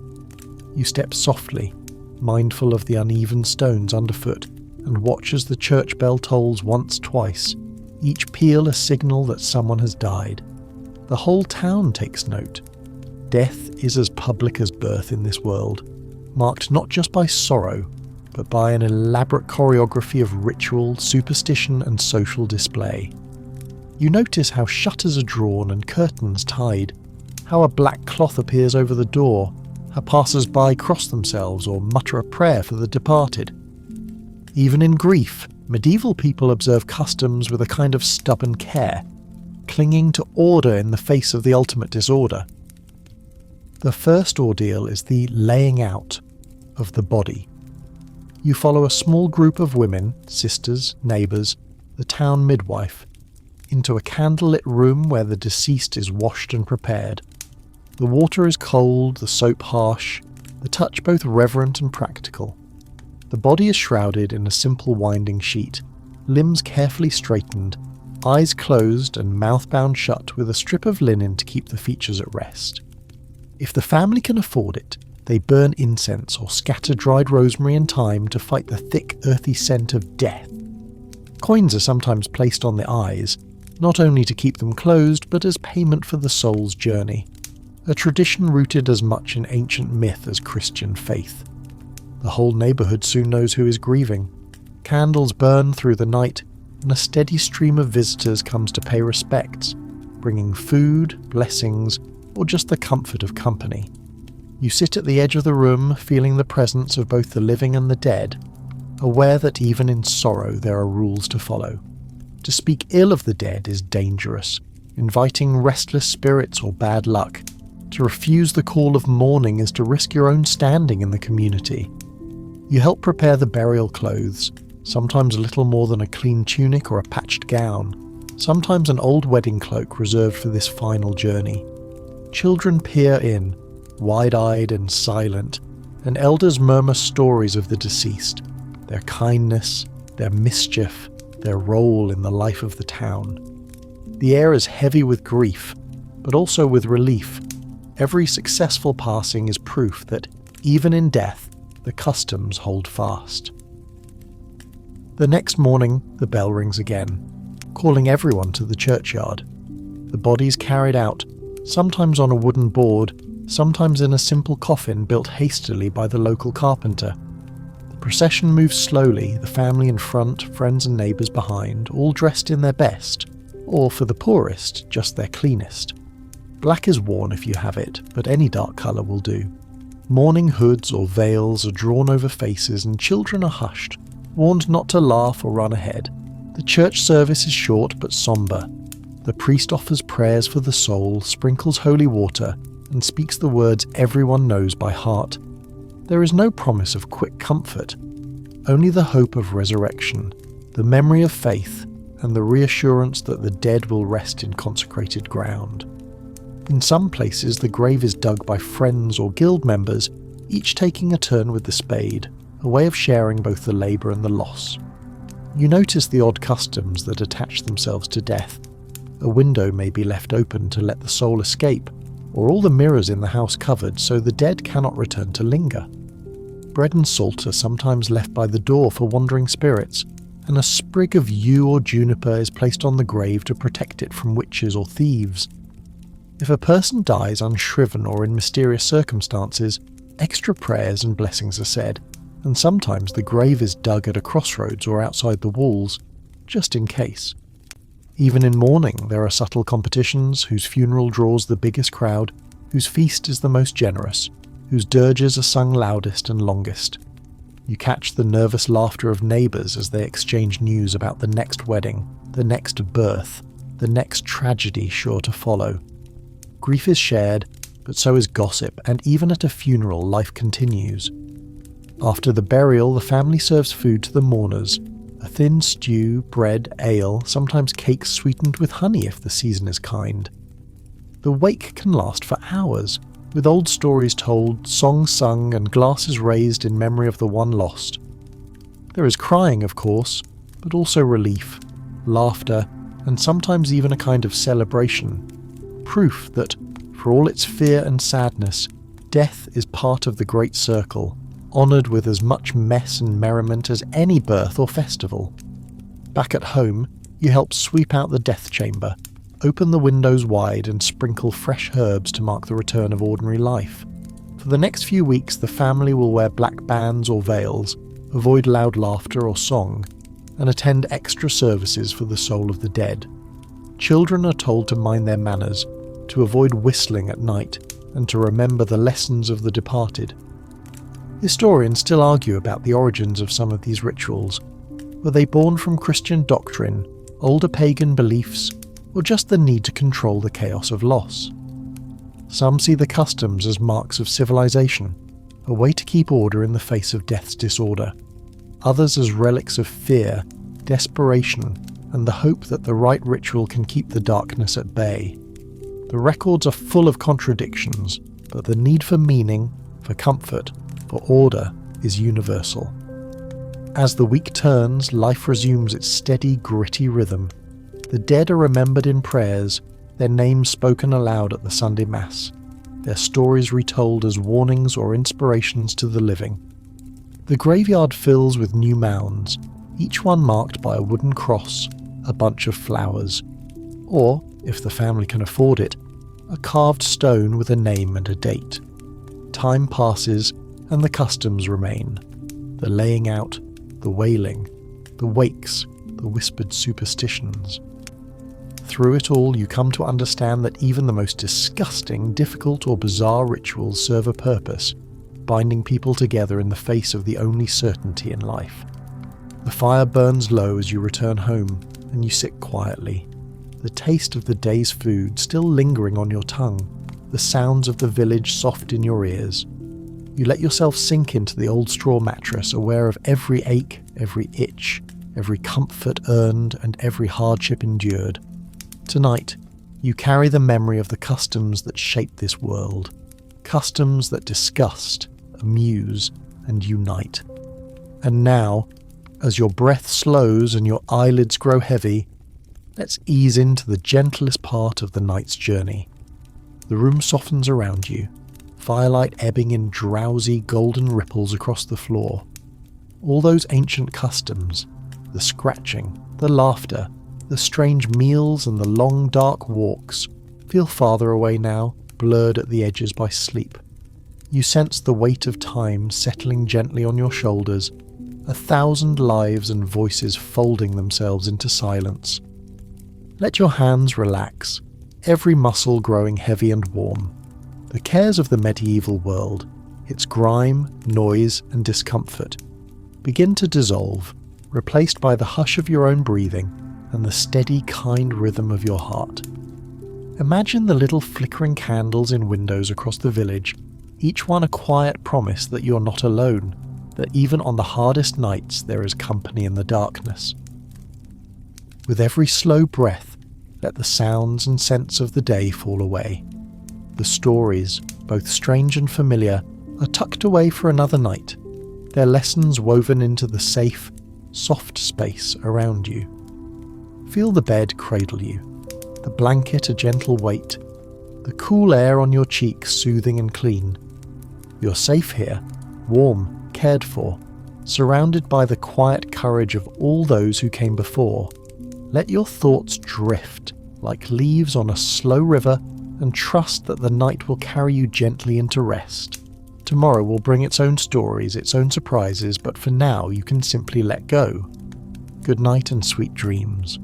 You step softly, mindful of the uneven stones underfoot, and watch as the church bell tolls once, twice, each peal a signal that someone has died. The whole town takes note. Death is as public as birth in this world, marked not just by sorrow, but by an elaborate choreography of ritual, superstition, and social display. You notice how shutters are drawn and curtains tied, how a black cloth appears over the door, how passers-by cross themselves or mutter a prayer for the departed. Even in grief, medieval people observe customs with a kind of stubborn care, clinging to order in the face of the ultimate disorder. The first ordeal is the laying out of the body. You follow a small group of women, sisters, neighbours, the town midwife, into a candlelit room where the deceased is washed and prepared. The water is cold, the soap harsh, the touch both reverent and practical. The body is shrouded in a simple winding sheet, limbs carefully straightened, eyes closed and mouth bound shut with a strip of linen to keep the features at rest. If the family can afford it, they burn incense or scatter dried rosemary and thyme to fight the thick, earthy scent of death. Coins are sometimes placed on the eyes, not only to keep them closed, but as payment for the soul's journey. A tradition rooted as much in ancient myth as Christian faith. The whole neighbourhood soon knows who is grieving. Candles burn through the night, and a steady stream of visitors comes to pay respects, bringing food, blessings, or just the comfort of company. You sit at the edge of the room, feeling the presence of both the living and the dead, aware that even in sorrow there are rules to follow. To speak ill of the dead is dangerous, inviting restless spirits or bad luck. To refuse the call of mourning is to risk your own standing in the community. You help prepare the burial clothes, sometimes little more than a clean tunic or a patched gown, sometimes an old wedding cloak reserved for this final journey. Children peer in, wide-eyed and silent, and elders murmur stories of the deceased, their kindness, their mischief, their role in the life of the town. The air is heavy with grief, but also with relief. Every successful passing is proof that, even in death, the customs hold fast. The next morning, the bell rings again, calling everyone to the churchyard. The body's carried out, sometimes on a wooden board, sometimes in a simple coffin built hastily by the local carpenter. The procession moves slowly, the family in front, friends and neighbours behind, all dressed in their best, or for the poorest, just their cleanest. Black is worn if you have it, but any dark colour will do. Mourning hoods or veils are drawn over faces and children are hushed, warned not to laugh or run ahead. The church service is short but sombre. The priest offers prayers for the soul, sprinkles holy water, and speaks the words everyone knows by heart. There is no promise of quick comfort, only the hope of resurrection, the memory of faith, and the reassurance that the dead will rest in consecrated ground. In some places the grave is dug by friends or guild members, each taking a turn with the spade, a way of sharing both the labour and the loss. You notice the odd customs that attach themselves to death. A window may be left open to let the soul escape, or all the mirrors in the house covered so the dead cannot return to linger. Bread and salt are sometimes left by the door for wandering spirits, and a sprig of yew or juniper is placed on the grave to protect it from witches or thieves. If a person dies unshriven or in mysterious circumstances, extra prayers and blessings are said, and sometimes the grave is dug at a crossroads or outside the walls, just in case. Even in mourning there are subtle competitions, whose funeral draws the biggest crowd, whose feast is the most generous, whose dirges are sung loudest and longest. You catch the nervous laughter of neighbours as they exchange news about the next wedding, the next birth, the next tragedy sure to follow. Grief is shared, but so is gossip, and even at a funeral life continues. After the burial, the family serves food to the mourners, a thin stew, bread, ale, sometimes cakes sweetened with honey if the season is kind. The wake can last for hours, with old stories told, songs sung, and glasses raised in memory of the one lost. There is crying, of course, but also relief, laughter, and sometimes even a kind of celebration. Proof that, for all its fear and sadness, death is part of the great circle, honoured with as much mess and merriment as any birth or festival. Back at home, you help sweep out the death chamber, open the windows wide and sprinkle fresh herbs to mark the return of ordinary life. For the next few weeks the family will wear black bands or veils, avoid loud laughter or song, and attend extra services for the soul of the dead. Children are told to mind their manners, to avoid whistling at night, and to remember the lessons of the departed. Historians still argue about the origins of some of these rituals. Were they born from Christian doctrine, older pagan beliefs, or just the need to control the chaos of loss? Some see the customs as marks of civilization, a way to keep order in the face of death's disorder. Others as relics of fear, desperation, and the hope that the right ritual can keep the darkness at bay. The records are full of contradictions, but the need for meaning, for comfort, for order is universal. As the week turns, life resumes its steady, gritty rhythm. The dead are remembered in prayers, their names spoken aloud at the Sunday Mass, their stories retold as warnings or inspirations to the living. The graveyard fills with new mounds, each one marked by a wooden cross, a bunch of flowers, or, if the family can afford it, a carved stone with a name and a date. Time passes and the customs remain. The laying out, the wailing, the wakes, the whispered superstitions. Through it all, you come to understand that even the most disgusting, difficult or bizarre rituals serve a purpose, binding people together in the face of the only certainty in life. The fire burns low as you return home, and you sit quietly, the taste of the day's food still lingering on your tongue, the sounds of the village soft in your ears. You let yourself sink into the old straw mattress, aware of every ache, every itch, every comfort earned, and every hardship endured. Tonight, you carry the memory of the customs that shape this world, customs that disgust, amuse, and unite. And now, as your breath slows and your eyelids grow heavy, let's ease into the gentlest part of the night's journey. The room softens around you, firelight ebbing in drowsy golden ripples across the floor. All those ancient customs, The scratching, the laughter, the strange meals and the long dark walks feel farther away now, blurred at the edges by sleep. You sense the weight of time settling gently on your shoulders, 1,000 lives and voices folding themselves into silence. Let your hands relax, every muscle growing heavy and warm. The cares of the medieval world, its grime, noise and discomfort, begin to dissolve, replaced by the hush of your own breathing and the steady, kind rhythm of your heart. Imagine the little flickering candles in windows across the village, each one a quiet promise that you're not alone, that even on the hardest nights there is company in the darkness. With every slow breath, let the sounds and scents of the day fall away. The stories, both strange and familiar, are tucked away for another night, their lessons woven into the safe, soft space around you. Feel the bed cradle you, the blanket a gentle weight, the cool air on your cheeks soothing and clean. You're safe here, warm, cared for, surrounded by the quiet courage of all those who came before. Let your thoughts drift like leaves on a slow river and trust that the night will carry you gently into rest. Tomorrow will bring its own stories, its own surprises, but for now you can simply let go. Good night and sweet dreams.